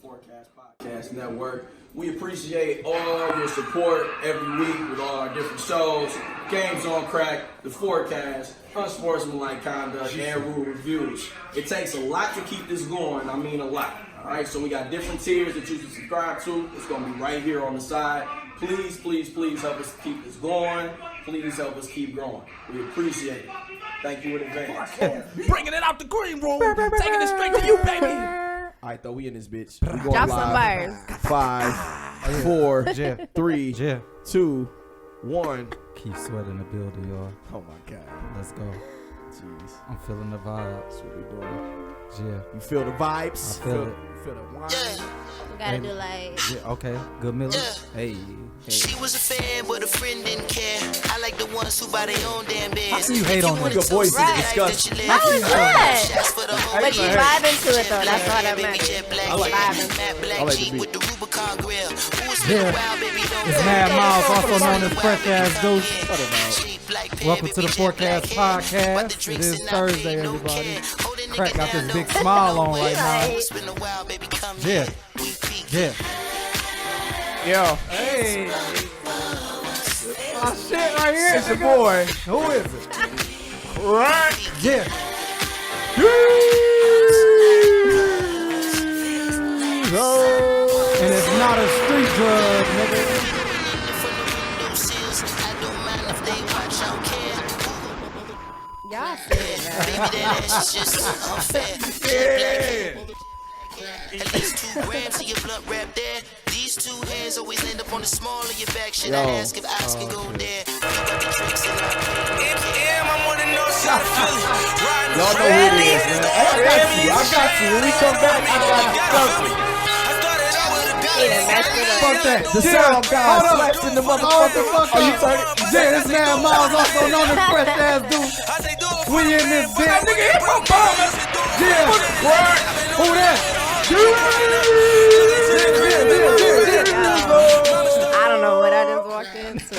Forecast Podcast Network. We appreciate all your support every week with all our different shows, Games on Crack, The Forecast, Unsportsmanlike Conduct, and Rule Reviews. It takes a lot to keep this going. I mean a lot. All right, so we got different tiers that you can subscribe to. It's going to be right here on the side. Please, please, please help us keep this going. Please help us keep growing. We appreciate it. Thank you in advance. Bringing it out the green room. Taking it straight to you, baby. All right, though, we in this bitch. We going Drop live. some bars. 5, 4, 3, 2, 1. Keep sweating the building, y'all. Oh my God. Let's go. Jeez. I'm feeling the vibe. That's what we doing. Yeah. You feel the vibes? I feel it. You feel the wine? We gotta do like. Yeah, okay. Good Miller. Hey. She was a fan, but a friend didn't care. I like the ones who buy their own damn beds. How can you hate on Your voice is Right. disgusting. How is that? But you vibe into it though. That's all that matters. I like the beat. With the Rubicon grill. Yeah. It's Mad Miles, also known as Fresh Ass Deuce. Welcome to the Forecast Podcast. It is Thursday, everybody. Crack got this big smile on right now. Yeah. Yeah. Yo. Hey. My shit right here. It's your boy. Who is it? Right. Yeah. And it's not a street drug, nigga. Y'all said At least 2 grams of your blunt wrap there. These 2 hands always end up on the small of your back. Should I ask if eyes can go there? You got the tricks in I'm on the north side of Philly. Y'all know who it is, man. I got you. When we come back, I got you. Fuck that. The sound guy slaps in the motherfucker. Oh, you turning? Yeah, this man Miles, also known as Fresh Ass Deuce. We in this bitch. Yeah. Who that? I don't know what I just walked into.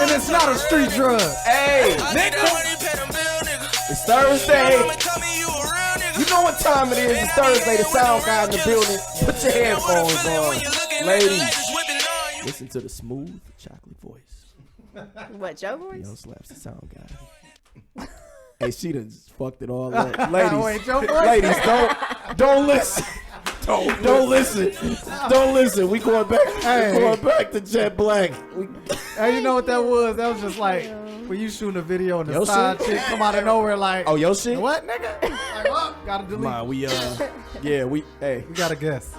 And it's not a street drug. Hey, it's Thursday. You know what time it is. It's Thursday. The sound guy in the building. Put your headphones on. Ladies, listen to the smooth, chocolate voice. What, your voice? Yo, slaps the sound guy. Hey, she done fucked it all up. Ladies, Wait, your voice? ladies, don't listen. Don't listen. Don't listen. We going back. Hey. We going back to Jet Black. Hey, you know what that was? That was just like when you shooting a video and the Your side shit? chick come out of nowhere like, Oh, your shit? what, nigga? Like, oh, gotta delete. Man, we hey, We gotta guess.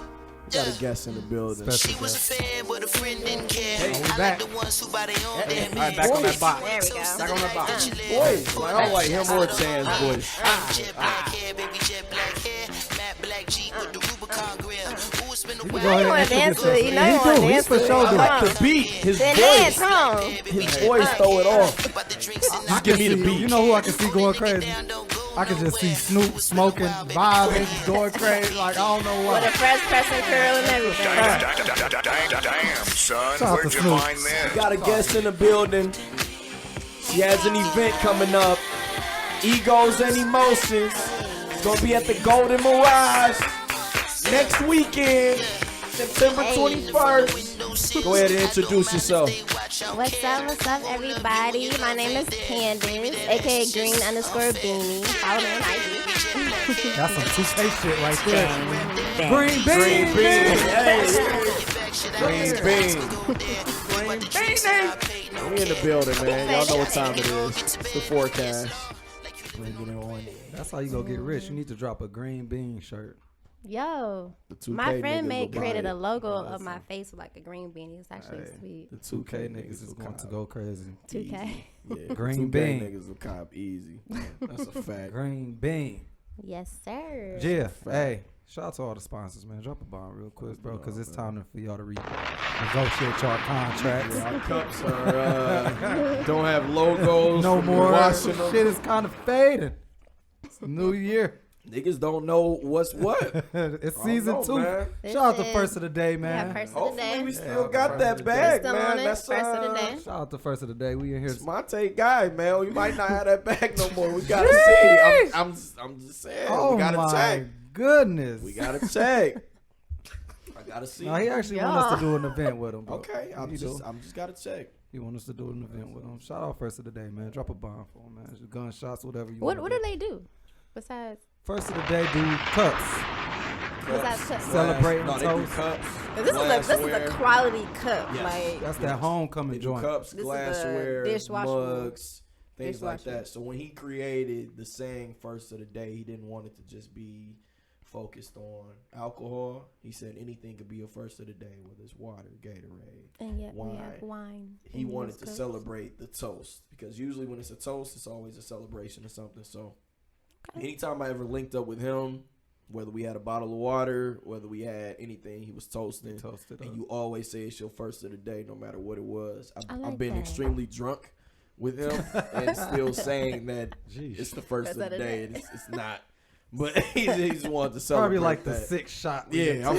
got a guest in the building. She was a fan, but a friend didn't care. we I back. like the ones who buy their own damn All right, back on that box. There we go. Back on that box. Voice. Like, I don't like him or Chan's voice. Jet black hair, baby, jet black hair. Matte black Jeep with the Rubicon grill. Who was spin the Go wild? ahead You wanna and dance introduce to it? You know you yourself. wanna He's dance for to it. sure Come doing on. The beat, his Then dance, voice. come on. His voice throw it off. About the drinks and Just give me the beat. You know who I can see going crazy? I can just see Snoop smoking, vibing, going crazy. Like, I don't know With a what. fresh pressing curl and everything. Damn, son, Shout out where'd to you Snoop. find this? Got a guest in the building. She has an event coming up. Egos and Emotions. It's gonna be at the Golden Mirage next weekend, September 21st. Go ahead and introduce yourself. What's up, everybody? My name is Candace, aka Green_Beanie. Follow me on IG. That's some 2K shit right there. Green Green bean. bean. Hey. Green bean. We in the building, man. Y'all know what time it is. It's the forecast. Bring it on in. That's how you gonna get rich. You need to drop a green bean shirt. Yo, The 2K my friend niggas will created buy a it. logo of my face with like a green beanie. It's actually sweet. The 2K niggas is going to go crazy. 2K. Yeah, Green 2K bean. niggas will cop easy. That's a fact. Green bean. Yes, sir. Yeah. Hey, shout out to all the sponsors, man. Drop a bomb real quick, bro, because it's time for y'all to negotiate y'all contracts. Our cups are don't have logos. No from more. Washington. Shit is kind of fading. It's a new year. Niggas don't know what's what. It's season know, 2. man. This Shout out to is- First of the Day, Yeah, man. first of the Hopefully we day. still got that bag, Still man. on it. That's First of the day. Shout out to First of the Day. We in here. Monte guy, man. We might not have that bag no more. We gotta see. I'm just saying. Oh we gotta my check. goodness. We gotta check. I gotta see. No, he actually want us to do an event with him, bro. Okay, I'm just gotta check. He want us to do an event with him. Shout out first of the day, man. Drop a bomb for him, man. Just gunshots, whatever you want. What do they do besides? First of the day, do cups. Besides cups? Celebrating No, they do toast. cups. This is a quality cup. Yes. Like That's that homecoming They do joint. cups, This is the glassware, dishwashable. mugs, things like Dishwasher. that. So when he created the saying "first of the day," he didn't want it to just be focused on alcohol. He said anything could be a first of the day, whether it's water, Gatorade, and yet wine. we have wine. He in wanted those to cups. celebrate the toast because usually when it's a toast, it's always a celebration or something. So anytime I ever linked up with him, whether we had a bottle of water, whether we had anything, he was toasting. Toasted And up. you always say it's your first of the day, no matter what it was. I like I've been that. extremely drunk with him and still saying that Jeez. it's the first of the day. And it's not. But he just wanted to celebrate Probably like the that. 6th shot. Yeah,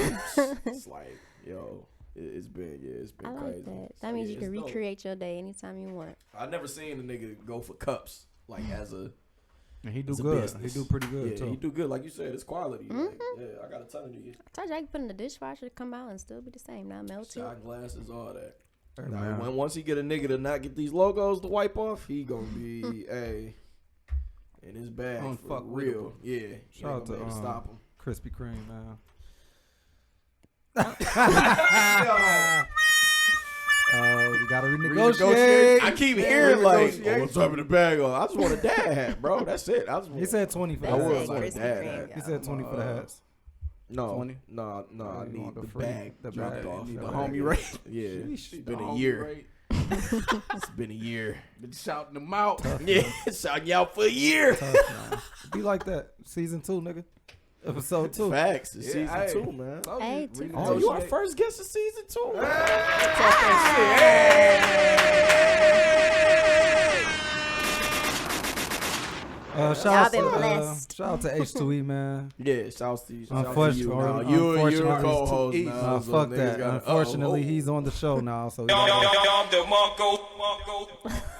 it's like, yo, it's been I like crazy. that. So, That means yeah, you can it's dope. recreate your day anytime you want. I never seen a nigga go for cups like as a And he do as a good. business. He do pretty good Yeah, too. he do good. Like you said, it's quality. Like, yeah, I got a ton of these I told you I could put in the dishwasher to come out and still be the same. Not melted. shot glasses, all that. Hey, Nah, man. once he get a nigga to not get these logos to wipe off, he gonna be in his bag On for fuck with real. him. Yeah, Shout out to stop him. Krispy Kreme, man. We gotta renegotiate. I keep hearing like, oh, what's up in the bag? I just want a dad hat, bro. That's it. I just want He said 20 for They the I say was hats. like Krispy that. Kreme, He said 20 for the hats. no, 20? no, I you need want the the free- bag the dropped bag. off. You need The the homie bag. rate. Yeah, Sheesh, it's the been a homie year. rate. It's been a year. Been shouting them out. Yeah, shouting you out for a year. Tough, man. Be like that. Season 2, nigga. Episode 2. Facts. It's Yeah, season hey. 2, man. Hey, Oh, you our first guest of season 2. Shout Y'all out been to blessed. shout out to H2E, man. Yeah, shouts to you. Shout out to Unfortunately, you. Nah, you're the unfortunately, co-host H2E. now. so Fuck niggas that. gotta- Unfortunately, oh, he's on the show now, so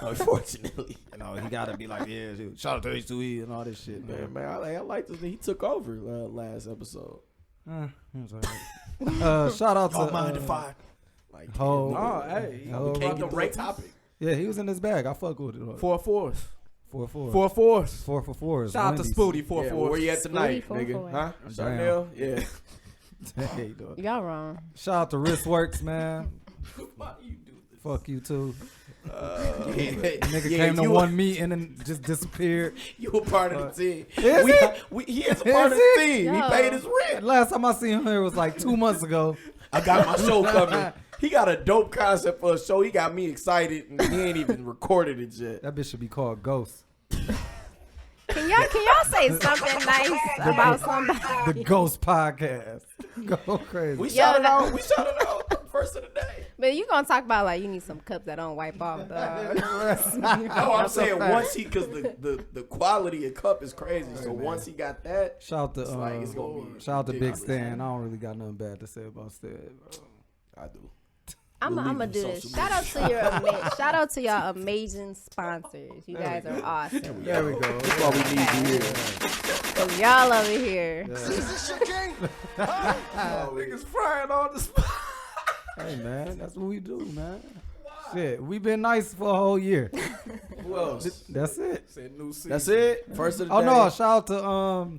unfortunately. he gotta be like, yeah, dude, shout out to H2E and all this shit, man. Man, I like this. He took over last episode. It's all right. Shout out to Like, Ho. Oh, hey. Ho can't Rock- get the right topic. Yeah, he was in his bag. I fuck with it. 4 4s. 4 4. 4 4s. 4 for 4. Shout out to Spooty 4 Yeah, 4s. where you at tonight, Spooty nigga? 4-4. Huh? Damn. Chanel? Yeah. Hey, dog. Y'all wrong. Shout out to Wristworks, man. Why you do this? Fuck you too. Nigga Came to one meeting and just disappeared. You a part of the team. Is it? He is a part of Is the team. He Yo. paid his rent. Last time I seen him here was like 2 months ago. I got my show coming. He got a dope concept for a show. He got me excited, and he ain't even recorded it yet. That bitch should be called Ghost. Can y'all say something nice about somebody? The Ghost Podcast. Go crazy. We Yo, shouted no. out. We shouted out first of the day. But you gonna talk about like you need some cups that don't wipe off, dog. No, I'm saying once he, because the quality of cup is crazy. So once he got that, Shout out to it's like it's gonna be shout out to Big ridiculous. Stan. I don't really got nothing bad to say about Stan, bro. I do. I'm We'll gonna leave do the this. social Shout out to your shout out to y'all amazing sponsors. You guys are awesome. There we go. That's why we need you here. Cause y'all over here. Oh, niggas frying on the spot. Hey man, that's what we do, man. Shit, we been nice for a whole year. Who else? That's it. Said new season. That's it. First of the Oh day. no! Shout out to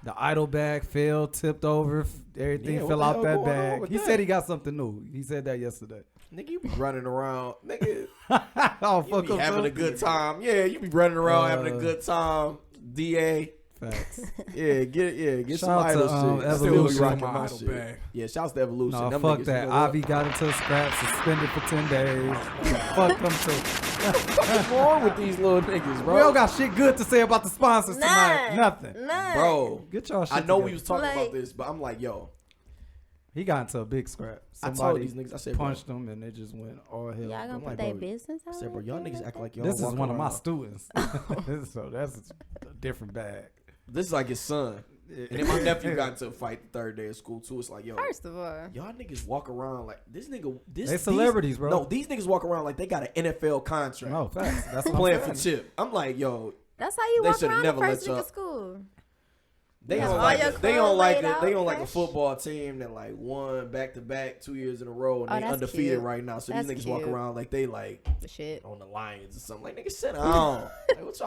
the idol bag fell, tipped over, everything Yeah, what fell the out hell that going on bag. with He that? said he got something new. He said that yesterday. Nigga, you be running around. Nigga, Oh you fuck be him, having too. a good time. Yeah, you be running around having a good time. DA. Facts. Yeah, get Shout some out to, idol shit. I still be Evolution. rocking My my idol shit. bag. Yeah, shouts to Evolution. No, Them fuck niggas, that. you know what? Avi got into a scrap, suspended for 10 days. Fuck them too. What's wrong with these little niggas, bro? We don't got shit good to say about the sponsors tonight. Nothing. None. Bro, Get y'all shit I know together. we was talking Like- about this, but I'm like, yo, He got into a big scrap. I told Somebody these niggas, I said, bro, punched him and they just went all hell. Y'all gonna I'm put like, their bro, business out? I said, bro, y'all niggas act like y'all This is walk one of my around. students. So that's a different bag. This is like his son. And then my nephew got into a fight the third day of school too. It's like, yo, First of all, y'all niggas walk around like this nigga. They These celebrities, bro. No, these niggas walk around like they got an NFL contract. No, facts. That's what Playing I'm for saying. Chip. I'm like, yo, that's how you They walk should've around the never first let week y'all- of school. They Yeah, don't all like your it. They clothes don't like laid it. out They don't like a fresh. football team that like won back to back 2 years in a row and Oh, they that's undefeated cute. right now. So That's these niggas walk cute. around like they like The shit. on the Lions or something. Like nigga, sit down. Like what's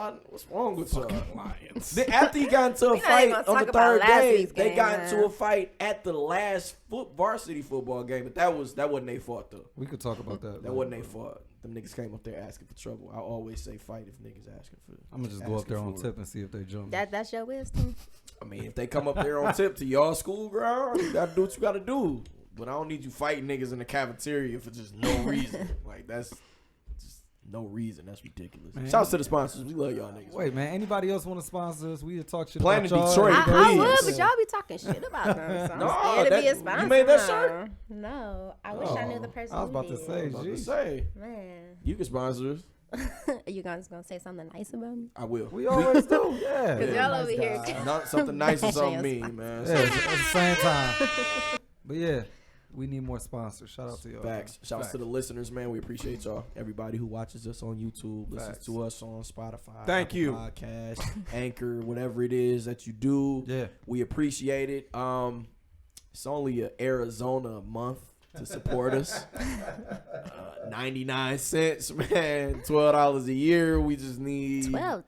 wrong with y'all? Lions. Then after he got into a We not fight even gonna on the talk about third last day, week's they game, got man. into a fight at the last varsity football game, but that wasn't their fault though. We could talk about that. That wasn't their fault. Them niggas came up there asking for trouble. I always say fight if niggas asking for. I'm gonna just go up there on asking for tip and see if they jump. That's your wisdom. I mean, if they come up there on tip to y'all school ground, you gotta do what you gotta do. But I don't need you fighting niggas in the cafeteria for just no reason. Like that's just no reason. That's ridiculous. Man. Shouts to the sponsors. We love y'all niggas. Wait, man. Anybody else want to sponsor us? We talk shit Planet about y'all. Detroit, I please. would, but y'all be talking shit about them. So I'm No, scared to be a that- sponsor. you made that now. shirt? No, I wish I knew the person. I was about who to did. I say, was about to geez. say Man, you can sponsor us. are you guys gonna say something nice about me? I will. We always do, yeah. Cause y'all over here. Not something nice or something Yes. mean, man. Yeah, at the same time. But yeah, we need more sponsors. Shout out to y'all. Facts. Shouts to the listeners, man. We appreciate y'all. Everybody who watches us on YouTube, listens Facts. to us on Spotify, Thank Apple you. Podcast, Anchor, whatever it is that you do. Yeah. We appreciate it. It's only a Arizona a month to support us. 99 cents, man. $12 a year. We just need $12.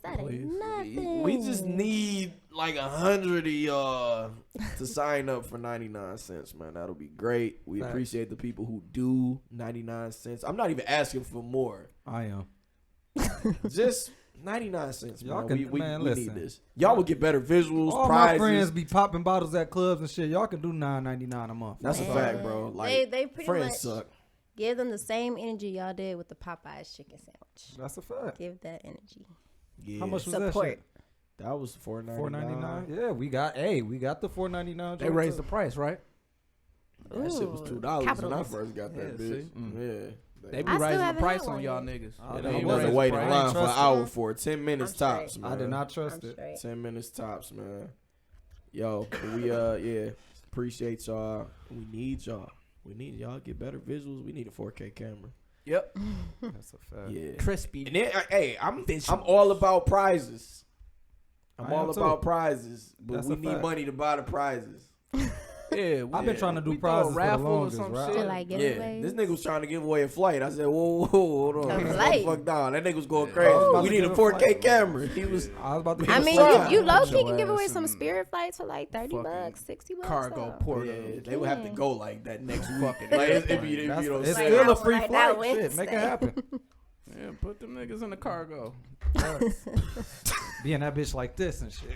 That ain't nothing. We just need like 100 of y'all to sign up for 99 cents, man. That'll be great. We Facts. appreciate the people who do 99 cents. I'm not even asking for more. I am. Just 99 cents, Y'all man. can- we man, need listen. this. Y'all will get better visuals, All prizes. my friends be popping bottles at clubs and shit. Y'all can do $9.99 a month. That's a Man. fact, bro. Like, they pretty friends much suck. give them the same energy y'all did with the Popeyes chicken sandwich. That's a fact. Give that energy. Yeah. How much was that Support. shit? That was $4.99. $4.99. Yeah, we got the $4.99. They raised the price, right? That shit was $2 when I capitalism. first got that Yeah, bitch. see? Yeah. They be I still raising the haven't price had on one y'all yet. niggas. Oh, Yeah, they they I'm raised gonna raise wait the in price. line for an trust hour it. for it. 10 minutes I'm tops, straight. man. I did not I'm trust it. straight. 10 minutes tops, man. Yo, we yeah, appreciate y'all. We need y'all. We need y'all to get better visuals. We need a 4K camera. Yep. That's a fact. Yeah. Crispy. And then, hey, I'm all about prizes. I I'm am all too. about prizes, but That's we a need fact. money to buy the prizes. Yeah, I've been trying to do we throw a prizes for the raffle or longest, some right? shit. To like Yeah, giveaways. this nigga was trying to give away a flight. I said, whoa, hold on. A Slow flight? the fuck down. That nigga was going I was crazy. about We to need a give a 4K flight. camera. He was. I was about to. I give mean, a flight. you low key Your can give away ass some and spirit flights for like $30, fucking $60. Cargo so. port. Yeah, they would have to go like that next week. Like, That's- don't it's say still it. a free Right now, flight. Shit, make it Wednesday. happen. Yeah, put them niggas in the cargo. Being that bitch like this and shit.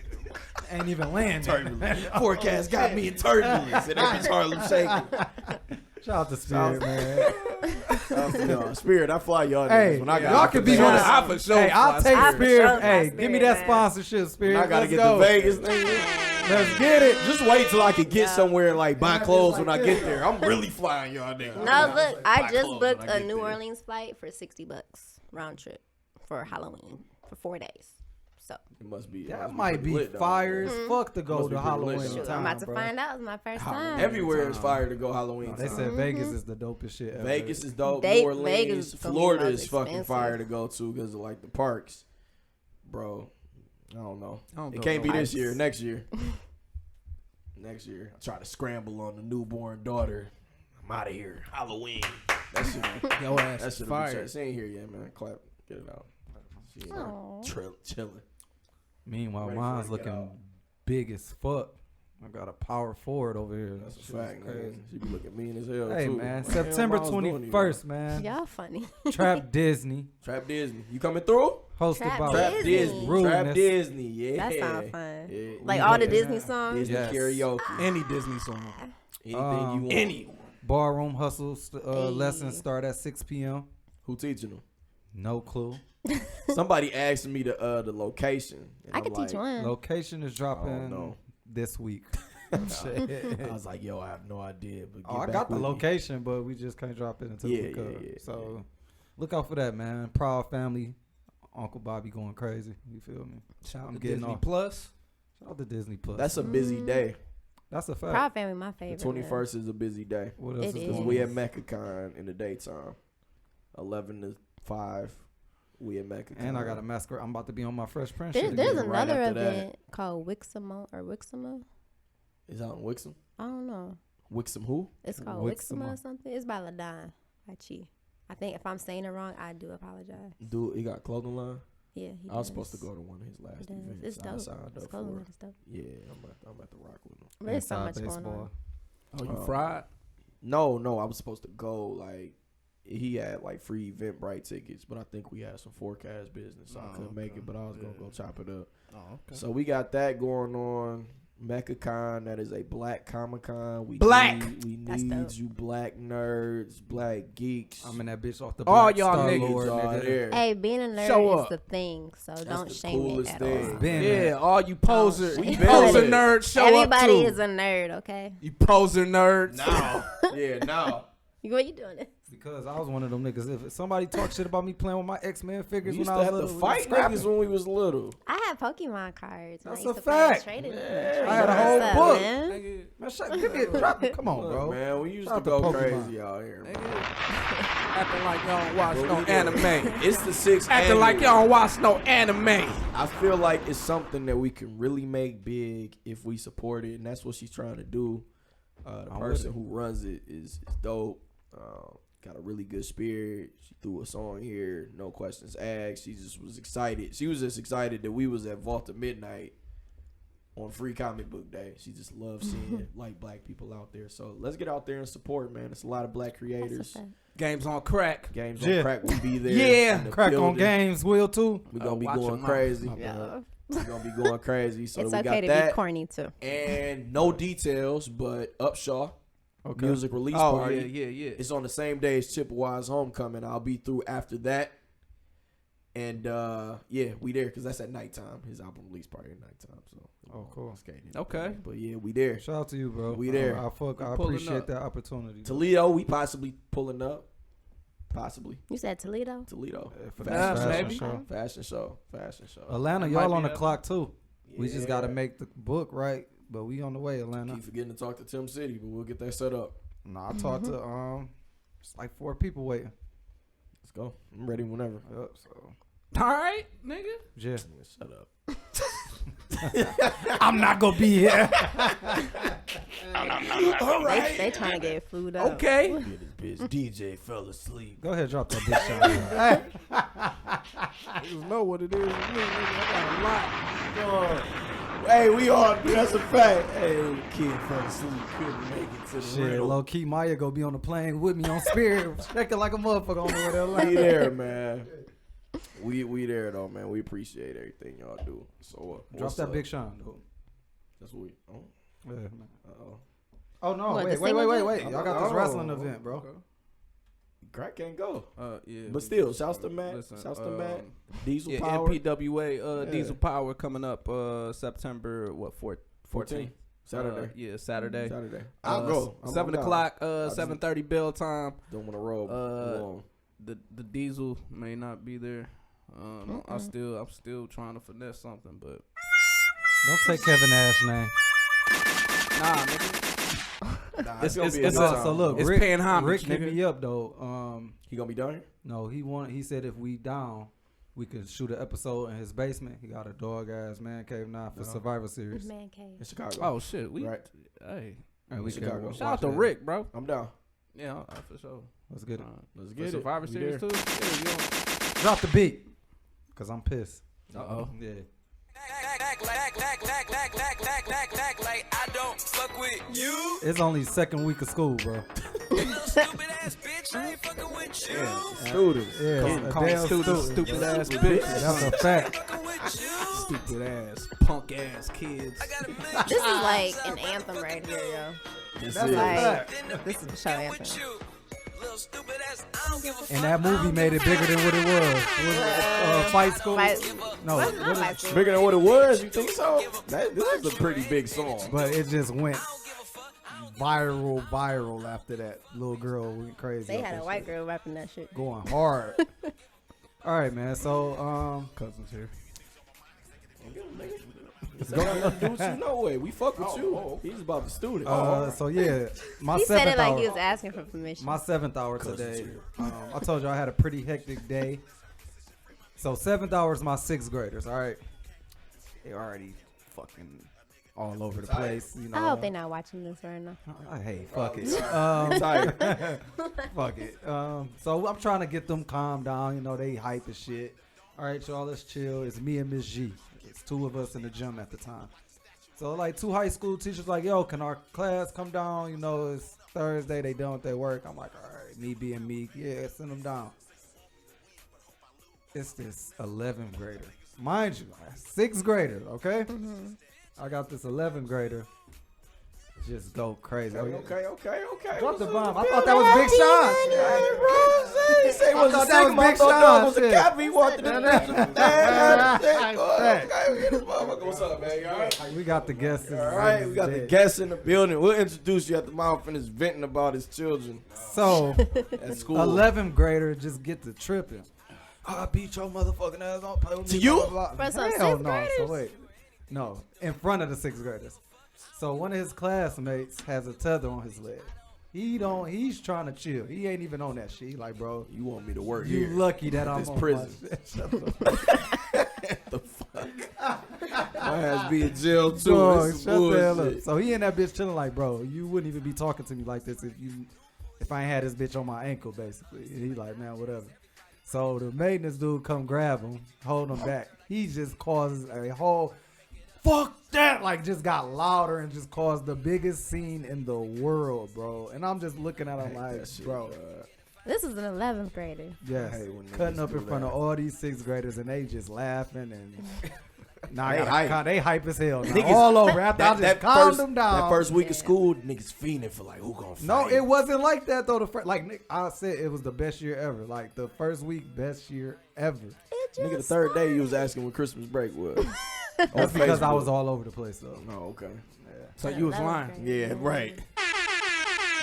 Ain't even landing. Turbulence. Forecast got me in turbulence. And that bitch Harlem shaking. Shout out to Spirit, man. Yo, Spirit, I fly y'all Hey, niggas when I got y'all can be Vegas. one of I for sure Hey, I'll fly take Spirit. Spirit. I for sure Hey, fly give me Spirit, that man. sponsorship, Spirit. I gotta Let's get go. to Vegas, nigga. Let's get it. Just wait till I can get somewhere and like buy clothes when I get there. I'm really flying y'all niggas. No, look, I Buy just clothes booked when I a get New there. Orleans flight for $60 round trip for Halloween for 4 days. So It must be. That must might pretty be lit, though. fire as fuck to go Must be to pretty lit, Halloween though. shoot, time, I'm about to bro. find out. It's my first time. Everywhere is fire to go Halloween They time. said Vegas is the dopest shit ever. Vegas is dope. Vegas New Orleans, is gonna be Florida most is fucking expensive. fire to go to because of like the parks, bro. I don't know. I don't It go can't be no this parks. year. Next year. Next year. I try to scramble on the newborn daughter. I'm out of here. Halloween. That shit. Your ass That is shit fire. be. She ain't here yet, man. Clap. Get it out. She Aw. chilling. Meanwhile, Ready for mine's her to get looking out. big as fuck. I got a power forward over here. That's a Shit's fact, crazy. man. She be looking mean as hell Hey too. man, What the hell September Miles doing here? 21st, man. Y'all funny. Trap Disney, Trap Disney. You coming through? hosted Trap by Trap Disney. Disney. Rudeness. Trap Disney. Yeah. That sounds fun. Yeah. Like We all the looking Disney at songs. Disney Yes. karaoke. Any Disney song. Anything you want. Any. Ballroom Hustle Hey. lessons start at 6 p.m. Who teaching them? No clue. Somebody asked me the location. and I I'm could teach like, one. Location is dropping no. this week. I was like, yo, I have no idea. But get Oh, I back got the with me. location, but we just can't drop it until Yeah, we could. yeah, So look out for that, man. Proud family. Uncle Bobby going crazy. You feel me? Shout out I'm to getting Disney off. Plus. Shout out to Disney Plus. That's a busy day. That's a fact. Proud Family, my The favorite. 21st is a busy day. What else It is is. going on? We at MeccaCon in the daytime. 11 to 5. We at Mecca. And I got a masquerade. I'm about to be on my Fresh Prince shit. There's again. another after that. event called Wixima. Is out in Wixom? I don't know. Wixom who? It's called Wixima or something. It's by Ladon, by Chi. I think if I'm saying it wrong, I do apologize. Dude, he got a clothing line. Yeah, he I was does. supposed to go to one of his last events. It's dope. I signed It's up clothing for line it. is dope. Yeah, I'm about to rock with him. There's so Inside much going baseball. on. Oh, you fried? No, I was supposed to go. Like, he had like free Eventbrite tickets, but I think we had some forecast business, so I couldn't make it. But I was gonna go chop it up. Oh, okay. So we got that going on. MeccaCon, that is a black Comic-Con. We Black! need That's dope. you black nerds, black geeks. I'm in that bitch off the All Black y'all Star niggas Lord, all nigga. there. Hey, being a nerd Show is up. the thing, so don't the shame it coolest at thing. all. Been Yeah, there. all you poser, Oh, you shit. poser Been nerds, show Everybody up is too. a nerd, okay? You poser nerds. Now. What you doing? Because I was one of them niggas. If somebody talk shit about me playing with my X-Men We figures used when to I have was to little, fight scrapping. niggas when we was little. I had Pokemon cards. and That's I used a to play fact. Traded Yeah, I had a What's whole up, book. man? Nigga, Man, give me a drop. Come on, Look, bro. man, we used Shout to out go to Pokemon. crazy out here. Man. nigga. Acting like y'all don't watch But no we did. anime. It's the 6th Acting like annual. y'all don't watch no anime. I feel like it's something that we can really make big if we support it, and that's what she's trying to do. The I'm person with who runs it is dope. Got a really good spirit. She threw us on here, no questions asked. She just was excited. She was just excited that we was at Vault of Midnight on Free Comic Book Day. She just loves seeing like black people out there. So let's get out there and support, man. It's a lot of black creators. Games on crack. Games Yeah. on Crack will be there. Yeah. in the Crack on building. games, Will too. We're gonna be watch going your mouth. crazy. Yeah. We're gonna be going crazy. So It's we okay got to that. be corny too. And no details, but Upshaw music release Oh, party. yeah. It's on the same day as Chippewa's homecoming. I'll be through after that. And yeah, we there because that's at nighttime. His album release party at nighttime. So Cool. Okay. But yeah, we there. Shout out to you, bro. We there. I pulling appreciate up. that opportunity. Toledo, we possibly pulling up. Possibly You said Toledo? Toledo. For the Nah, fashion maybe. show. Fashion show. Atlanta, Might y'all be on the up. clock too. We just got to Yeah. make the book right, but we on the way, Atlanta. Keep forgetting to talk to Tim City, but we'll get that set up. No, I talked to it's like 4 people waiting. Let's go. I'm ready whenever. Yep, so All right, nigga. yeah. Shut up. I'm not gonna be here. All right. They trying to get food up. Okay. This bitch DJ fell asleep. Go ahead, drop that bitch shot. Niggas know what it is. with me, nigga. I got a lot. Hey, we all. That's a fact. Hey, kid fell asleep. Couldn't make it to the Shit, rental. low key, Maya gonna be on the plane with me on Spirit, checking like a motherfucker on the way to Atlanta. We there, man. We there though, man. We appreciate everything y'all do. So Drop what's that up? Big Sean, dude. That's what we. Oh, Yeah, man. uh-oh. Oh no, What, the wait. single Y'all joint? got this Oh, wrestling event, bro. Okay. Crack can't go. Yeah. But still, shouts to Matt. Listen, Shouts to Matt. Diesel Yeah, Power. NPWA Yeah. Diesel Power coming up September 14th. Saturday. Yeah, Saturday. Saturday. I'll go. I'm 7 down. o'clock, just- 7:30 bill time. Don't want to roll alone. The Diesel may not be there. I'm still trying to finesse something, but Don't take Kevin Nash name. nah, nigga. Nah, it's- gonna it's- be a it's good a- time. So look, It's Rick, paying homage, Rick hit nigga. me up though. He gonna be down here? No, he said if we down, we could shoot an episode in his basement. He got a dog ass man cave now for Survivor Series. Man cave. In Chicago. Oh shit, we Right. Hey, And we Chicago. can shout out watch to that. Rick, bro. I'm down. Yeah, for sure. Let's get it. Let's For get it. Survivor We Series there. too. Yeah, you know. Drop the beat, cause I'm pissed. Uh-oh. Yeah. Like I don't fuck with you. It's only second week of school, bro. Stupid ass bitch, I ain't fucking with you. Students. Yeah, Call damn students student. stupid ass bitch. That's a fact. Fucking with you. Stupid ass, punk ass kids. I got a bitch. This is like an anthem right here, yo. That's That's it. a fact. This is the show anthem. With you. Little stupid ass, I don't give a fuck. And that movie made it bigger than what it was. Fight School. No, What's not what Fight is- School? Bigger than what it was? You think so? This is a pretty big song. but it just went viral after that. Little girl went crazy. They off had that a white shit. girl rapping that shit. Going hard. All right, man. So, Cousins here. Go down there and do what you know way. We fuck with you. He's about the student. so yeah, my He said seventh it like hour. he was asking for permission. My 7th hour today. I told you I had a pretty hectic day. So 7th hour is my 6th graders. All right, they already fucking all over the place. You know. I hope they're not watching this right now. Hey, fuck it. Fuck it. So I'm trying to get them calmed down. You know, they hype as shit. All right, y'all, let's chill. It's me and Miss G. It's 2 of us in the gym at the time. So like 2 high school teachers like, yo, can our class come down? You know, it's Thursday. They done with their work. I'm like, all right, me being meek. Yeah, send them down. It's this 11th grader. Mind you, 6th grader, okay? Mm-hmm. I got this 11th grader. Just go crazy. Okay. Drop the bomb. I thought that was Big Sean. He said it was I a thought that was Sigma. I Big thought that Sean, was a shit. Cap. He wanted to What's up, man? You all right? We got the guests. All right, we got the guests in the building. We'll introduce you at the mouth and is venting about his children So, at school. 11th grader just get to tripping. I beat your motherfucking ass. Don't play with me. To you? Blah, blah, blah. For some Hell 6th no. graders? So wait. No, in front of the 6th graders. So one of his classmates has a tether on his leg. He's trying to chill. He ain't even on that shit. He like, bro, You want me to work you here? lucky that I'm This on prison. my shit. Shut the fuck The fuck? My ass be in jail too. Dog, This is shut the hell up. bullshit. So he and that bitch chilling like, bro, you wouldn't even be talking to me like this if I ain't had this bitch on my ankle, basically. And he like, man, whatever. So the maintenance dude come grab him, hold him back. He just causes a whole fuck that, like just got louder and just caused the biggest scene in the world, bro. And I'm just looking at him like, bro. This is an 11th grader. Yes, hate when cutting niggas up do in front that. of all these 6th graders and they just laughing and nah, They hype. they hype as hell. Now. Niggas- All over. After I just calmed them down. That first week of school, niggas fiending for like, who gonna fight? No, it wasn't like that though. I said it was the best year ever. Like the first week, best year ever. It just Nigga, the third day you was asking when Christmas break was. That's because I Facebook. was all over the place though. Oh, okay. So you was 11th lying. grade. Yeah, right.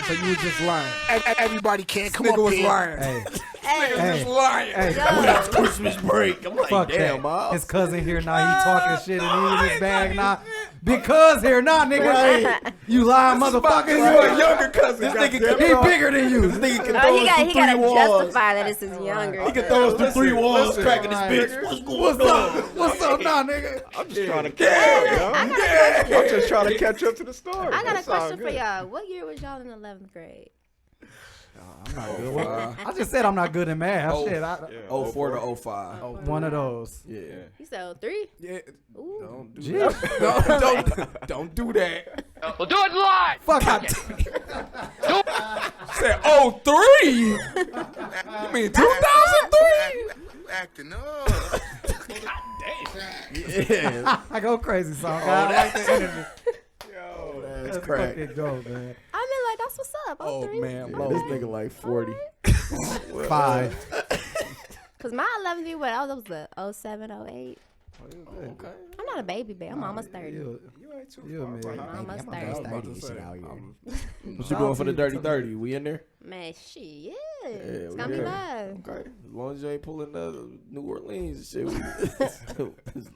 So you was just lying. Everybody can't come Nigga up was here. lying. Hey, Hey, lying. hey, yo. Christmas break. I'm like, fuck damn, that. Miles. His cousin here now. He talking shit and he in his bag now. Because here now, nigga. You lying motherfucker. You a younger cousin. This nigga He can bigger than you. This nigga can Oh, throw he us through got to 3 walls. justify that this is younger. He can throw us through 3 walls, listen, cracking his alright, bitch. What's going on? What's up now, nigga? I'm just trying to catch up, yo. I'm just trying to catch up to the story. I got a That's all question for good. y'all. What year was y'all in 11th grade? I'm not good. I just said I'm not good in math. Oh. Shit, Yeah, 04 to 05. one of those. Yeah. You said 03? Yeah. Ooh. Don't do Gee. that. don't do that. Well, do it live. Fuck out. Said 03. You mean 2003? Acting up. Yeah. I go crazy, song. I like the energy. Yo, that's Let's crack. fucking go, man. I mean, like, that's what's up. Oh 03. man, this nigga like 40. 5. Because my 11th year, what? I was the 07, 08. Okay. I'm not a baby, babe. I'm almost 30. You a man. I'm almost 30. What you doing for the dirty 30? We in there? Man, shit, yeah. Yeah, It's we going to be there. live. Okay. As long as you ain't pulling New Orleans and shit.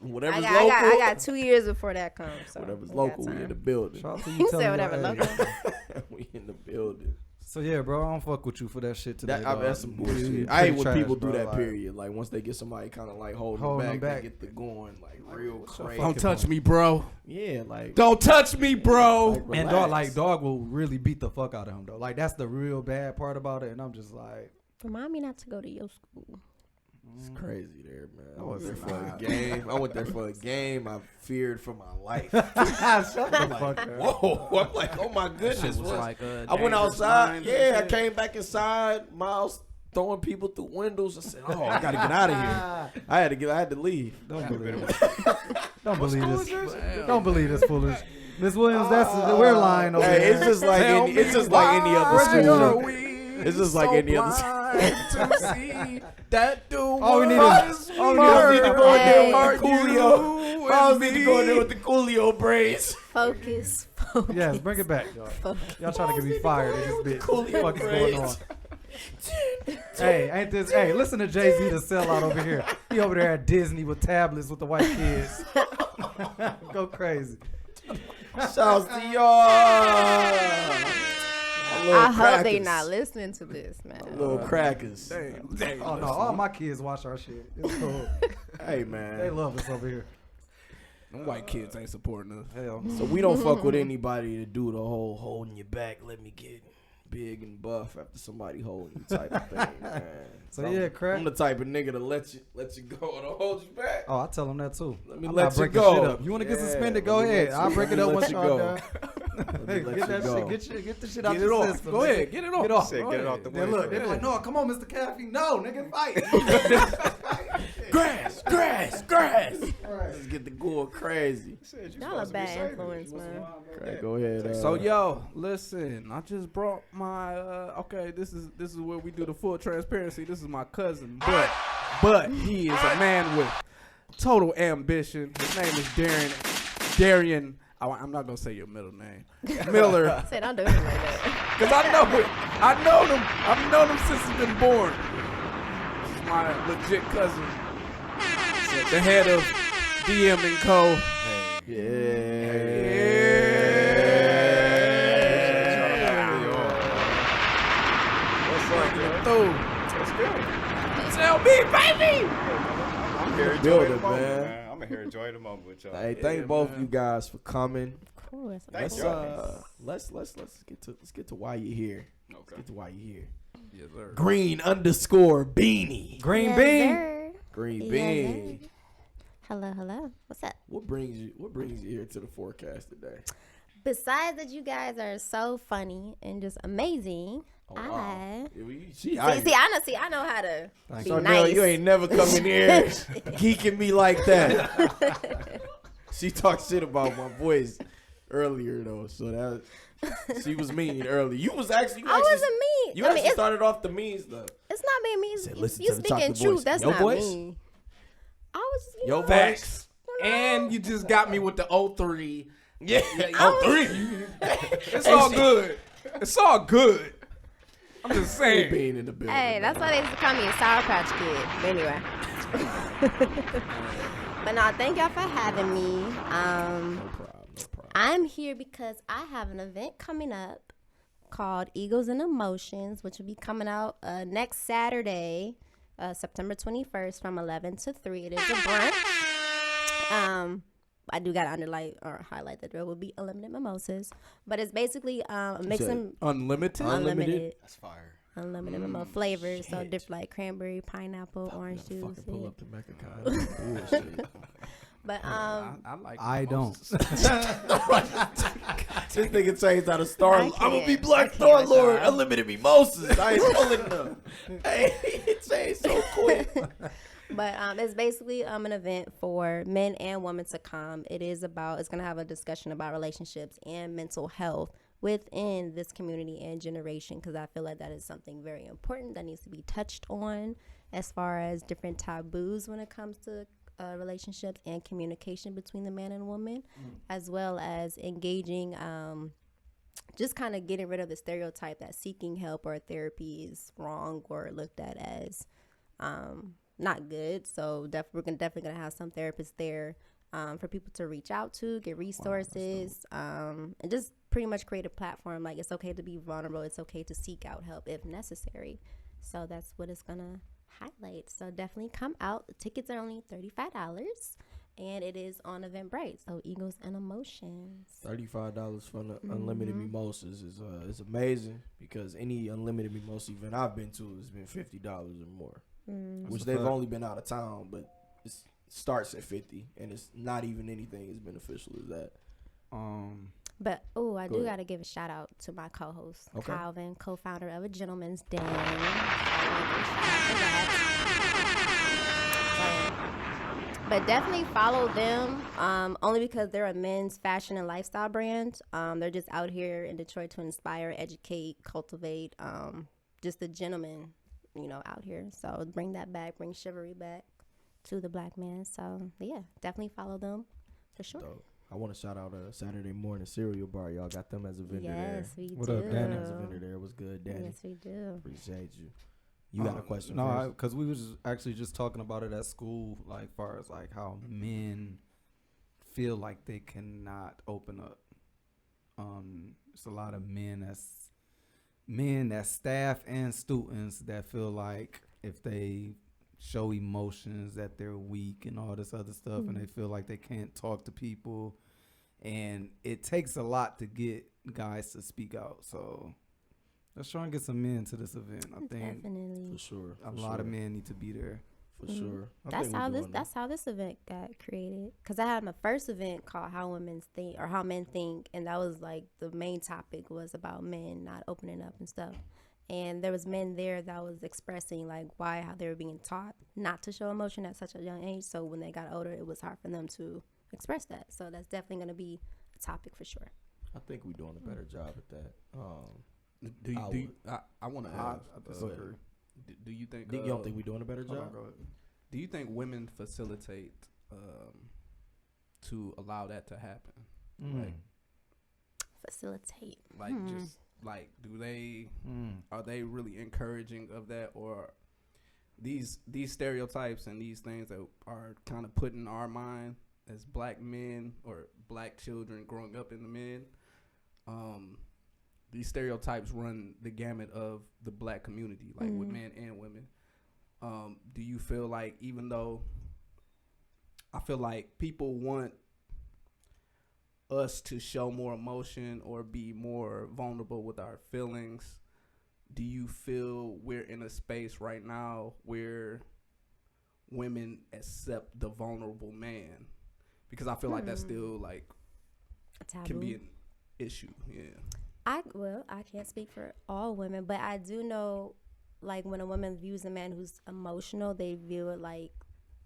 Whatever's I local. got 2 years before that comes. So Whatever's we got local, we time. in the building. Shout out to You telling said whatever, your local. age. We in the building. So yeah, bro, I don't fuck with you for that shit today. That, dog. that's some You bullshit. I pretty hate when trash, people do bro, that. like, Period. Like once they get somebody kind of like holding Holding them them back, back. they get the going like real crazy. Don't touch me, bro. Yeah, like Don't touch me, bro. like, And relax. dog will really beat the fuck out of him though. Like that's the real bad part about it. And I'm just like, Remind me not to go to your school. It's crazy there, man. I went there for a game. I feared for my life. shut the fuck up. Whoa! I'm like, oh my goodness. was what? like, I went dangerous outside. minds Yeah, I and shit. came back inside. Miles throwing people through windows. I said, oh, I gotta get out of here. I had to leave. Don't believe this. Don't believe this. Don't believe this foolish. Miss Williams, we're lying over Hey, here. it's just like any other school. It's just like any other school. to see that dude. All we need is Miles need to go in there with Hey. the Coolio. Miles need to go in there with the Coolio braids. Focus. Yes, bring it back, dog. Y'all trying to get me fired in this bitch. What the fuck is going on? Hey, ain't this? Hey, listen to Jay-Z the sellout over here. He over there at Disney with tablets with the white kids. Go crazy. Shouts to y'all. I hope they not listening to this, man. Little crackers. Oh no, all my kids watch our shit. It's cool. Hey, man. They love us over here. Them white kids ain't supporting us. Hell. So we don't fuck with anybody to do the whole holding your back, let me get big and buff after somebody holding you type of thing, man. So yeah, Crack. I'm the type of nigga to let you go and hold you back. Oh, I tell them that too. Let me I'm let not you breaking go. shit up. You want to get suspended? Go ahead. I'll break it up once y'all done. Hey, get that shit. Get the shit out your system. Go ahead. Get it off. Get off. Said, get it off the way. Then look, they're like, no, come on, Mr. Caffey. No, nigga, fight. Grass. Let's get the going crazy. Y'all a bad influence, man. Craig, go ahead. So yo, listen, I just brought my okay, this is where we do the full transparency. This is my cousin, but he is a man with total ambition. His name is Darian. I'm not gonna say your middle name, Miller, Say, don't do it like that. because I know them. I've known him since he's been born. He's my legit cousin, the head of DM and Co. Tell me, baby. I'm here Build enjoying it, the moment, man. man. I'm here enjoying the moment with y'all. Hey, thank both you guys for coming. Of course. Thank Let's get to why you're here. Okay. Let's get to why you're here. Yes, sir. Green_beanie. Green Yes, bean. sir. Green Yes, bean. sir. Hello. What's up? What brings you here to the forecast today? Besides that, you guys are so funny and just amazing. See, I know how to be So nice. you ain't never coming here geeking me like that. She talked shit about my voice earlier though, so that she was mean earlier. You wasn't mean. You actually started off the mean stuff. It's not being mean. Said, listen You to the speaking chocolate truth. voice. That's Your not voice? me. I was, Your voice. Facts. And you just got me with the 03. Yeah. It's all good. It's all good. I'm just saying. Being in the building. Hey, that's why they used to call me a Sour Patch Kid. But anyway. But no, thank y'all for having me. No problem. I'm here because I have an event coming up called Egos and Emotions, which will be coming out next Saturday, September 21st from 11 to 3. It is a brunch. I do got to highlight that there will be unlimited mimosas, but it's basically mixing Unlimited? That's fire. unlimited flavors, so different like cranberry, pineapple, orange juice. Fucking pull Yeah. up the Mecca bullshit. But I don't. This nigga changed out of Star. I I'm gonna be can't. Black I Star can't. Lord. Unlimited mimosas. I ain't pulling them. Hey, it changed so quick. But it's basically an event for men and women to come. It's going to have a discussion about relationships and mental health within this community and generation, because I feel like that is something very important that needs to be touched on as far as different taboos when it comes to relationships and communication between the man and woman, as well as engaging, just kind of getting rid of the stereotype that seeking help or therapy is wrong or looked at as not good. So we're definitely gonna have some therapists there for people to reach out to, get resources, and just pretty much create a platform. Like, it's okay to be vulnerable. It's okay to seek out help if necessary. So that's what it's gonna highlight. So definitely come out. The tickets are only $35, and it is on Eventbrite. So Egos and Emotions. $35 for the unlimited mimosas is amazing, because any unlimited mimosa event I've been to has been $50 or more. Which they've only been out of town, but it starts at 50, and it's not even anything as beneficial as that. But I do ahead. got to give a shout out to my co-host, Okay. Calvin, co-founder of A Gentleman's Den. So I wanna give a shout out for that. But definitely follow them, only because they're a men's fashion and lifestyle brand. They're just out here in Detroit to inspire, educate, cultivate, just the gentleman, out here. So bring that back, bring chivalry back to the black man. So yeah, definitely follow them for sure. So I want to shout out Saturday Morning Cereal Bar. Y'all got them as a vendor there. Yes, we What do. up, Danny? As a vendor there. Was good, Danny. Yes, we do. Appreciate you. You got a question No, first? because we was actually just talking about it at school, like far as like how men feel like they cannot open up. It's a lot of men that's men that staff and students that feel like if they show emotions that they're weak and all this other stuff, and they feel like they can't talk to people, and it takes a lot to get guys to speak out. So let's try and get some men to this event. I think Definitely. For sure. a lot of men need to be there. For sure. I That's think we how this. doing That's how this event got created. Cause I had my first event called "How Women Think" or "How Men Think," and that was like the main topic was about men not opening up and stuff. And there was men there that was expressing like how they were being taught not to show emotion at such a young age. So when they got older, it was hard for them to express that. So that's definitely going to be a topic for sure. I think we're doing a better job at that. I want to I ask. disagree. Do you think? You don't think we're doing a better hold on, job? go ahead. Do you think women facilitate to allow that to happen? Facilitate. Like just like do they are they really encouraging of that, or these stereotypes and these things that are kind of put in our mind as black men or black children growing up in the men? These stereotypes run the gamut of the black community, like with men and women. Do you feel like, even though I feel like people want us to show more emotion or be more vulnerable with our feelings, do you feel we're in a space right now where women accept the vulnerable man? Because I feel like that's still like can be an issue. Yeah. I can't speak for all women, but I do know, like, when a woman views a man who's emotional, they view it like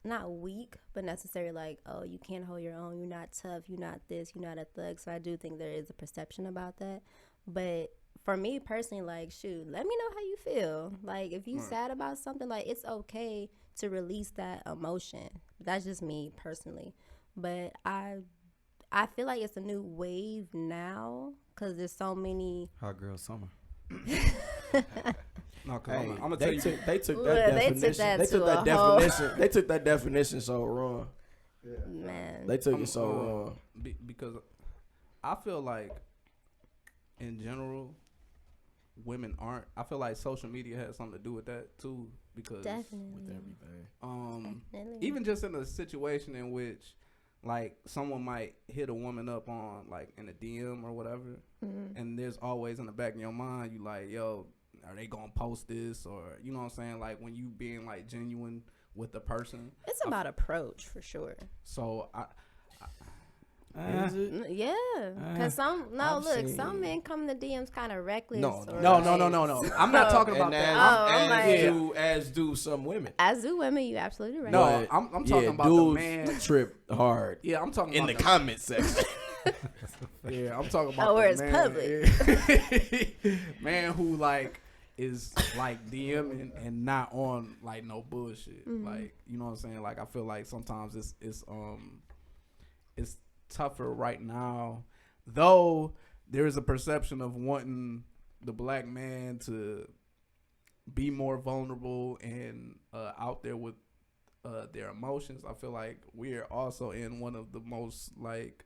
not weak, but necessarily like, oh, you can't hold your own, you're not tough, you're not this, you're not a thug. So I do think there is a perception about that. But for me personally, like, shoot, let me know how you feel. Like, if you sad about something, like, it's okay to release that emotion. That's just me personally. But I feel like it's a new wave now because there's so many. Hot girl summer. No, cause Hey, I'm gonna they tell you. took that Look, definition. they took that They took to that a whole- definition. They took that definition so wrong. Man. They took it so wrong. Because I feel like in general, women aren't. I feel like social media has something to do with that too. Because Definitely. With everything. Definitely. even just in a situation in which like someone might hit a woman up on like in a DM or whatever, and there's always in the back of your mind, you like, yo, are they gonna post this, or you know what I'm saying? Like when you being like genuine with the person, It's about approach for sure. so Is it? Yeah, because some I've some seen- men come in the DMs kind of reckless. No, or no, like- I'm not talking about And that. as do some women. As do women, you absolutely right. No, But, I'm talking about the dudes man. trip hard Yeah, I'm talking in about the comment section. Yeah, I'm talking about Oh, where the it's man, man who like is like DMing and not on like no bullshit. Like, you know what I'm saying? Like I feel like sometimes it's tougher right now, though there is a perception of wanting the black man to be more vulnerable and out there with their emotions. I feel like we're also in one of the most like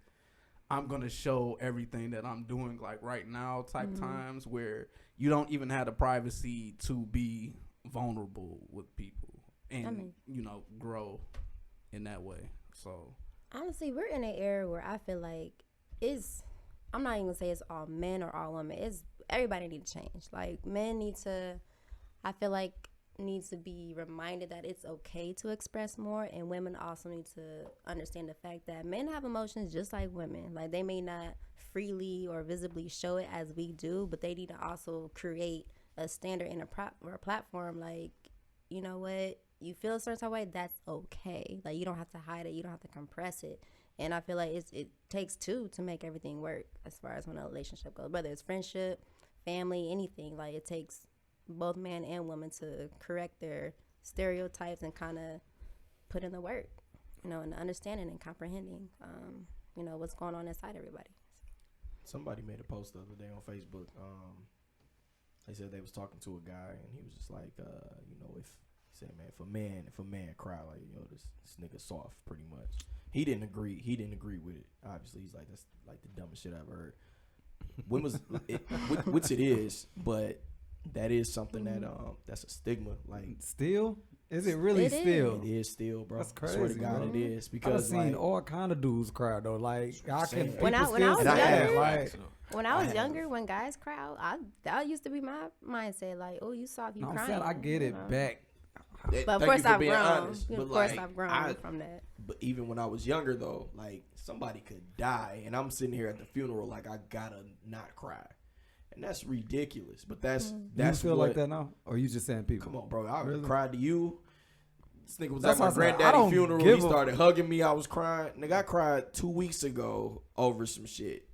I'm gonna show everything that I'm doing like right now type times where you don't even have the privacy to be vulnerable with people and you know grow in that way. So Honestly, we're in an era where I feel like I'm not even gonna say it's all men or all women. It's everybody need to change. Like men need to be reminded that it's okay to express more, and women also need to understand the fact that men have emotions just like women. Like they may not freely or visibly show it as we do, but they need to also create a standard in a platform. Like, you know what? You feel a certain way, that's okay. Like you don't have to hide it, you don't have to compress it. And I feel like it takes two to make everything work as far as when a relationship goes, whether it's friendship, family, anything. Like it takes both man and woman to correct their stereotypes and kind of put in the work, you know, and understanding and comprehending, you know, what's going on inside everybody. Somebody made a post the other day on Facebook. They said they was talking to a guy and he was just like, you know, if he said, man, if a man cry, like, yo, this nigga soft, pretty much. He didn't agree with it. Obviously, he's like, that's like the dumbest shit I've heard. when was it, which it is, but that is something that that's a stigma. Like Still? Is it really It is. still? it is still, bro. That's I swear to crazy, God, bro. it is I've because seen like, all kind of dudes cry though. Like I can. When I- people when I still was say that, younger- like, When I was younger, when guys cry out, that used to be my mindset. Like, oh, you soft, you no, I'm crying. saying I get you it know. back. But of thank course you for I've being grown. honest, Of but, course like, I've grown from that. But even when I was younger, though, like somebody could die, and I'm sitting here at the funeral, like I gotta not cry, and that's ridiculous. But that's You feel what, like that now, or you just saying people? Come on, bro. I Really? cried to you. This nigga was That's at my what I said. I granddaddy's don't funeral. give He a- started hugging me. I was crying. Nigga, I cried 2 weeks ago over some shit.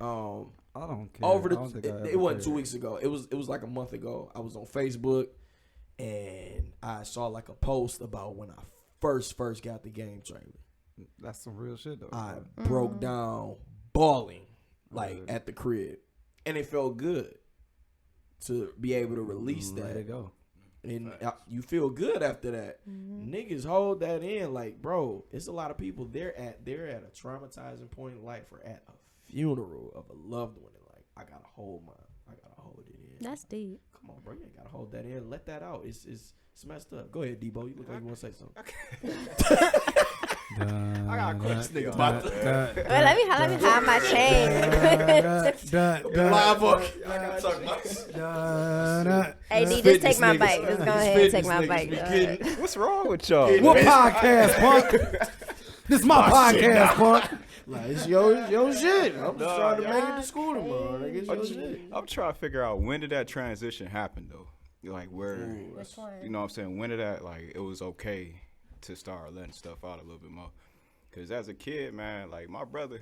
I don't care. Over I don't think I the ever it wasn't cared. 2 weeks ago. It was like a month ago. I was on Facebook and I saw like a post about when I first got the game trailer. That's some real shit though. I broke down bawling like at the crib, and it felt good to be able to release Let that. it go. And you feel good after that. Niggas hold that in, like, bro. It's a lot of people. They're at a traumatizing point in life, or at a funeral of a loved one, and like, I gotta hold it in. That's deep. Come on, bro. You ain't gotta hold that in. Let that out. It's messed up. Go ahead, Debo. You look like you want to say something. I got a question. Nigga about to Wait, let me hide my chain. live book. I gotta talk about AD, just Fitness take my niggas. bike. Just go These ahead and take fitness my niggas bike. be dog. getting- What's wrong with y'all? What podcast, punk? This is my podcast, punk. Like, it's your shit. I'm just trying to make it to school tomorrow. Like, it's your shit. I'm trying to figure out, when did that transition happen though? Like where, Which one? you know what I'm saying? When did that, like, it was okay to start letting stuff out a little bit more? Because as a kid, man, like my brother,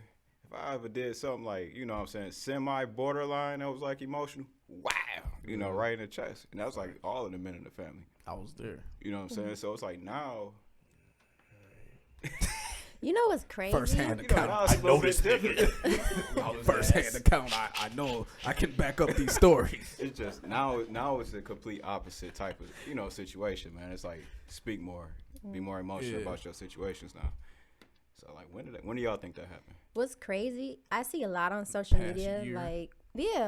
if I ever did something like, you know what I'm saying, semi-borderline that was like emotional, wow, you know, right in the chest. And that was like all of the men in the family. I was there. You know what I'm saying? So it's like now, You know what's crazy? First-hand you know, account. now it's a little bit different. First-hand account. I know. I can back up these stories. It's just now it's a complete opposite type of, you know, situation, man. It's like speak more, be more emotional about your situations now. So like when do y'all think that happened? What's crazy? I see a lot on social Past media, year.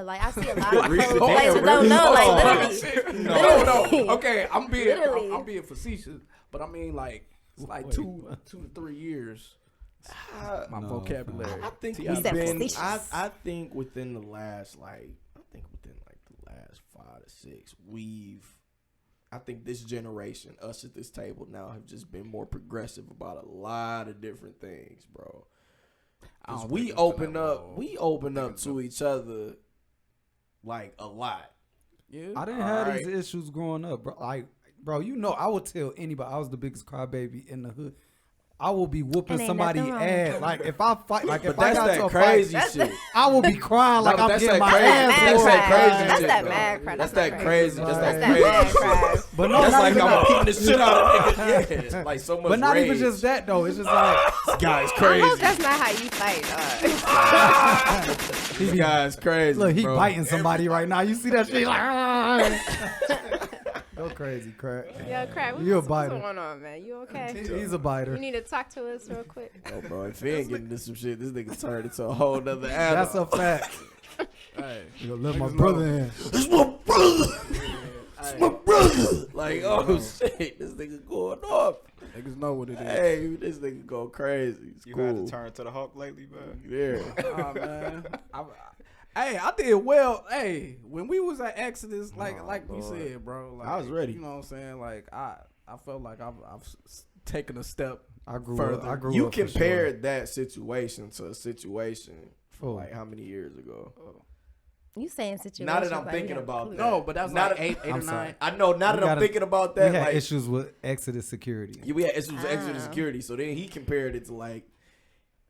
like I see a lot of Recent- posts. damn, Like, no, really? like literally. No. Okay, I'm Literally. being facetious, but I mean like it's like 2 to 3 years. My vocabulary. I think See, we've said been. facetious. I think within the last the last 5 to 6, I think this generation, us at this table now, have just been more progressive about a lot of different things, bro. 'Cause we open up to each other like a lot. Yeah. I didn't have these issues growing up, bro. Like, bro, you know, I would tell anybody I was the biggest crybaby in the hood. I will be whooping And ain't somebody nothing wrong ass. with Like if I fight, like if But I that's got to that a crazy fight, shit. I will be crying like No, I'm that's getting that my crazy- ass that's whooped. that crazy That's shit, that bro. mad cry. That's that crazy. That's That's that that mad crazy cry. shit. But no, That's not like even I'm that. beating the shit out of niggas. Yeah, like so much. But not even rage. just that though. It's just like This guy's I crazy. hope that's not how you fight, dog. This guy's crazy. look, he bro. biting somebody right now. You see that shit? Like, go crazy, crack. Yo, crap. You a What's biter. going on, man? You okay? He's a biter. You need to talk to us real quick. Oh, bro, if he ain't getting into some shit, this nigga turned into a whole nother animal. That's a fact. Hey, You gonna let my brother in? It's my brother. It's my brother. Like, oh shit, this nigga going off. niggas know what it is. Hey, this nigga go crazy. It's You cool. had to turn to the Hulk lately, man. Yeah. Oh, man. I did well. Hey, when we was at Exodus, like we said, bro. Like, I was ready. You know what I'm saying? Like I felt like I've taken a step. I grew Further. up. I grew You up. for compared that situation to a situation Full. like how many years ago? You saying situation? Now that I'm like we thinking got about clues. that. No, but that was Not like a- eight or I'm sorry. nine. I know. Now We that I'm gotta- thinking about We that, had like issues with Exodus security. yeah, we had issues with Exodus Ah. security. So then he compared it to like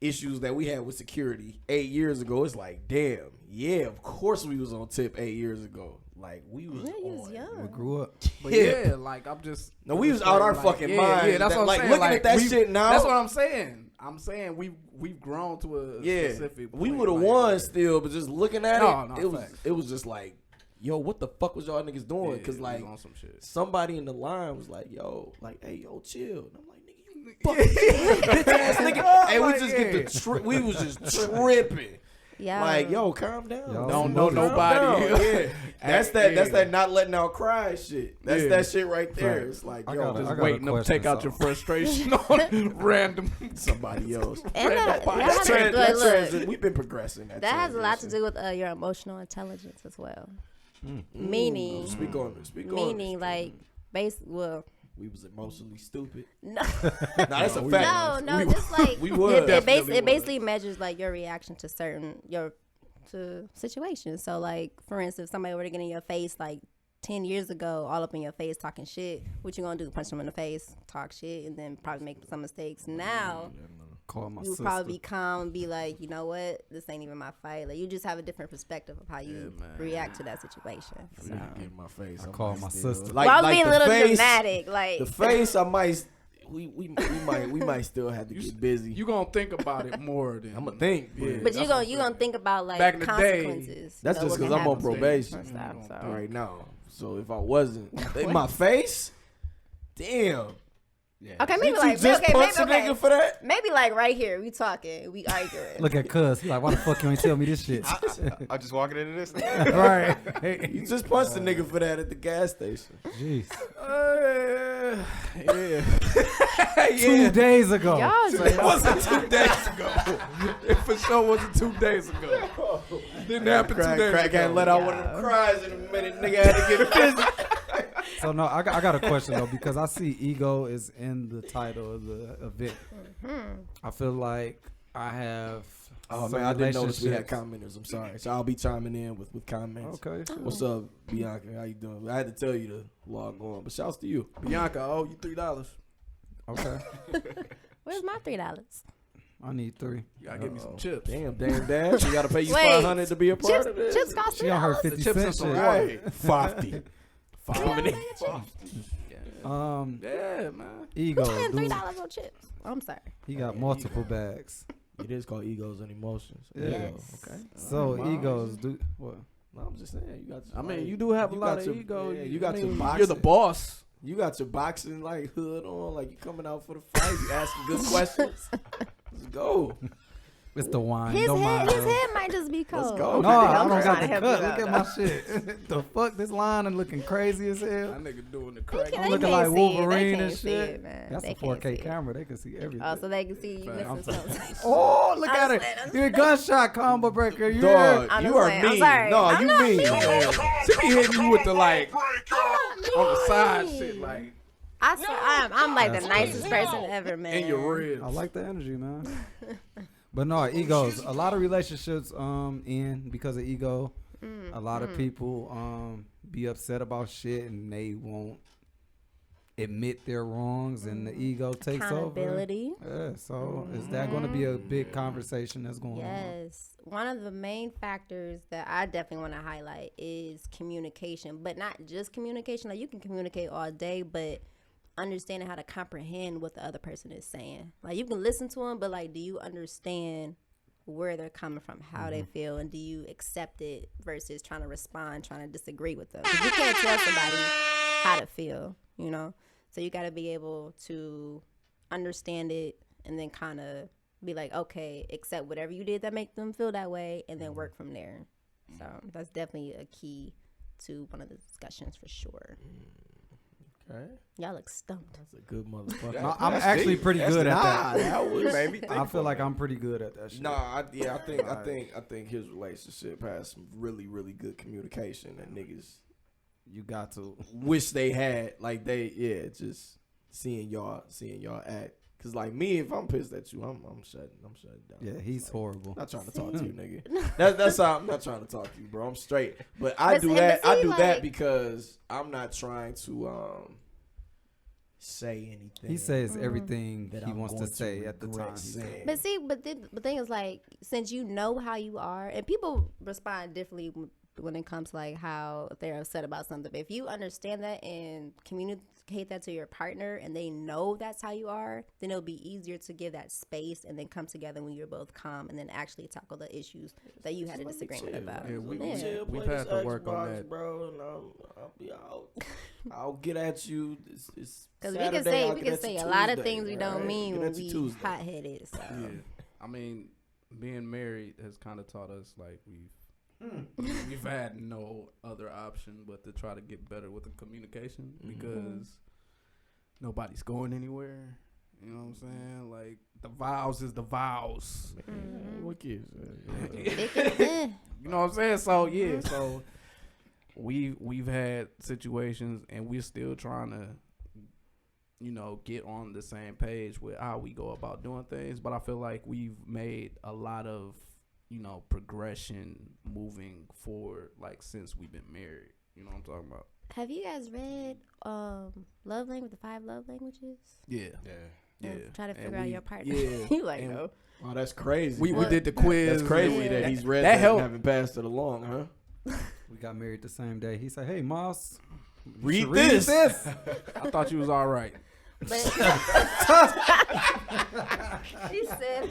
issues that we had with security 8 years ago. It's like, damn, yeah, of course we was on tip 8 years ago. Like we was Yeah, you was on. We young. grew up. But Yeah. yeah, like I'm just. No, we was out our like, fucking yeah, minds. Yeah, that's That- what I'm like, saying. looking like, at that shit now- That's what I'm saying. I'm saying we've grown to a Yeah, specific. we point, would have like, won still, but just looking at No, it, facts. it was just like, yo, what the fuck was y'all niggas doing? Yeah, Because we like was on some shit. somebody in the line was like, yo, like, hey, yo, chill. And I'm like, nigga, you fucking bitch ass nigga. Hey, we Like, just get yeah. the we was just tripping. Yeah. Like, yo, calm down. Yo, Don't know calm nobody. down. Yeah. That's that. That's Yeah. that not letting out cry shit. That's Yeah. that shit right there. Right. It's like, I yo, got just a waiting Waiting to take out your frustration on random somebody else. And that That's has, look, we've been progressing. that has a lot to do with your emotional intelligence as well. Meaning, Speak on it. Speak on it. meaning like, well, We was emotionally stupid. no, Nah, that's a fact. no, just like we would. it Definitely basically measures like your reaction to to situations. So like, for instance, if somebody were to get in your face like 10 years ago, all up in your face talking shit, what you gonna do? Punch them in the face, talk shit, and then probably make some mistakes. Now Call my you would sister. probably be calm and be like, you know what, this ain't even my fight. Like, you just have a different perspective of how you react to that situation. So. Get in my face. I call my sister. Like, Well, I was like being a the little face, dramatic. Like, The face, I might. We might still have to get busy. You gonna think about it more than I'm gonna think. Yeah. but you gonna think about like Back in the day, consequences. That's you know, just what because can I'm on happen. probation And stuff, so. right now. So if I wasn't in my face, damn. Okay, maybe Did like you just okay, punch maybe, a okay. nigga for that? Maybe like right here, we talking, we arguing. Look at Cuz. He like, why the fuck you ain't tell me this shit? I just walking into this. Right. You just punched a nigga for that at the gas station. Jeez. yeah. 2 days ago. Y'all It just, wasn't 2 days ago. It for sure wasn't 2 days ago. Didn't happen 2 days Crack ago. can't let out one of them cries in a minute. Nigga had to get busy. So no, I got a question though, because I see ego is in the title of the event. I feel like I have. Oh some man, I didn't notice we had relationships- commenters. I'm sorry. So I'll be chiming in with comments. Okay. What's up, Bianca? How you doing? I had to tell you to log on, but shouts to you. Bianca, I owe you $3. Okay. where's my $3? I need 3. You gotta give me some chips. Damn, Dash. You gotta pay you Wait, $500 to be a part of this. Chips cost She on her $3. 50 chips cent and some shit. Right, 50. Yeah, man. Ego. Spend Dude, $3 on chips. I'm sorry. he got multiple bags. It is called egos and emotions. Yeah. Yes. Okay. So Mom. egos do what? No, I'm just saying. You got. I mean, you do have a you lot got of your- ego. yeah, you got I your mean, boxing. You're the boss. You got your boxing like hood on, like you coming out for the fight. You asking good questions. Let's go. It's the wine. His Don't mind. head might just be cold. go. No, I'm I don't trying got to the help cut. you Look out, at my shit. The fuck, this line and looking crazy as hell. That nigga doing the crack. They I'm looking can't like see it. They Wolverine can't and see shit. it, man. That's They a can't 4K see it. camera. They can see everything. Oh, so they can see you missing something. Oh, look at it. I'm You're a gunshot combo breaker. You Dog, I'm you just are playing. I'm mean. sorry. No, I'm you not mean. mean. She be hitting you with the like on the side mean. shit, like I swear, I'm like the nicest person ever, man. in your ribs. I like the energy, man. But no, egos. A lot of relationships end because of ego. A lot of people be upset about shit and they won't admit their wrongs, and the ego takes over. Accountability. Yeah, so is that going to be a big conversation that's going on? Yes. One of the main factors that I definitely want to highlight is communication, but not just communication. Like, you can communicate all day, but understanding how to comprehend what the other person is saying. Like, you can listen to them, but like, do you understand where they're coming from, how they feel, and do you accept it versus trying to respond, trying to disagree with them? 'Cause you can't tell somebody how to feel, you know? So you got to be able to understand it and then kind of be like, okay, accept whatever you did that make them feel that way, and then work from there. So that's definitely a key to one of the discussions for sure. Okay. Y'all look stumped. That's a good motherfucker. No, I'm actually pretty good at that. That was. Made me think I feel for like it. I'm pretty good at that shit. I think his relationship has some really, really good communication that niggas You got to. wish they had. Like just seeing y'all act. Cause like me, if I'm pissed at you, I'm shutting down. Yeah, he's horrible. Not trying to talk to you, nigga. That's how I'm not trying to talk to you, bro. I'm straight. But I But do see, that. I like- do that because I'm not trying to say anything. He says everything that he I'm wants to going to say at the regret time. saying. But see, the thing is, like, since you know how you are, and people respond differently when it comes to like how they're upset about something. But if you understand that and communicate that to your partner, and they know that's how you are, then it'll be easier to give that space and then come together when you're both calm and then actually tackle the issues that you had a disagreement about. Yeah, we- Yeah. Chill, We've play had this to work on Xbox, that. bro. And I'll be out. I'll get at you. It's Because Saturday, I'll we get can at say you a lot of Tuesday, things we all don't right? mean Get when at you we Tuesday. hot headed. So. Yeah, I mean, being married has kind of taught us like we've had no other option but to try to get better with the communication because nobody's going anywhere. You know what I'm saying? Like the vows is the vows. What kids? You know what I'm saying? So yeah, so we've had situations and we're still trying to, you know, get on the same page with how we go about doing things. But I feel like we've made a lot of, you know, progression moving forward, like since we've been married. You know what I'm talking about? Have you guys read Love Language, the 5 love languages? Yeah. Try to figure out your partner. Yeah. You like, And no. Oh, that's crazy. We did the quiz. That's crazy that he's read that that and helped. haven't passed it along, huh? We got married the same day. He said, "Hey, Moss, you Read should this." I thought you was all right. But she said,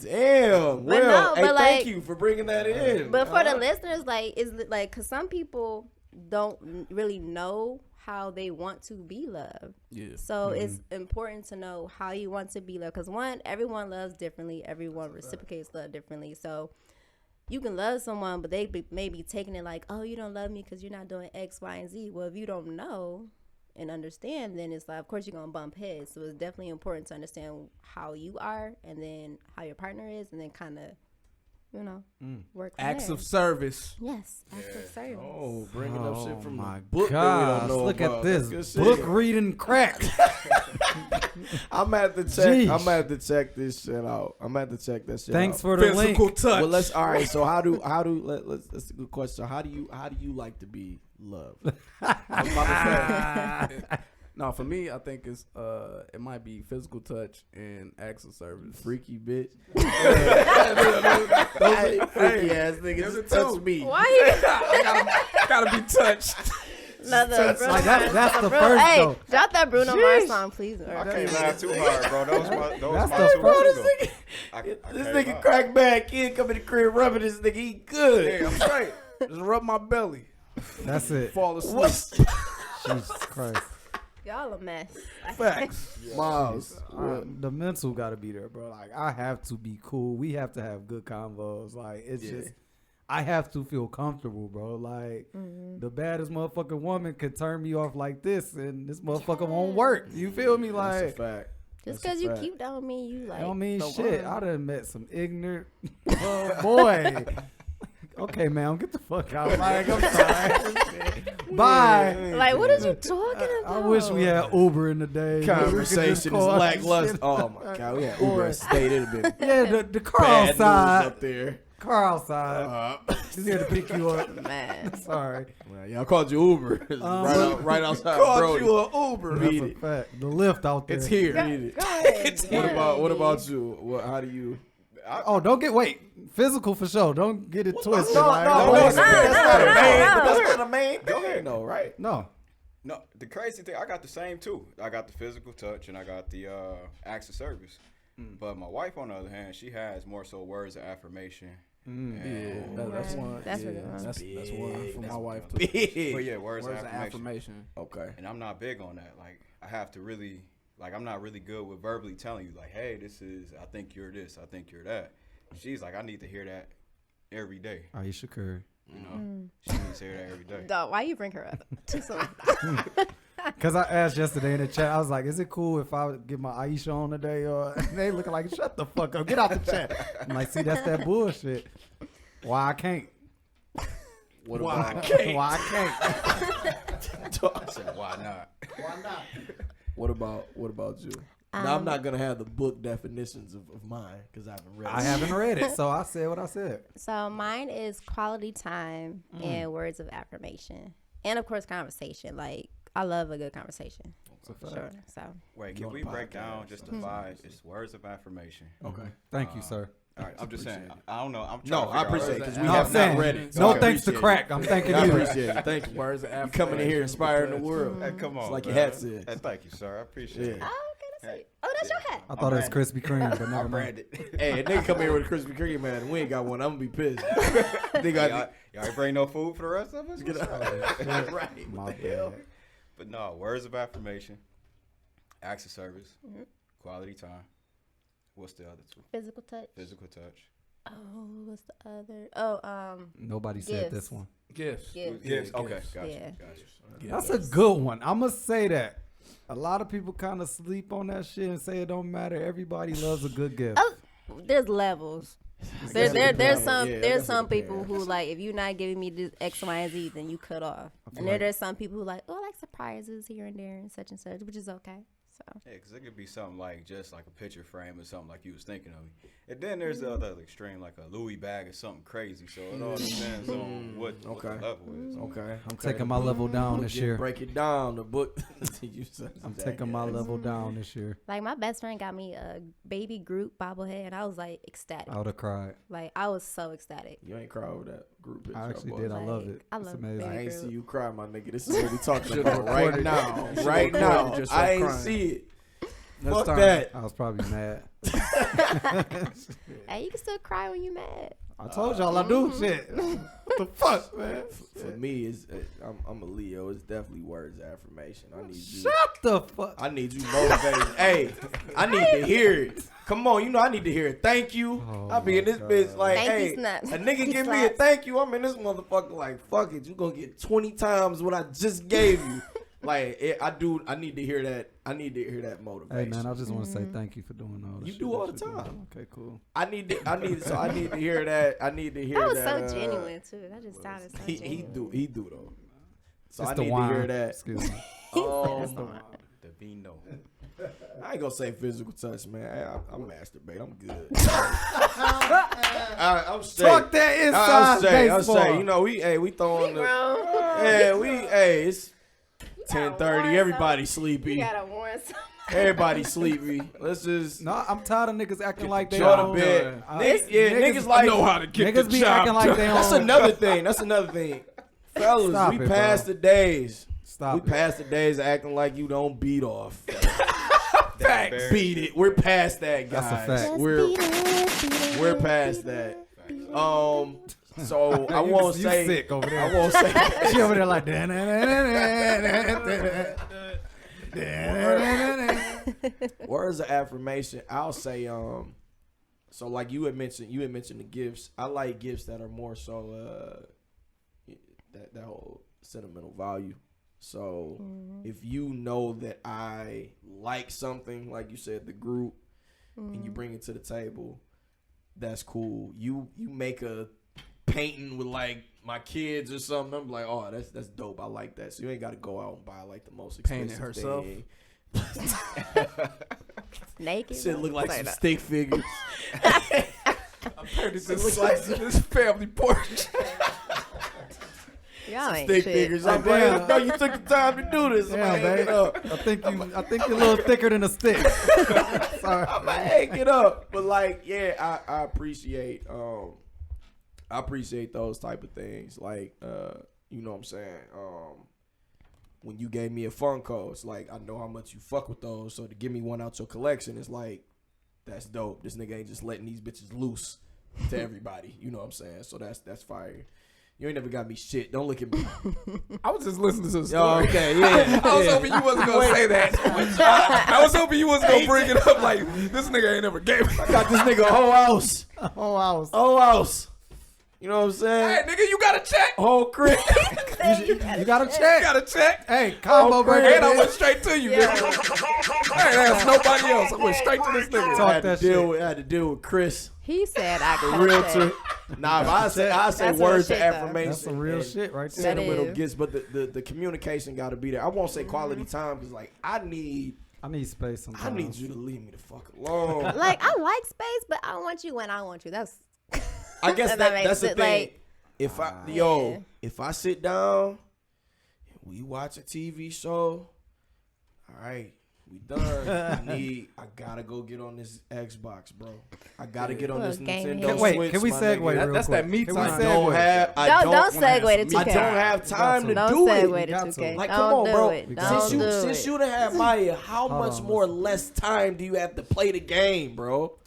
Damn. But Well, no, hey, but thank like- you for bringing that in. but for the listeners, like, is like, cause some people don't really know how they want to be loved. Yeah. So it's important to know how you want to be loved. Cause one, everyone loves differently. Everyone reciprocates love differently. So you can love someone, but they may be taking it like, oh, you don't love me because you're not doing X, Y, and Z. Well, if you don't know and understand, then it's like, of course, you're going to bump heads. So it's definitely important to understand how you are and then how your partner is, and then kind of, you know, work from Acts there. of service. Yes, acts of service. Oh, bringing up shit from my the book that we don't gosh, know look about. at That's this good book shit. reading crack. I'm gonna have to check. Jeez. I'm gonna have to check this shit out. I'm gonna have to check that shit Thanks out. for the link. Physical touch. Well, let's. All right. So let's. That's a good question. How do you like to be loved? I'm about to say, No, for me, I think it's it might be physical touch and acts of service. freaky bitch. Hey, Freaky ass there's niggas a touch two. me. Why you? Gotta be touched. Another Bruno Like, Mars. that's the Bruno- first, Hey, though. drop that Bruno Mars song, please. I can't laugh too hard, bro. Those That's my the two first- words. This nigga crack bad kid come in the crib rubbing this nigga. He good. Hey, I'm straight. Just rub my belly. That's it. Fall asleep. What? Jesus Christ. Y'all a mess. Facts. Miles. The mental got to be there, bro. Like, I have to be cool. We have to have good convos. Like, it's just, I have to feel comfortable, bro. Like, the baddest motherfucking woman could turn me off like this, and this motherfucker won't work. You feel me? That's a Like, fact. Just That's a because you fact. cute don't mean you like. don't mean the shit. one. I done met some ignorant boy. Okay, man, get the fuck out. Like, I'm sorry. Bye. Like, what are you talking about? I wish we had Uber in the day. Conversation is We could just call and lackluster. shit. Oh my god, we had Uber State. It'd have been Yeah, the car bad news outside. up there. Car outside. He's here to pick you up. Man. Sorry. Well, y'all called you Uber. right outside. Called Brody. you an Uber. That's Beat a it. fact. The lift out there. It's here. Beat it. Go ahead. What about you? How do you? Oh, don't get physical for sure. Don't get it twisted. No, like, no, like, that's not a no, man. no. But that's not a man thing, though, right? no. No, the crazy thing, I got the same too. I got the physical touch and I got the acts of service. But my wife, on the other hand, she has more so words of affirmation. That's one. That's yeah, really one. that's one from my wife too. Big. But yeah, words of Words of affirmation. affirmation. Okay. And I'm not big on that. Like, I have to really, like, I'm not really good with verbally telling you, like, hey, I think you're this, I think you're that. She's like, I need to hear that every day. Aisha Curry. You know, she needs to hear that every day. Dog, why you bring her up? Too soon. Because I asked yesterday in the chat, I was like, is it cool if I get my Aisha on today? Or and they looking like, shut the fuck up. Get out the chat. I'm like, see, that's that bullshit. Why I can't? Why I can't? Why I can't? I said, why not? What about you? Now I'm not gonna have the book definitions of mine because I haven't read. I haven't read it, so I said what I said. So mine is quality time and words of affirmation. And, of course, conversation. Like, I love a good conversation. For sure. So, Wait, can we break down just the five? It's words of affirmation. Okay. Thank you, sir. All right, I'm just saying. I don't know. I'm No, trying to I figure out appreciate it words. because we No, I'm have saying, not read it. no I thanks to appreciate crack. it. I'm thanking I you. appreciate it. Thank you. Words of You affirmation. coming in here inspiring the world. Hey, come on. It's like your man. hat said. Hey, thank you, sir. I appreciate it. Yeah. oh, okay, that's sweet. Oh, that's your hat. I thought it was Krispy Kreme, but never I'm mind. branded. Hey, a nigga come here with a Krispy Kreme, man, and we ain't got one. I'm gonna be pissed. Y'all ain't bring no food for the rest of us? What's up? Right. My What the hell? bad. But no, words of affirmation, acts of service, quality time, What's the other two? Physical touch. Physical touch. Oh, what's the other? Oh, Nobody said Gifts. this one. Gifts. Yes. Okay. Gotcha. Yeah. Gotcha. That's a good one. I'm gonna say that. A lot of people kind of sleep on that shit and say it don't matter. Everybody loves a good gift. Oh, there's levels. There's some people who like, if you're not giving me this X, Y, and Z, then you cut off. And there's some people who like, oh, I like surprises here and there and such, which is okay. So Yeah, because it could be something like just like a picture frame or something like you was thinking of. And then there's the other extreme, like a Louis bag or something crazy. So it all depends on what the level is. Okay. I'm taking my level down this year. Break it down. The book. I'm taking my level down this year. like my best friend got me a baby Groot bobblehead, and I was like ecstatic. I would have cried. Like I was so ecstatic. You ain't cry over that group picture. I actually boy. did. I love Like, it. I It's love amazing. I ain't Groot. see you cry, my nigga. This is what we talking about right now. Right now. Just I ain't crying. see it. Next Fuck time. that. I was probably mad. Hey, you can still cry when you mad. I told y'all I do shit. What the fuck, man? For me, I'm a Leo. It's definitely words of affirmation. I need you. Shut the fuck. I need you motivated. Hey, I need to hear it. Come on, you know I need to hear it. Thank you. Oh I be in this my bitch God. like, Thank you, hey, snaps. a nigga He give me a slaps. thank you. I'm in this motherfucker like, fuck it. You gonna get 20 times what I just gave you. Like, I need to hear that. I need to hear that motivation. Hey man, I just want to say thank you for doing all this. You shit do all that the you're doing. time. Okay, cool. I need to hear that. I need to hear That was that. so genuine too. That just sounded so He genuine. do though. So It's I the need wine. to hear that. Excuse me. The vino. I ain't gonna say physical touch, man. I masturbate. I'm good. I'm straight. Talk that inside I'm baseball. straight. You know, we throwing the. Yeah, it's 10:30. Everybody sleepy. You gotta warn somebody. Everybody sleepy. Let's just No, I'm tired of niggas acting like they go don't. to bed. Niggas- Niggas like know how to get Niggas the be job acting like done. they That's don't. another thing. That's another thing. Fellas, Stop we it, passed bro. the days. Stop We it. passed the days of acting like you don't beat off. Facts. Beat it. We're past that, guys. That's a fact. We're past that. So I You- won't you say. sick over there. I won't say. She over there like. Words of affirmation. I'll say. So like you had mentioned the gifts. I like gifts that are more so that whole sentimental value. So if you know that I like something, like you said, the group, and you bring it to the table, that's cool. You make a painting with like my kids or something. I'm like, oh, that's dope. I like that. So you ain't got to go out and buy like the most Paint expensive it herself? thing. Naked. Shit look like some stick figures. This look like this family portrait. Y'all ain't Stick shit. figures. I'm damn. like, no, you took the time to do this. I'm Yeah, gonna hang it babe. up. I think you're a little thicker than a stick. Sorry. I'm gonna hang it up. But like, yeah, I appreciate those type of things. Like, you know what I'm saying? When you gave me a Funko, it's like I know how much you fuck with those. So to give me one out your collection, it's like that's dope. This nigga ain't just letting these bitches loose to everybody. You know what I'm saying? So that's fire. You ain't never got me shit. Don't look at me. I was just listening to the Oh, story. okay, yeah. I was hoping you wasn't gonna say that. I was hoping you wasn't gonna bring it up like this nigga ain't never gave me. I got this nigga a whole house. Oh, Whole house. You know what I'm saying? Hey nigga, you got a check. Whole crib. you got to You check. got a check. Hey, combo burger. And I went straight to you, nigga. I ain't asked nobody else. I went straight to this nigga. Talk I had that to deal with Chris, He said I the got realtor. Nah, but I say That's words real of shit, though. affirmation. That's some real and shit right there. Sentimental is. gifts, but the communication got to be there. I won't say quality time because like I need space sometimes. I need you to leave me the fuck alone. Like I like space, but I want you when I want you. That's I guess That makes that's the it, thing. like- If I Yeah. if I sit down and we watch a TV show, all right, we done. I gotta go get on this Xbox, bro. I gotta get on this Look, game Nintendo here. Wait, Switch. can we my segue nigga. real That's quick? that me Can we time. I don't have. I don't segue to 2K. I don't have time to don't do segue it. to got 2K. to. Like, don't come on, do bro. it. got Don't to. do Since it. you done had Maya, how Hold much on, more listen. less time do you have to play the game, bro?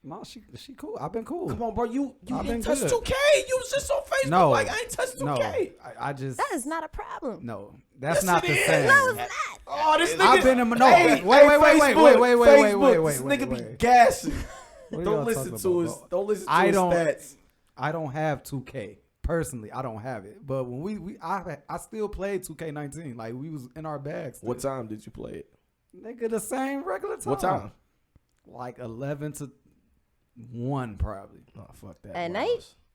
No, she cool. I've been cool. Come on, bro. You I've been didn't touch good. 2K. You was just on Facebook. No, Like I ain't touched 2K. No, I just. That is not a problem. No, that's Yes, not it the is. same. No, it's not. Oh, this nigga. I've been in no. Hey, wait, Facebook, wait. This nigga be wait. gassing. What are Don't y'all listen talking to about, his. bro? Don't listen to I his don't- stats. I don't have 2K. Personally, I don't have it. But when I still played 2K19. Like, we was in our bags. What time did you play it? Nigga, the same regular time. What time? Like 11 to 1 probably. Oh, fuck that. At Miles.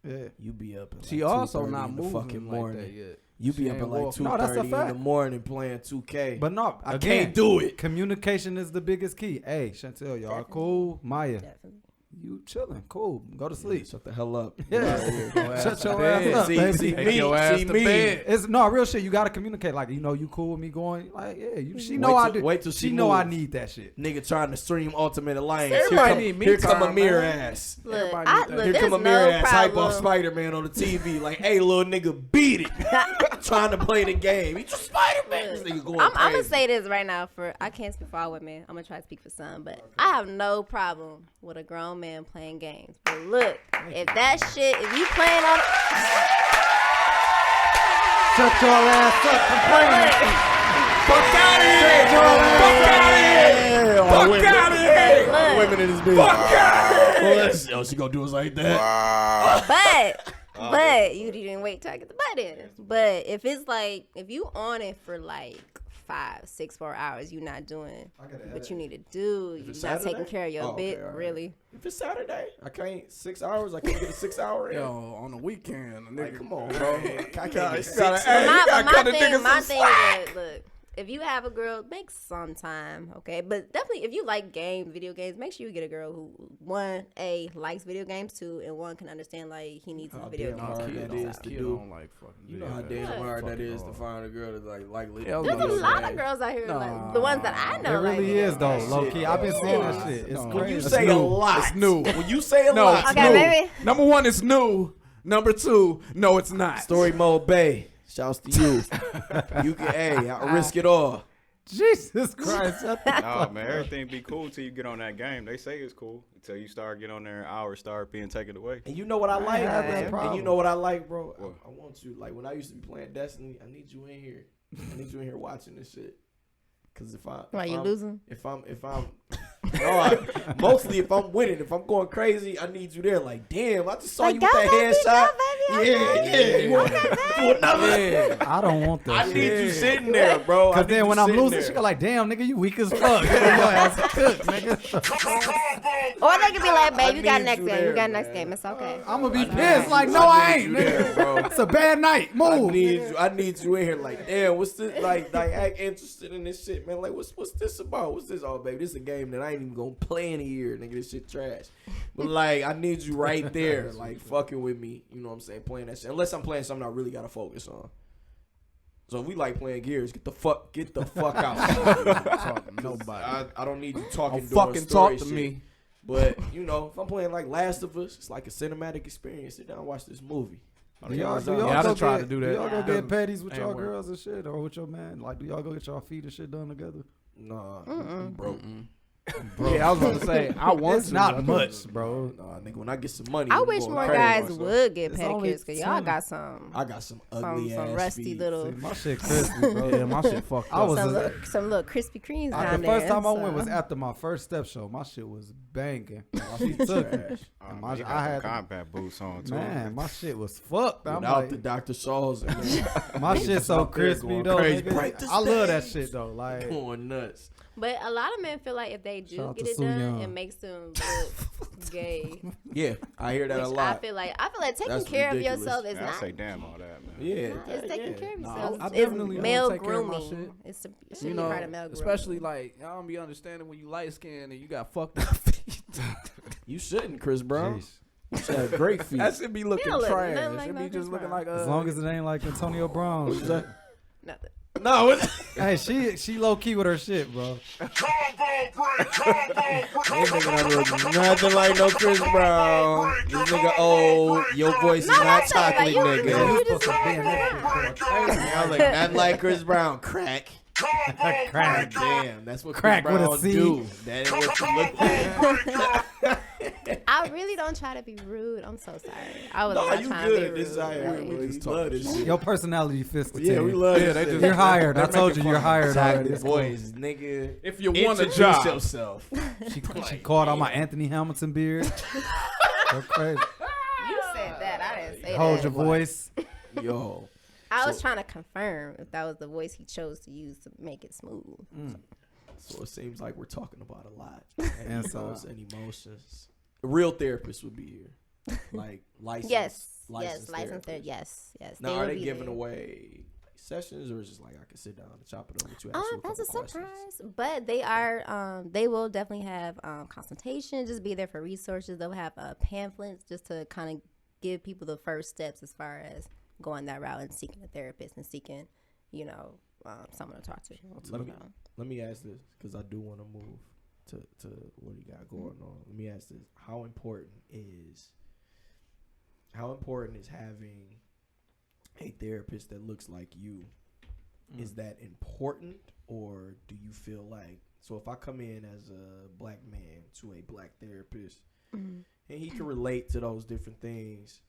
night? Yeah. You be up at She like also 2:30 not in the moving fucking like morning. that yet. You She be up ain't at like walking. 2:30 No, that's a in the fact. morning playing 2K. But no, I again, can't do it. Communication is the biggest key. Hey, Chantel, y'all Definitely. cool? Maya, Definitely. you chilling? Cool. Go to sleep. Shut the hell up. Yeah. Shut your ass up, See, baby. see Take me, your ass see to me. bed. It's no real shit. You gotta communicate. Like, you cool with me going? Like, yeah. She know Wait I till- do. wait till she know I move. need that shit. Nigga trying to stream Ultimate Alliance. Everybody need me Here come time, Amir man. ass. Look, Everybody I, need that. look Here there's come Amir no ass hype off problem. Spider-Man on the TV. Like, hey, little nigga, beat it. Trying to play the game. He just Spider-Man. This nigga going I'm crazy. gonna say this right now. I can't speak for all women. I'm gonna try to speak for some, but I have no problem with a grown man playing games. But look, if that shit, if you playing on, Shut your ass up, complaining. Fuck out of here. Fuck out of here. Fuck out of here. Look. Women in this bitch. Fuck out of here. Oh, she gonna do us like that. but you didn't wait till I get the butt in. But if it's like, if you on it for like 5, 6, 4 hours, you not doing what you need to do. You're it's not taking Saturday? care of your Oh, okay, bit, all right. really. If it's Saturday, I can't 6 hours. I can't get a 6 hour in. Yo, on the weekend, a nigga, Like, come on, bro. I can't get 6 gotta- hours. hey, But cut the my niggas thing is, look, if you have a girl, make some time, okay? But definitely, if you like video games, make sure you get a girl who, one, likes video games, too, and one can understand, like, he needs his video damn games. hard to that balance is out. to Kid do. don't like fucking You know video how games. damn hard that Fucking is to hard. find a girl that like Hell There's no. a lot of games. girls out here, Nah. like, the ones that I It know. really like, is though, That low shit. key. I've been seeing that shit. It's No. When you crazy. say a new. lot, It's new. When you say a No, lot, it's Okay, new. baby. Number one, it's new. Number two, no, it's not. Story Mode Bay. Shouts to you. You can, I risk it all. Jesus Christ. Nah, man, everything be cool till you get on that game. They say it's cool until you start getting on there and hours start being taken away. And you know what I like? have that And problem. you know what I like, bro? What? I want you, like, when I used to be playing Destiny, I need you in here. I need you in here watching this shit. Because if you I'm- losing? If I'm mostly if I'm winning, if I'm going crazy, I need you there. Like, damn, I just saw Like, you with go, that baby, headshot. go, baby, Yeah. You want to do another? Yeah. I don't want that I shit. need you sitting there, bro. I Cause need then you when I'm sitting losing, there. she go like, "Damn, nigga, you weak as fuck." Your ass cooked, nigga. Or they could be like, babe, I you got need next you game. there, You got next man. game. It's okay. I'm gonna be pissed. Like, no, I ain't, you there, nigga. bro. It's a bad night. Move. I need you in here. Like, damn, what's this? Like act interested in this shit, man. Like, what's this about? What's this? Oh, baby, this is a game that I ain't even gonna play in a year, nigga. This shit trash. But like, I need you right there, like fucking with me. You know what I'm saying? Playing that shit. Unless I'm playing something I really gotta focus on. So if we like playing Gears, get the fuck out. Talking to nobody. I don't need you talking. Don't doing fucking story talk to shit. me. But you know, if I'm playing like Last of Us, it's like a cinematic experience. Sit down and watch this movie. Do y'all Yeah, I go done tried get- to do that. Do y'all go Yeah. get patties with Ain't y'all work. girls and shit, or with your man? Like, do y'all go get y'all feet and shit done together? Nah, I'm broke. Yeah, I was gonna say I want It's to. not I just- much, bro. Nah, nigga, when I get some money, I I'm wish going more crazy. guys would get It's only pedicures because y'all 10. got some I got some ugly some ass rusty feet. little My shit crispy, bro. Yeah, my shit fucked I up. was some little Krispy Kremes the down there. first time I went so- was after my first step show. My shit was banging. My feet took it. And my- You I got had the combat boots on too. man, my shit was fucked. I'm Without like, the Dr. Saws, my shit so out there crispy going though. crazy. Nigga. Break the I love that stage. shit though. Like, going nuts. But a lot of men feel like if they do Shout out get to it Soo done, Young. it makes them look gay. Yeah, I hear that a Which lot. I feel like taking That's care ridiculous. of yourself is Man, I not. say damn all that, man. Yeah, It's taking care of Nah, yourself. I It's definitely male take care of my grooming. shit. It should You be know, part of male grooming. especially like I don't be understanding when you light skinned and you got fucked up feet. you shouldn't, Chris Brown. jeez. You should have great feet. That should be looking don't look trash. nothing like It be no just Chris looking Brown. like As long as it ain't like Antonio Brown. shit. Nothing. No, it's Hey, she low key with her shit, bro. This nigga don't look nothing like no Chris Brown. This nigga old. Your voice is not that's it, like, chocolate, you- nigga. You you supposed to be in that shit, I look nothing like Chris Brown. Crack. Crack. Damn, that's what Crack Chris with a Brown C. do. That ain't what you look like. I really don't try to be rude. I'm so sorry. I was No, not you trying good. to be This is rude. how we just love this shit. Your personality fits the Yeah, team. we love Yeah, this they shit. just- You're hired. I They're told making you you're fun of hired already. the It's cool. boys, nigga. If you want a Introduce job, yourself. She called out my Anthony Hamilton beard. That's crazy. You said that. I didn't say Hold that. your voice. Yo. I was trying to confirm if that was the voice he chose to use to make it smooth. So it seems like we're talking about a lot. And Egos and emotions. A real therapist would be here. Like licensed. Yes, licensed licensed therapist. yes. Now, are will they be giving there. away sessions, or is it just like I can sit down and chop it up with you? Ask you That's a couple surprise. questions? But they are, they will definitely have consultation. Just be there for resources. They'll have pamphlets just to kind of give people the first steps as far as going that route and seeking a therapist and seeking, someone to talk to. Let me ask this, because I do want to move to what you got going on. Let me ask this: How important is having a therapist that looks like you? Is that important, or do you feel like, so if I come in as a black man to a black therapist, and he can relate to those different things,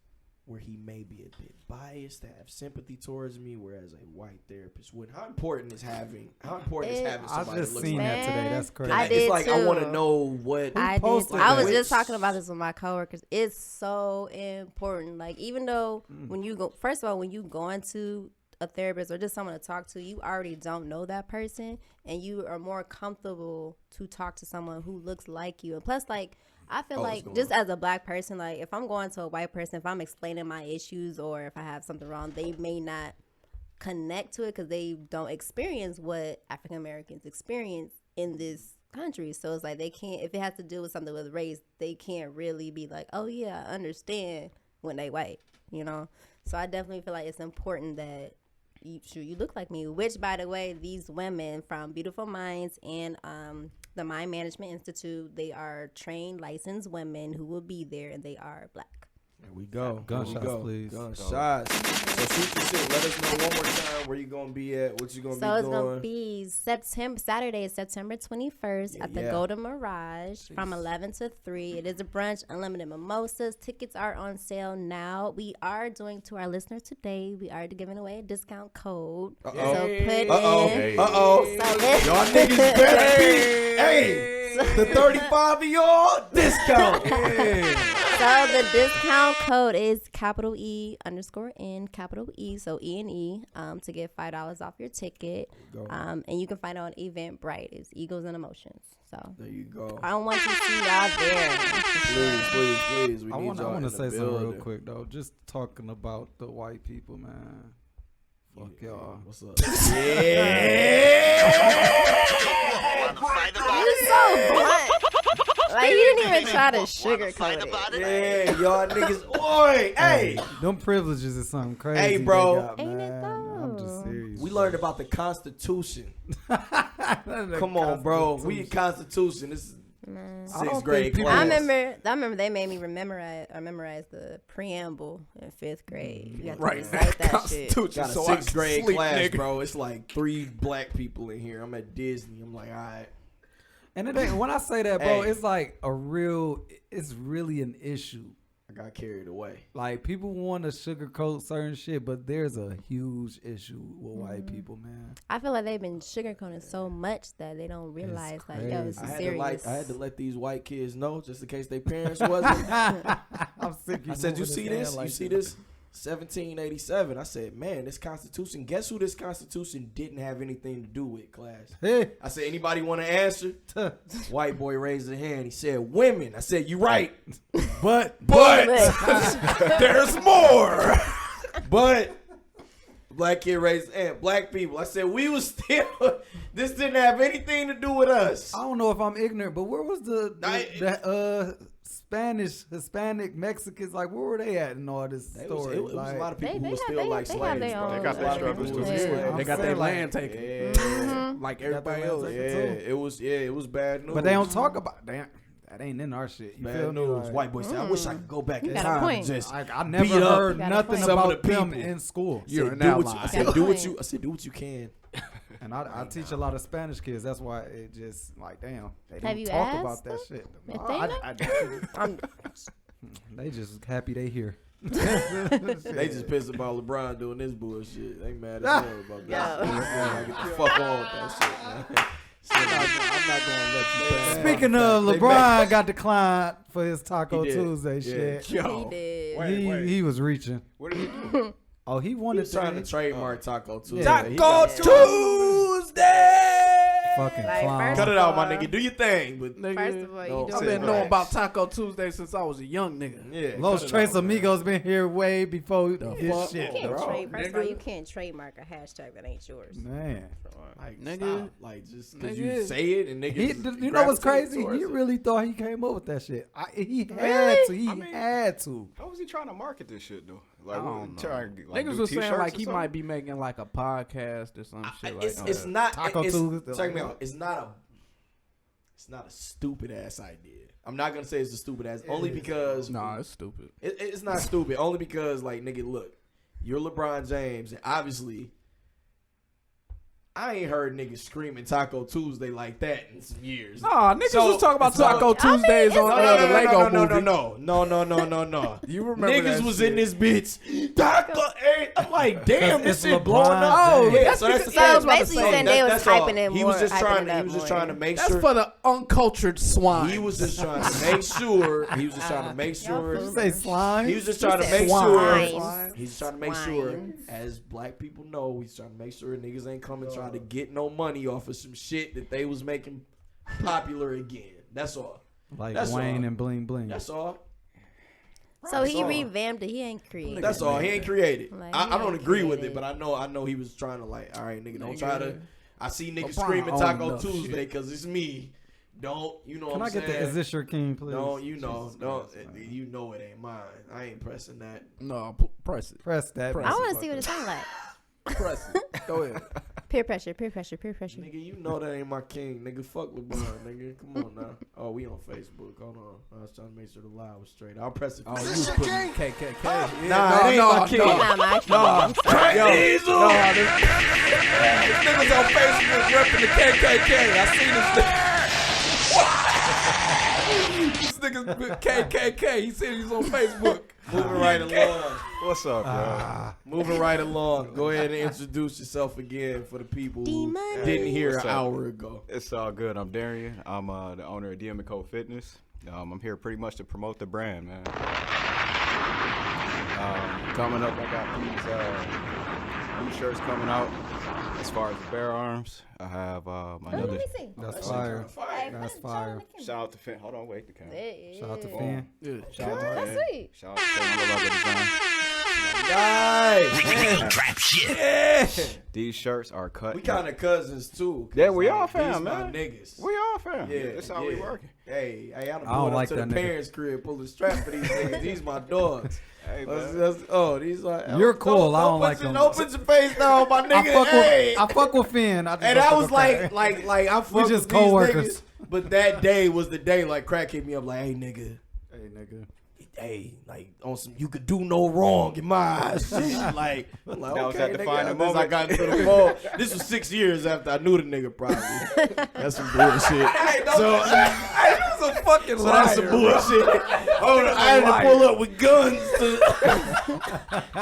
where he may be a bit biased, to have sympathy towards me, whereas a white therapist wouldn't? How important is having somebody I that just looks seen like that today. That's crazy. I it's did like I too. want to know what I posted I was that? just talking about this with my coworkers. It's so important. Like, even though when you go, first of all, when you go into a therapist or just someone to talk to, you already don't know that person, and you are more comfortable to talk to someone who looks like you. And plus, like, I feel like just as a black person, like, if I'm going to a white person, if I'm explaining my issues or if I have something wrong, they may not connect to it because they don't experience what African Americans experience in this country. So it's like they can't, if it has to do with something with race, they can't really be like, oh yeah, I understand when they white, So I definitely feel like it's important that you look like me, which, by the way, these women from Beautiful Minds and the Mind Management Institute, they are trained, licensed women who will be there, and they are black. There we go. Gunshots, please. Gunshots. So shoot your shit. Let us know one more time where you gonna be at, what you gonna So be it's doing. going to be Saturday, September 21st at the Golden Mirage from 11 to 3. It is a brunch, unlimited mimosas. Tickets are on sale now. We are doing, to our listeners today, we are giving away a discount code. So put in. So Y'all niggas better be. Hey, the 35 of y'all discount. So the discount code is E_N, capital E, so E&E, to get $5 off your ticket. And you can find it on Eventbrite. It's Egos and Emotions. So There you go. I want you to see y'all there. Please. We I need want y'all to in say the something real building. quick though. Just talking about the white people, man. Fuck y'all. What's up? You so blunt. Like, you didn't even try to sugarcoat it. Yeah, y'all niggas. Oi, hey. Them privileges is something crazy. Hey, bro. they got, Ain't it man. though? I'm just serious. We learned about the Constitution. Come on, bro. We in Constitution. This is sixth grade think class. I remember they made me memorize the preamble in 5th grade. You have to right? recite that shit. Got a So I sixth grade sleep, class, nigga. bro. It's like 3 black people in here. I'm at Disney. I'm like, all right. And it ain't, when I say that, bro, Hey. it's like it's really an issue. I got carried away. Like, people want to sugarcoat certain shit, but there's a huge issue with white people, man. I feel like they've been sugarcoating so much that they don't realize, like, yo, this crazy. is I serious. had to let these white kids know, just in case their parents wasn't. I'm sick. I said, you see this? You see this? 1787. I said, man, this Constitution. Guess who this Constitution didn't have anything to do with, class? Hey, I said, anybody want to answer? White boy raised his hand. He said, women. I said, you right. But there's more. But black kid raised his hand. Black people. I said, we was still. This didn't have anything to do with us. I don't know if I'm ignorant, but where was the Spanish, Hispanic, Mexicans? Like, where were they at in all this It was story? a lot of people who were still like they have slaves. their bro. own. They got their struggles too. They got their saying, like, land taken. Yeah. Like Got their everybody land else. taken. Yeah, it was bad news. But they don't talk about that. That ain't in our shit. You bad feel me? news. Like, White boy said, I wish I could go back in got a time point. and just I never beat up heard You got a nothing point. Some of about the them people. in school. You're said, an do what ally. you, I Got said, a do what point. you. I said, do what you can. And I teach a lot of Spanish kids. That's why it just like, damn, they Have don't you talk asked about that them shit. if No, they know? they just happy they here. They just pissed about LeBron doing this bullshit. They mad as hell about that. Get the fuck on with that shit, man. I'm not gonna let you pass. Speaking of, LeBron got declined for his Taco He did. Tuesday Yeah. shit. He did. Wait. He was reaching. What did he do? Oh, he He wanted was trying to trademark Taco Tuesday. Yeah. He Taco got- Tuesday. fucking Like, clown. first Cut it out, my Well, nigga. Do your thing, but First of all, No, you I've I've doing been Right. knowing about Taco Tuesday since I was a young nigga. yeah. Los cut it Tres out, man. Amigos been here way before his fuck? shit, You can't bro. trade. First of all, nigga. you can't trademark a hashtag that ain't yours. Man, Like, Nigga. stop. Like, just because you Nigga. say it and niggas. you know what's gravitate crazy? towards He it. really thought he came up with that shit. He had Really? to. He had to. How was he trying to market this shit though? Like, I don't know. trying to, Niggas do was saying t-shirts like or he something? might be making like a podcast or some shit like It's that. not. Taco it's, Tuesday. check me out. It's not a stupid ass idea. I'm not gonna say it's a stupid ass. Only because Nah, it's stupid. it's not stupid. Only because like nigga, look, you're LeBron James, and obviously, I ain't heard niggas screaming Taco Tuesday like that in some years. Nah, niggas So- was talking about so- Taco Tuesdays it's on not- the Lego movie. No. You remember Niggas that was shit. in this bitch. Taco, I'm like, damn, this it's shit LeBron blowing up. James. Yeah, That's so that's the because- thing. So basically That's- saying they was that's all. hyping it He more, was just hyping trying. it He up was just more. trying to make That's sure. for the uncultured swine. He was just trying to make sure. He was just trying to make sure. Did you say slime? He was just trying to said make swine. sure. He's trying to make sure, Swine. as black people know, he's trying to make sure niggas ain't coming trying to get no money off of some shit that they was making popular again. That's all. like That's Wayne all. and Bling Bling. That's all. So he all. revamped it. He ain't created. That's all. He ain't created. Like, I he don't ain't agree with it, created. but I know he was trying to like, all right, nigga, don't try to. I see niggas LeBron screaming own Taco enough Tuesday shit. because it's me. Don't you know Can what I I'm get the saying? Is This Your King, please? No, you know, Jesus don't. Christ, man. You know it ain't mine. I ain't pressing that. No, press it. Press that. Press I it. want to see what it sounds like. Press it. Go ahead. Peer pressure. Peer pressure. Peer pressure. Nigga, you know that ain't my king. Nigga, fuck LeBron, nigga. Come on now. Oh, we on Facebook. Hold on. I was trying to make sure the live was straight. I'll press it. Oh, you was putting KKK. Yeah, Nah, it ain't my king. Not my king. Yo, this nigga's on Facebook repping the KKK. I seen this nigga. This nigga's KKK. He said he's on Facebook. Moving right along. What's up, bro? Moving right along. Go ahead and introduce yourself again for the people who D-Money. didn't hear What's an up? hour ago. It's all good. I'm Darian. I'm the owner of dmandcofitness. I'm here pretty much to promote the brand, man. Coming up, I got these new shirts coming out. As far as the bear arms, I have another. Let me see. That's fire. Hey, That's put it fire. on the camera. Shout out to Finn. Hold on, wait the camera. Shout out to Yeah. Finn. Shout out to That's Finn. sweet. Shout out to Finn. Love design. Guys, These shirts are cut. we kind of cousins too. 'cause, Yeah, we like, all fam, these man. My niggas. We all fam. Yeah, That's how we working. Hey, I done I don't pulled up like to that the nigga. parents' crib, pull the strap for these niggas. These my dogs. Hey, That's- man. that's- oh, these are. You're cool. I don't like put your- them. Don't put your face down, my nigga. I fuck with Finn. I just And don't I fuck was with like, Crack. I fuck just with these co-workers. niggas. But that day was the day like Crack hit me up like, hey nigga, Hey, nigga. hey, like on some you could do no wrong in my eyes. Shit. Like, I'm like, That was okay, at the nigga, final after this, I moment. got into the phone. This was 6 years after I knew the nigga probably. That's some bullshit. So that's some bullshit. I had to pull up with guns to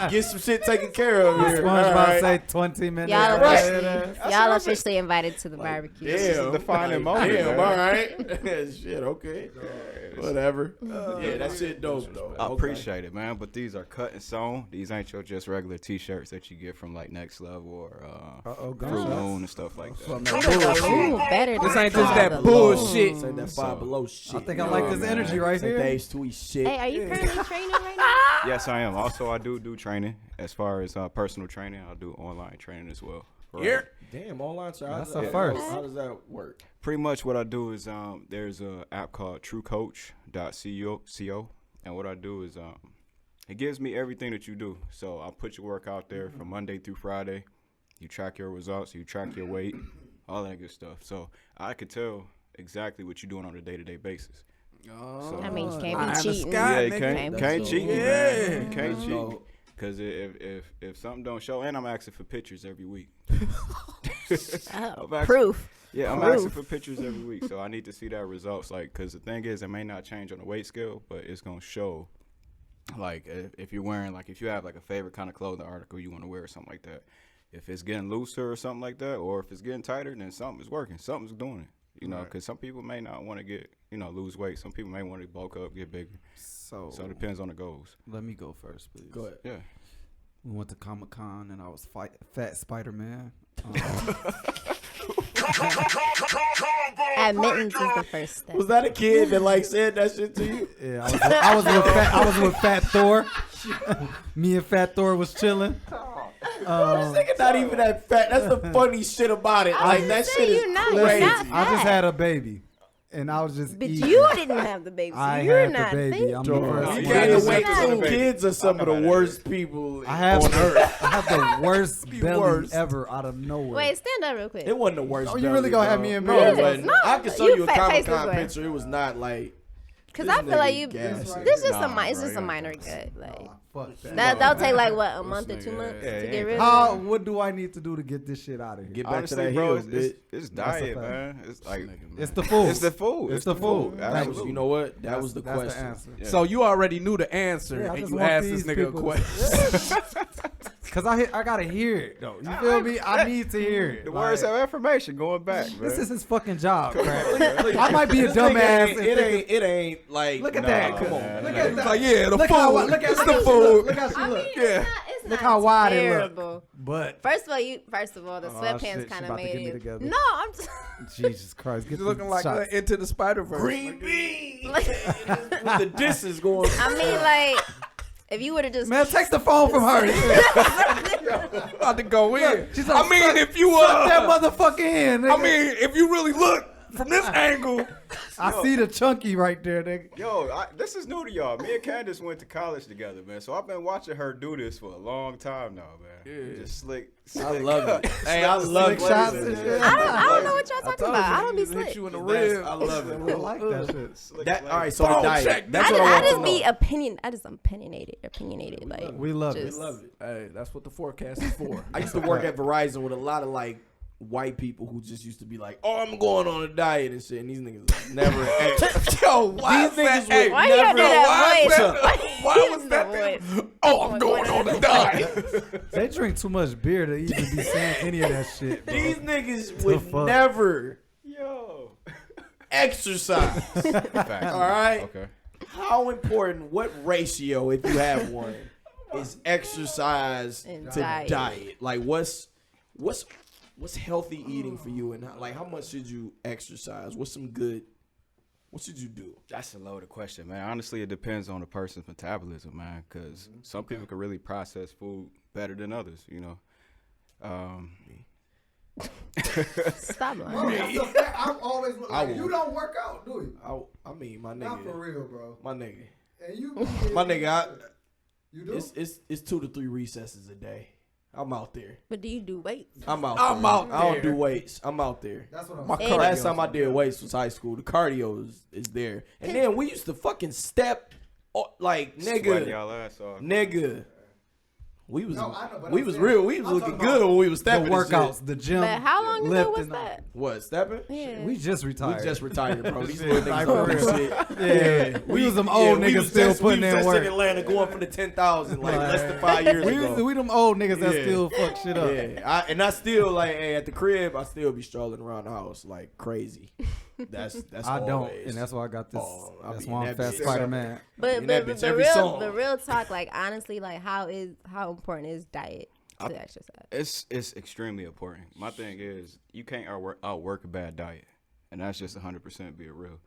get some shit taken care of here. SpongeBob All right. say 20 minutes. Y'all, Right. officially, y'all officially invited to the barbecue. Damn, defining moment, Damn, man. all right. Shit, okay. Whatever. Yeah, that shit dope though. I Okay. appreciate it, man. But these are cut and sewn. These ain't your just regular T-shirts that you get from like Next Level or Uh-oh, Fruit gunshots. Moon and stuff like that. Ooh, better This than ain't just Five that Below. bullshit. Say that Five Below shit. I think I like this energy right Say here. Dave's tweet shit. Hey, are you currently training right now? Yes, I am. Also, I do training. As far as personal training, I do online training as well. Yeah. Damn, online trial. That's a first. How does that work? Pretty much what I do is there's an app called truecoach.co, and what I do is it gives me everything that you do. So I put your work out there from Monday through Friday. You track your results, you track your weight, all that good stuff. So I could tell exactly what you're doing on a day-to-day basis. I mean, you can't Eye be in the cheating. sky, Yeah, you nigga. can't That's cheat. dope. Yeah, you can't That's cheat. dope. because if something don't show, and I'm asking for pictures every week. Proof. Yeah, I'm asking for pictures every week, so I need to see that results. Like, because the thing is, it may not change on the weight scale, but it's gonna show. Like, if you're wearing, like, if you have like a favorite kind of clothing article you want to wear or something like that, if it's getting looser or something like that, or if it's getting tighter, then something's working, something's doing it. You know, because some people may not want to get, lose weight. Some people may want to bulk up, get bigger. So it depends on the goals. Let me go first, please. Go ahead. Yeah. We went to Comic-Con and I was Fat Spider-Man. Admittance is the first step. Was that a kid that like said that shit to you? Yeah, I was with Fat Thor. Me and Fat Thor was chilling. This nigga not even that fat. That's the funny shit about it. Like that shit is crazy. I just had a baby, and I was just. But eating. you didn't have the baby. So I you're had not the baby. thinking. I'm the first. You one. can't wait till kids are some of the worst people I have on earth. I have the worst belly worst. ever out of nowhere. Wait, stand up real quick. It wasn't the worst. Oh, you belly, really gonna have bro. me in No, bed? it wasn't. No, I can show you you a fat Comic Facebook Con boy. picture. It was not like. Because This I feel like nigga you. gassy. This just Nah, it's bro, just a you minor gut. Like Fuck that. that'll take like what, a month or 2 months Yeah, to yeah. get rid How? of. What do I need to do to get this shit out of here? Get back Honestly, to that bro, heel, bitch. it's That's a diet, fact. man. It's like It's the food. It's the food. It's the food. Absolutely. You know what? That was the That's question. the answer. Yeah. So you already knew the answer, Yeah, I and just you want asked this these nigga a people question. Cause I gotta hear it though. You feel me? I need to hear it. The words have affirmation going back, man. This is his fucking job, Craig. Look, I might be a This nigga dumbass. ain't- and think It ain't like. Look at nah, that. Come on. Look at that. Like, yeah, the Look food. how look at It's look the how she food. look. Look how she I mean, look. it's Look not how wide it look. terrible. But First of all, the Oh, sweatpants shit, she kind of about to get me made it. together. No, I'm just. Jesus Christ, get He's looking like shots. Into the Spider-Verse. Green bean. Like, With the disses going. I mean, like, if you would have just. Man, take the phone from her. About to go in. She's I mean, if you suck that motherfucker in. Nigga. I mean, if you really look from this angle, I see the chunky right there, nigga. Yo, this is new to y'all. Me and Candace went to college together, man. So I've been watching her do this for a long time now, man. Yeah. Just slick. I love it. Hey, I love Slick shots it. and shit. I don't know what y'all talking about. I don't be hit slick. you in the That's- rib. I love it. I like that shit. Slick That, like- all right, so the Phone diet. check. That's what I want to just be know. I just opinionated. Like We love it. just- Love it. Hey, that's what the forecast is for. I used to work at Verizon with a lot of like white people who just used to be like, "Oh, I'm going on a diet and shit," and these niggas like, never. Yo, why These niggas hey, would Why you gotta do that voice? Why was that? voice? Oh, I'm going on a diet. They drink too much beer to even be saying any of that shit, bro. These niggas would fuck? never Yo. exercise. Facts. All right. Okay. How important? What ratio, if you have one, is exercise And to diet. diet? Like, what's healthy eating for you, and how much should you exercise? What's some good? What should you do? That's a loaded question, man. Honestly, it depends on the person's metabolism, man. Because some people can really process food better than others, you know. Stop lying. I'm always I like, you will. don't work out, do you? I mean, my Not for nigga, real, bro. my nigga, And you, my nigga. you do? It's 2 to 3 recesses a day. I'm out there. But do you do weights? I'm out there. I don't do weights. I'm out there. That's what I'm My saying. last time I did weights was high school. The cardio is there. And then we used to fucking step, like, Sweating nigga, y'all ass off. nigga. We was, No, I know, but we I'm was saying- real. We was I'm looking talking good about when we was The stepping. and shit. workouts, the gym. But how long ago was lifting. that? What, stepping? Yeah. We just We retired. just retired, bro. These Shit, little like, niggas for don't real. do shit. Yeah. We was them old we niggas was still just, putting we was in just work. in Atlanta going for the 10,000 like less than 5 years ago. We them old niggas that Yeah. still fuck shit up. Yeah, I still like at the crib. I still be strolling around the house like crazy. That's I don't, always. and that's why I got this. Oh, I that's be why in I'm that fat bitch. Spider-Man. But In that but bitch the every real song. the real talk, like honestly, like how important is diet to exercise? It's extremely important. My thing is you can't outwork a bad diet, and that's just 100% being real.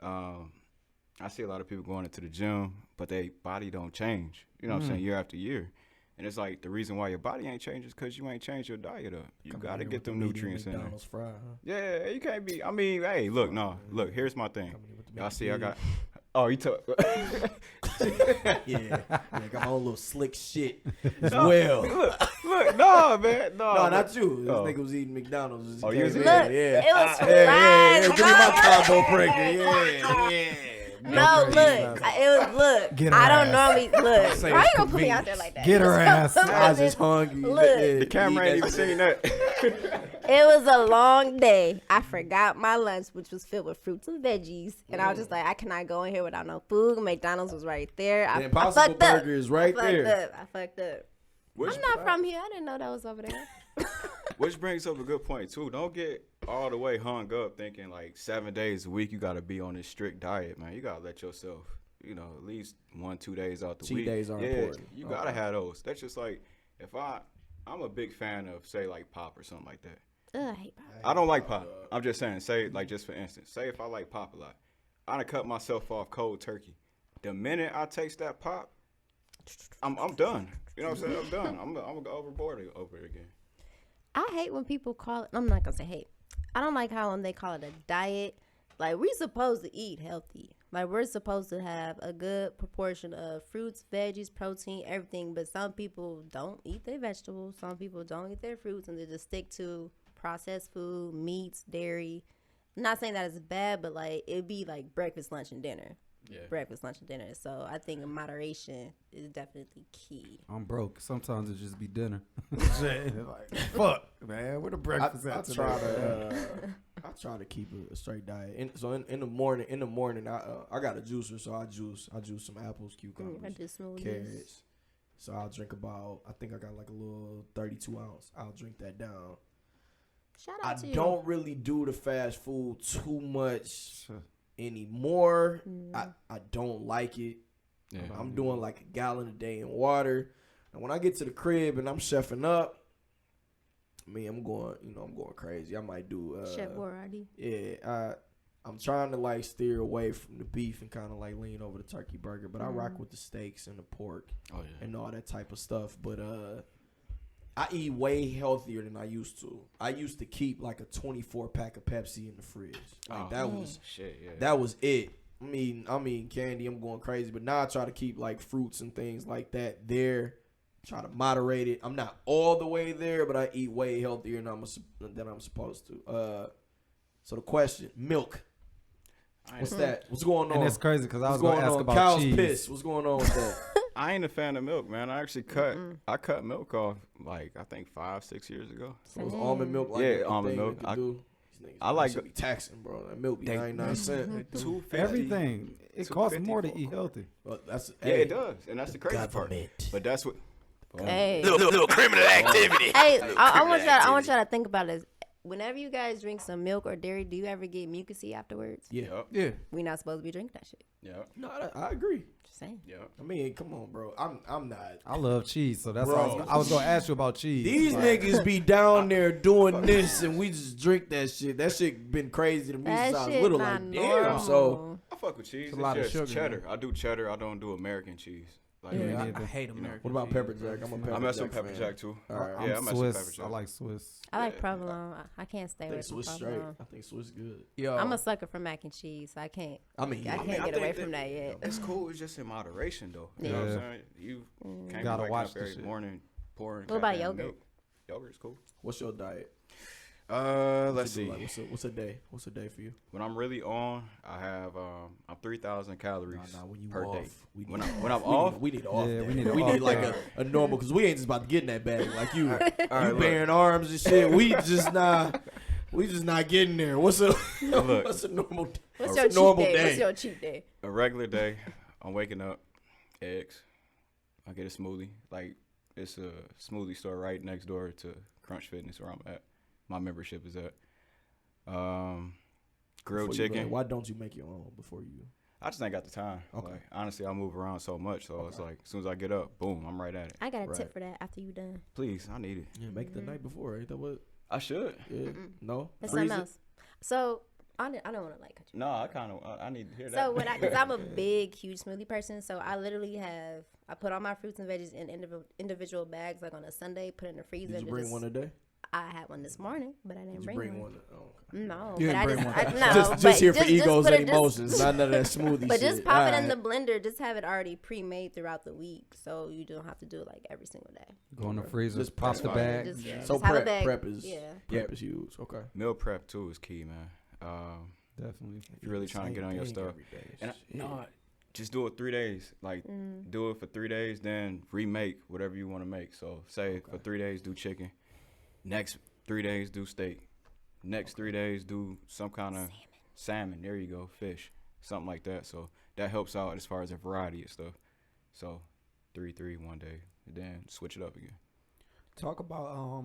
I see a lot of people going into the gym, but their body don't change. You know what I'm saying, year after year. And it's like the reason why your body ain't changed is because you ain't changed your diet up. You got to get them nutrients in there. McDonald's fry, huh? Yeah, you can't be. I mean, hey, look, here's my thing. Y'all see, I got. Oh, you took. Yeah, got my own little slick shit as well. Look, no, man, No, not you. This Oh. nigga was eating McDonald's. Just Oh, you was came eating- in, Look, yeah. it was Yeah, fried. give me my combo breaker. Yeah. No, look. Get her I don't ass. normally look. Say Why it's you gonna put me out there like that? Get her ass. Nas is hungry. Look. The camera ain't even seen that. It was a long day. I forgot my lunch, which was filled with fruits and veggies, and I was just like, I cannot go in here without no food. McDonald's was right there. The I Impossible fucked up. Burger is right there. I fucked up. Which, I'm not from here. I didn't know that was over there. which brings up a good point too. Don't get all the way hung up thinking like 7 days a week you got to be on this strict diet, man. You got to let yourself, at least 1-2 days out the Cheat week. days are important. You got to have those. That's just like if I'm a big fan of say like pop or something like that. Ugh, I hate pop. I don't like pop. I'm just saying, say, like, just for instance, say if I like pop a lot, I done cut myself off cold turkey. The minute I taste that pop, I'm done. You know what I'm saying? I'm done. I'm going to go overboard over it again. I hate when people call it, I'm not going to say hate. I don't like how when they call it a diet. Like, we're supposed to eat healthy. Like, we're supposed to have a good proportion of fruits, veggies, protein, everything. But some people don't eat their vegetables. Some people don't eat their fruits, and they just stick to processed food, meats, dairy. I'm not saying that it's bad, but like it'd be like breakfast, lunch, and dinner. Yeah. Breakfast, lunch, and dinner. So I think moderation is definitely key. I'm broke. Sometimes it just be dinner. Like, fuck, man. Where the breakfast I at today? I try to keep a straight diet. In the morning, I got a juicer, so I juice some apples, cucumbers, I just smoothies. carrots. So I'll drink about, I think I got like a little 32 ounce. I'll drink that down. Shout I out to you. don't really do the fast food too much anymore. I don't like it. Yeah. I'm doing like a gallon a day in water. And when I get to the crib and I'm chefing up, I'm going crazy. I might do Chef Boyardee. yeah, I'm trying to like steer away from the beef and kind of like lean over the turkey burger, but I rock with the steaks and the pork and all that type of stuff. But I eat way healthier than I used to. I used to keep like a 24 pack of Pepsi in the fridge. Like that was it. I mean candy, I'm going crazy, but now I try to keep like fruits and things like that there. Try to moderate it. I'm not all the way there, but I eat way healthier than I'm supposed to. So the question, milk. What's that? What's going on? And it's crazy because I was What's going to ask on? about Cow's cheese. piss. What's going on with that? I ain't a fan of milk, man. I actually cut milk off like I think 5-6 years ago. So it's almond milk. Like Yeah, almond milk. I like be taxing, bro. That milk be 99 cents. Everything. It costs more to eat healthy. Well, that's it does, and that's the crazy part. But that's what. Hey, Little criminal activity. hey, I want y'all to think about this. Whenever you guys drink some milk or dairy, do you ever get mucusy afterwards? Yeah. Yeah. We not supposed to be drinking that shit. Yeah. No, I agree. Just saying. Yeah. I mean, come on, bro. I'm not. I love cheese, so that's Bro. why I was going to ask you about cheese. These niggas be down there doing this, and we just drink that shit. That shit been crazy to me That since I was shit little. not Like, damn. normal. So I fuck with cheese. It's a lot of just sugar, cheddar. I do cheddar. I don't do American cheese. Like, I hate American. what about pepper jack? I'm a pepper I mess jack with pepper fan. jack too. All right. Yeah, I I'm mess with pepper Swiss. jack. I like Swiss. I like provolone. I can't stay I away think from Swiss straight. provolone. I think Swiss good. Yo, I'm a sucker for mac and cheese. So I can't. I mean, I can't I get think away from that yet. It's cool. It's just in moderation though. You know what I'm Yeah. saying? You can't Gotta be watch waking up the every shit. morning pouring. What about goddamn yogurt? milk. Yogurt's cool. what's your diet? Let's see. Like, what's a day? What's a day for you? When I'm really on, I have I'm 3,000 calories When you per off, day. we When need- I'm we off, need, we need off. Yeah, day. we need an we off need like day. a normal because we ain't just about to get in that bag like you. right, you look. bearing arms and shit. We just not getting there. What's a Look. what's a normal? What's a your cheat normal day? day? What's your cheat day? a regular day, I'm waking up, eggs. I get a smoothie. Like it's a smoothie store right next door to Crunch Fitness where I'm at. My membership is at. Grilled Before you chicken. go, why don't you make your own before you? I just ain't got the time. Okay. Like, honestly, I move around so much, so it's like as soon as I get up, boom, I'm right at it. I got a Right. tip for that after you done. Please, I need it. Yeah, make it the night before. Ain't that what? I should. Yeah. No. That's Freeze something it? else. So I don't want to like cut you. No, I kind of I need to hear that. So because I'm a big, huge smoothie person, so I literally I put all my fruits and veggies in individual bags, like on a Sunday, put it in the freezer. Did you bring one a day? I had one this morning, but I didn't Did you bring bring one. one? Oh, okay. No, You but didn't I bring just, one. no, just but here for egos put and it just- emotions, not none of that smoothie But shit. just pop it in Alright. the blender. Just have it already pre-made throughout the week, so you don't have to do it like every single day. Go in the freezer, Just pop prep the it. bag. Just So just have a prep bag. prep is Yeah. prep is huge. Okay. Meal prep too is key, man. Definitely. If you're really trying to get on your stuff. And no, just do it 3 days. Like, do it for 3 days, then remake whatever you want to make. So, say for 3 days, do chicken. Next 3 days, do steak. Next 3 days, do some kind of salmon. There you go, fish, something like that. So that helps out as far as a variety of stuff. So 3, 1 day, and then switch it up again. Talk about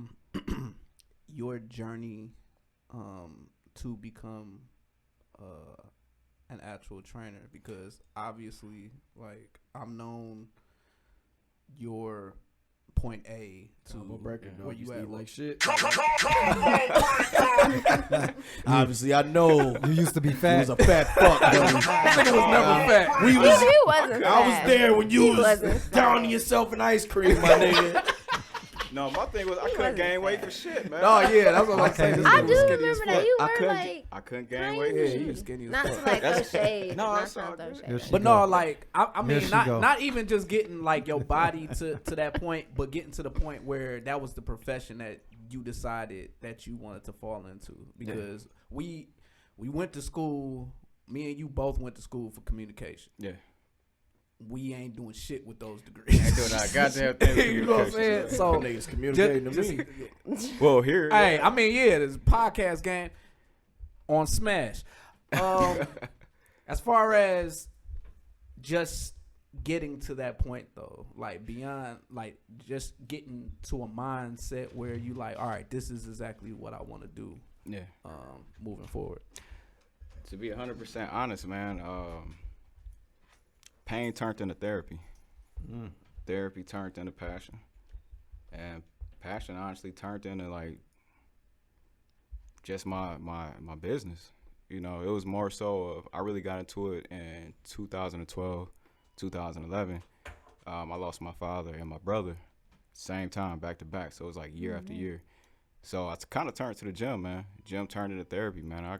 your journey to become an actual trainer, because obviously, like, I've known your point A to where you at. Like shit. Obviously, I know You used to be he fat. was a fat fuck. Buddy. Nigga was never fat. We You was. wasn't I was fat. there when you He was wasn't downing yourself in ice cream, my nigga. No, my thing was I couldn't wasn't gain weight fat. for shit, man. Oh yeah, that's what I'm saying. This I nigga do was skinny as remember fuck. that you I were couldn't, like, I couldn't gain weight. Yeah, he was skinny as not fuck. to like throw shade. No, not it's to all throw good. shade. Here she But go. no, like I mean, Here she go. not even just getting like your body to that point, but getting to the point where that was the profession that you decided that you wanted to fall into. Because we went to school. Me and you both went to school for communication. Yeah. We ain't doing shit with those degrees. I doing that goddamn thing. You know what I'm saying? So Niggas communicating to me. Well, here. Hey, I mean, yeah, there's a podcast game on Smash. As far as just getting to that point, though, like beyond, like just getting to a mindset where you like, all right, this is exactly what I want to do. Yeah. Moving forward. To be 100% honest, man, pain turned into therapy. Therapy turned into passion. And passion honestly turned into like just my business. You know, it was more so of, I really got into it in 2012, 2011. I lost my father and my brother same time, back to back. So it was like year after year. So I kind of turned to the gym, man. Gym turned into therapy, man. I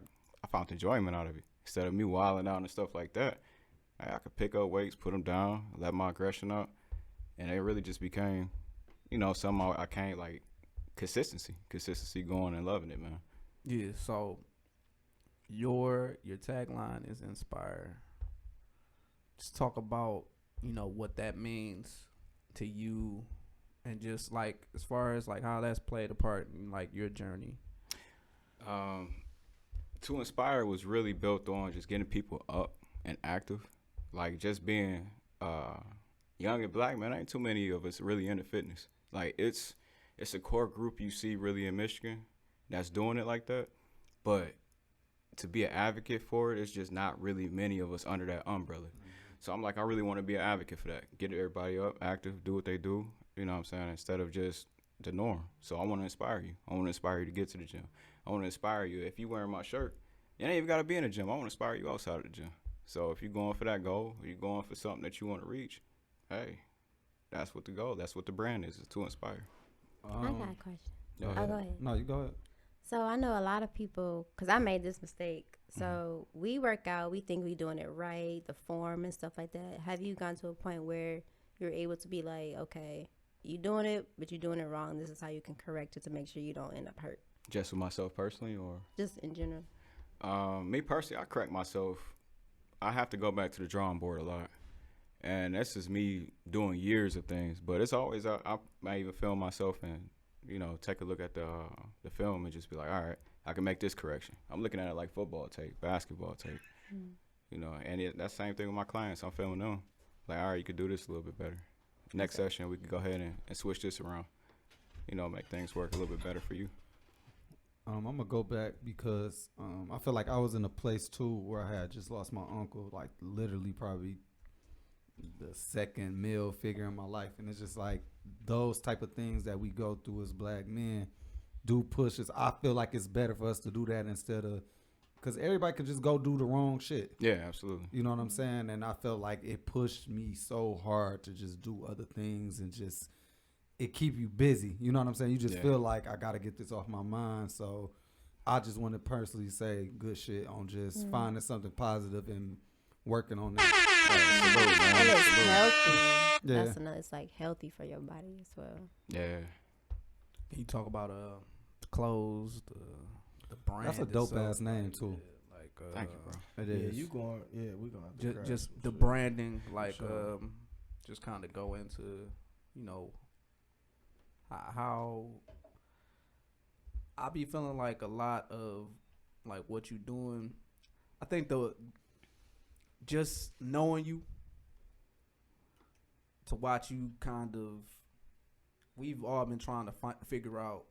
found enjoyment out of it. Instead of me wilding out and stuff like that, I could pick up weights, put them down, let my aggression out. And it really just became, you know, something I can't, like, consistency going and loving it, man. Yeah. So your tagline is inspire. Just talk about, you know, what that means to you, and just like as far as like how that's played a part in like your journey. To inspire was really built on just getting people up and active, like just being young and black, man. Ain't too many of us really into fitness. Like it's a core group you see really in Michigan that's doing it like that, but to be an advocate for it, it's just not really many of us under that umbrella. So I'm like, I really want to be an advocate for that. Get everybody up, active, do what they do, you know what I'm saying, instead of just the norm. So I want to inspire you. I want to inspire you to get to the gym. I want to inspire you. If you wearing my shirt, you ain't even got to be in the gym. I want to inspire you outside of the gym. So if you're going for that goal, or you're going for something that you want to reach, hey, that's what the goal, that's what the brand is to inspire. I got a question. Go Oh, go ahead. No, you go ahead. So I know a lot of people, because I made this mistake. So we work out, we think we doing it right, the form and stuff like that. Have you gone to a point where you're able to be like, okay, you doing it, but you're doing it wrong. This is how you can correct it to make sure you don't end up hurt. Just with myself personally, or? Just in general. Me personally, I correct myself. I have to go back to the drawing board a lot. And that's just me doing years of things. But it's always, I might even film myself and, you know, take a look at the film and just be like, all right, I can make this correction. I'm looking at it like football tape, basketball tape, you know, and that's the same thing with my clients. I'm filming them. Like, all right, you could do this a little bit better. Next session, we could go ahead and switch this around, you know, make things work a little bit better for you. I'm gonna go back because I feel like I was in a place too where I had just lost my uncle, like literally probably the second male figure in my life, and it's just like those type of things that we go through as black men do push us. I feel like it's better for us to do that instead of, because everybody could just go do the wrong shit. Yeah, absolutely. You know what I'm saying? And I felt like it pushed me so hard to just do other things and just it keep you busy. You know what I'm saying? You just feel like I got to get this off my mind. So I just want to personally say good shit on just finding something positive and working on that. And it's healthy. Yeah. That's another, it's like healthy for your body as well. Yeah. You talk about the clothes, the brand. That's a dope itself, ass name too. Like Thank you, bro. It Yeah, is. you going? Yeah, we gonna have to grab just some the shit. branding, like sure. just kind of go into, you know, how I be feeling like a lot of like what you doing. I think just knowing you, to watch you kind of, we've all been trying to figure out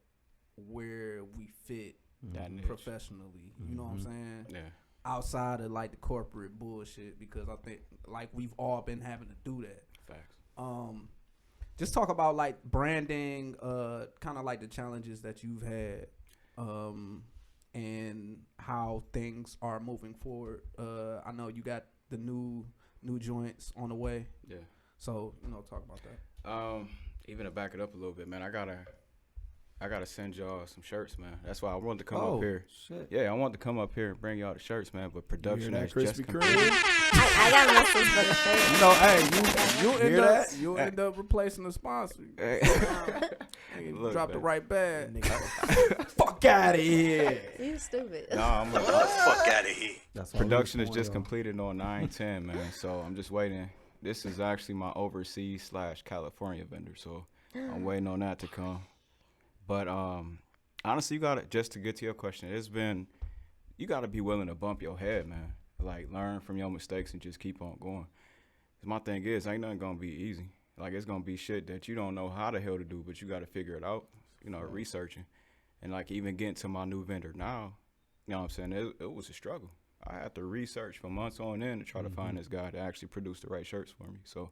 where we fit That niche. professionally. You know what I'm saying? Yeah. Outside of like the corporate bullshit, because I think like we've all been having to do that. Facts. Just talk about like branding, kind of like the challenges that you've had, and how things are moving forward. I know you got the new joints on the way, Yeah. so talk about that. Even to back it up a little bit, man, I gotta send y'all some shirts, man. That's why I wanted to come up here. Shit. Yeah, I wanted to come up here and bring y'all the shirts, man. But production that has just Krispy completed. Kreme? I got messages for the shirt. Hey, you Hear end up that? you end up replacing the sponsor. Hey. You Look, dropped the man. right bag. Fuck out of here. You stupid. Nah, I'm like, Fuck out of here. That's why we production is was just going completed on 9/10, man. So I'm just waiting. This is actually my overseas / California vendor, so I'm waiting on that to come. But honestly, you gotta, just to get to your question, you gotta be willing to bump your head, man. Like, learn from your mistakes and just keep on going. 'Cause my thing is, ain't nothing gonna be easy. Like, it's gonna be shit that you don't know how the hell to do, but you gotta figure it out. Researching, and like even getting to my new vendor now. You know what I'm saying? It was a struggle. I had to research for months on end to try to find this guy to actually produce the right shirts for me. So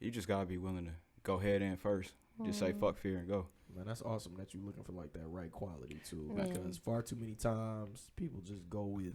you just gotta be willing to go head in first. Just say fuck fear and go. Man, that's awesome that you're looking for like that right quality too. Yeah. Because far too many times people just go with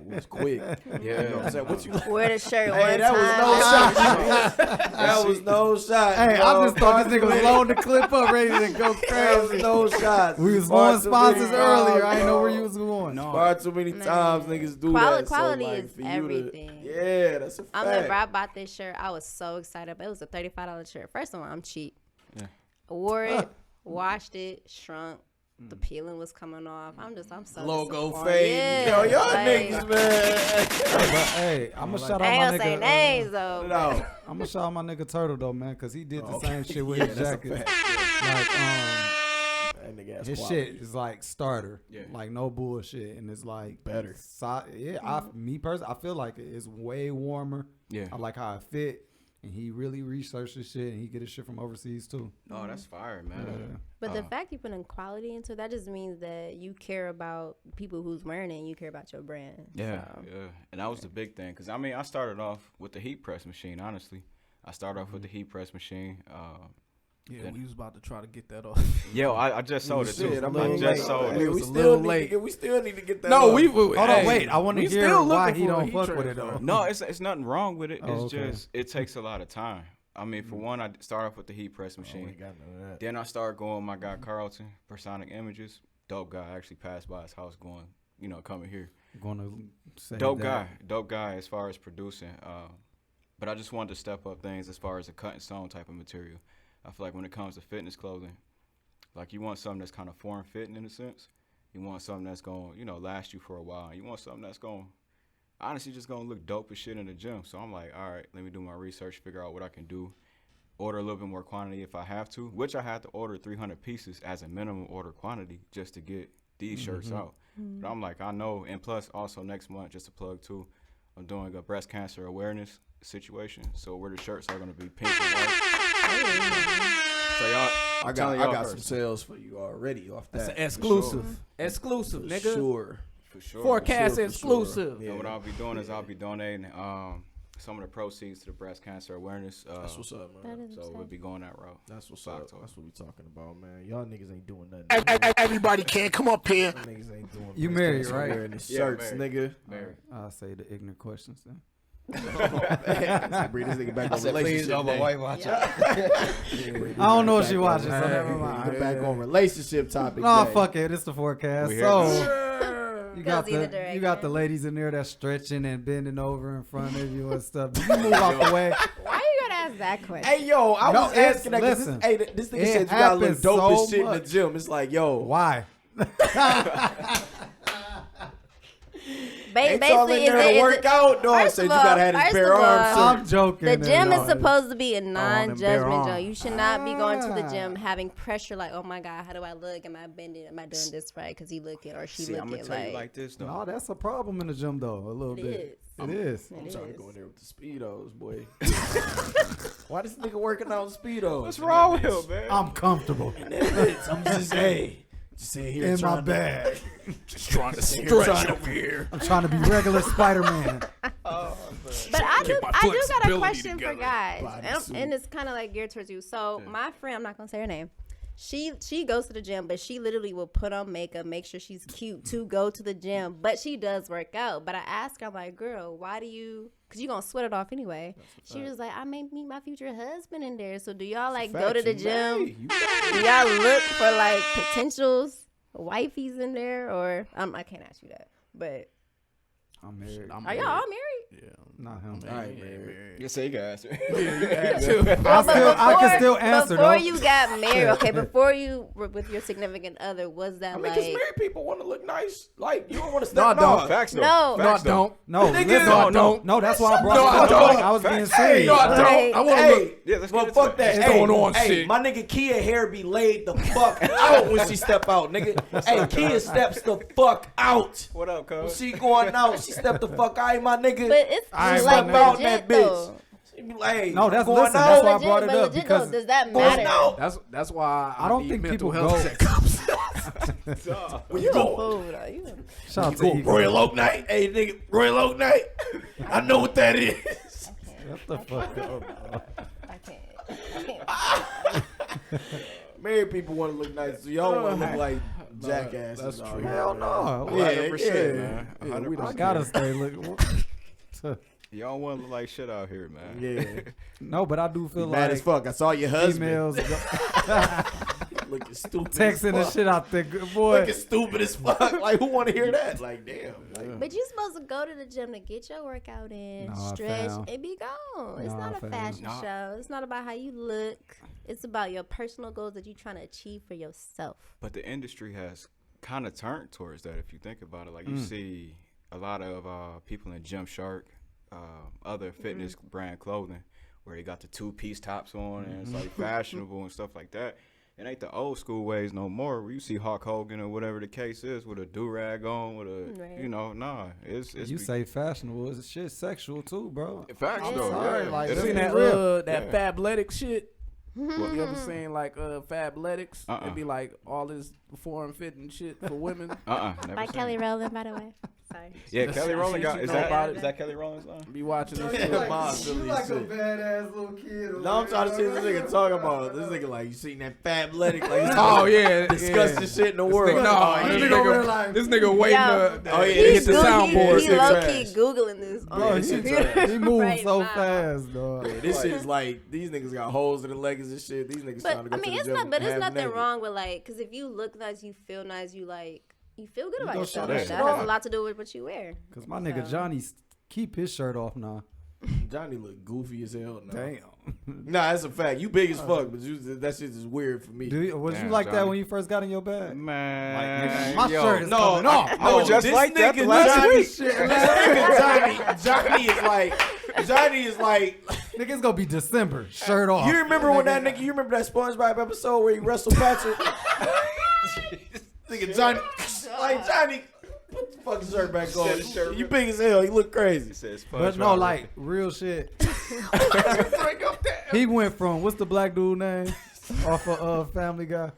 what's quick. Yeah. You know what I'm saying? What you Wear the shirt Hey, one that was time. no shot. That was no shot. Hey, bro. I just thought this nigga was loading the clip up, ready to go That was crazy. no shots. We was Far on too sponsors many earlier. times, I didn't know where bro. you was going. Far too many times niggas do that. Quality so, like, is for you everything. Yeah, that's a fact. I remember I bought this shirt. I was so excited, but it was a $35 shirt. First of all, I'm cheap. Yeah. Wore it, washed it, shrunk. The peeling was coming off. I'm so Logo disappointed. fade. Yeah, Yo, y'all like, niggas, man. But hey, I'm gonna shout I out ain't my gonna say nigga. names though. No. I'm gonna shout out my nigga Turtle though, man, cause he did the Okay. same shit with Yeah, his that's a jacket. fact. Like That nigga has his quality. shit is like starter, Yeah. like no bullshit, and it's like Better. Me personally, I feel like it's way warmer. Yeah. I like how it fit, and he really researched his shit, and he get his shit from overseas too. Oh, that's fire, man. Yeah. But the fact you put in quality into that just means that you care about people who's wearing it and you care about your brand. Yeah, So. yeah. And that was the big thing. Because, I mean, I started off with the heat press machine, honestly. I started off with the heat press machine. Yeah, Then- we was about to try to get that off. Yo, I just sold it, too. Shit, I mean, just like, sold hey, it. was we a still little need late. to get. We still need to get that. No, off. we Hold on, wait. I want to we hear still why looking he for a don't heat fuck with it transfer. though. No, it's nothing wrong with it. Oh, It's okay. just, it takes a lot of time. I mean, for one, I started off with the heat press Oh, we machine. ain't got none of that. Then I started going with my guy Carlton, Personic Images. Dope guy. I actually passed by his house going, coming here. Gonna say Dope that. guy as far as producing. But I just wanted to step up things as far as a cut and sewn type of material. I feel like when it comes to fitness clothing, like you want something that's kind of form fitting in a sense. You want something that's going, last you for a while. You want something that's going, honestly, just going to look dope as shit in the gym. So I'm like, all right, let me do my research, figure out what I can do. Order a little bit more quantity if I have to, which I had to order 300 pieces as a minimum order quantity just to get these shirts out. But I'm like, I know, and plus also next month, just to plug too, I'm doing a breast cancer awareness situation. So where the shirts are going to be pink and white. So y'all, I got some sales for you already off that. That's an exclusive. Exclusive, For nigga. sure. for sure. Forecast For sure. exclusive. Yeah. And what I'll be doing is I'll be donating some of the proceeds to the breast cancer awareness. That's what's up, man. That is So we'll be going that route. That's what's Fuck up. to it. That's what we talking about, man. Y'all niggas ain't doing nothing. Everybody can't come up here. Y'all niggas ain't doing. You breast married, cancer right? awareness Yeah, shirts, married. nigga. Mary. I'll say the ignorant questions then. Bring this nigga back on relationship day. Watch out. I don't know if she watches, so never mind. Get back on relationship topic. No, day. fuck it. It's the forecast. We here. So you got Goes either the direction. ladies in there that's stretching and bending over in front of you and stuff. You move out the way. Why you gonna ask that question? Hey, yo, I No, was asking that 'cause listen, this nigga it said you gotta look happens dope so as shit in the much. gym. It's like, yo, Why? Ain't y'all in there to work out? No, I said you gotta have his bare arms. I'm joking. The gym no, is supposed to be a bare non-judgment arms. zone. You should not be going to the gym having pressure like, oh my God, how do I look? Am I bending? Am I doing this right? Because he looking or she See, I'm looking gonna tell you like this though. No, that's a problem in the gym though. A little It bit. is. It is. I'm trying to go in there with the Speedos, boy. Why this nigga working out in Speedos? What's wrong with him, man? I'm comfortable I'm just sitting here in my bag. just trying to stretch over here. I'm trying to be regular Spider-Man. But I do got a question for guys, and it's kind of like geared towards you. So my friend, I'm not gonna say her name. She goes to the gym, but she literally will put on makeup, make sure she's cute to go to the gym. But she does work out. But I asked her, I'm like, girl, why do you? Because you're going to sweat it off anyway. She was like, I may meet my future husband in there. So do y'all like go to the gym? Do y'all look for like potentials, wifeys in there? Or I can't ask you that. But I'm married. are y'all all married? Yeah. Not him. I ain't married. You say you can answer. I can still answer Before though. you got married, okay, before you were with your significant other, was that I mean, like... because married people want to look nice. Like, you don't want to No, step don't. Facts though. No. Facts, don't. No, Nigga, listen, no, don't. No, that's why I brought No, it I up. don't. I was being Facts. serious. No, I don't. Hey, I want to look. Yeah, let's Well, get fuck into that. It's Hey, going on, hey, shit. my nigga Kia hair be laid the fuck out when she step out, nigga. Hey, Kia steps the fuck out. What up, When cuz? she going out, she step the fuck out, my nigga. But it's I ain't like step out in that legit, bitch. though. She be like, hey, No, that's going listen. out. That's why I Legit, brought it but up legit, because though, does that Going matter? out. That's why I don't need think mental people health go. checkups. When you go, Food, you shout out you to go Eagle. Royal Oak Night. Hey, nigga, Royal Oak Night. I know what that is. What the fuck up? I can't. Married people want to look nice, so y'all want to look like jackasses. that's out true. here. Hell no. 100%, man. Yeah, 100%. I gotta stay looking. Y'all want to look like shit out here, man. Yeah. No, but I do feel Mad as like fuck. I saw your husband. females Looking stupid. texting as the shit out there, good boy. Looking stupid as fuck. Like, who want to hear that? Like, damn. Like, But you're supposed to go to the gym to get your workout in, Nah, stretch, fam. and be gone. It's Nah, not a fam. fashion Nah. show. It's not about how you look. It's about your personal goals that you're trying to achieve for yourself. But the industry has kind of turned towards that if you think about it. Like you see a lot of people in Gymshark, other fitness brand clothing where they got the two-piece tops on and it's like fashionable and stuff like that. It ain't the old school ways no more where you see Hulk Hogan or whatever the case is with a do-rag on with a, Right. you know, nah. It's You say fashionable, it's shit sexual too, bro. facts I'm though. sorry, Yeah. like, It you is. Seen that real. that Fabletics shit? Mm-hmm. You ever seen like Fabletics? Uh-uh. It'd be like all this form fitting shit for women. Never By seen Kelly it. Rowland, by the way. Sorry. Yeah, Kelly Rowland got, You is know about it? that Kelly Rowland's line? Be watching this Yeah, shit. Mom, You silly like a shit. badass little kid. No, I'm trying to see what this nigga talking about. This nigga like, you seen that Fabletics? Like, he's Oh yeah, disgusting shit in the world. No, Oh, this yeah. over there like- nigga, this nigga waiting Yo, to Oh, yeah, hit he's the soundboard. He Shit low-key trash. Googling this on Bro, his he, computer. he moves right so now. fast, dog. Yeah, this shit is like, these niggas got holes in the legs and shit. These niggas trying to But go I mean, to the it's gym not. But it's half nothing naked. wrong with like, because if you look nice, you feel nice, you feel good about go yourself. show that That shit has off. a lot to do with what you wear. Cause my nigga So- Johnny keep his shirt off now. Johnny look goofy as hell now. Damn. Nah, that's a fact. You big as fuck, but that shit is weird for me. Was Damn, you like that Johnny. when you first got in your bag? Man, My yo, shirt is No, coming off. I was just this like that nigga the last Johnny, week. this nigga Johnny is like, Nigga, it's gonna be December. Shirt off. you remember when that nigga, you remember that SpongeBob episode where he wrestled Patrick? Nigga Johnny, like Johnny, put the fucking shirt back on. Set his shirt You up. big as hell. You look crazy. He says But no, like real shit. He went from what's the black dude name off of Family Guy?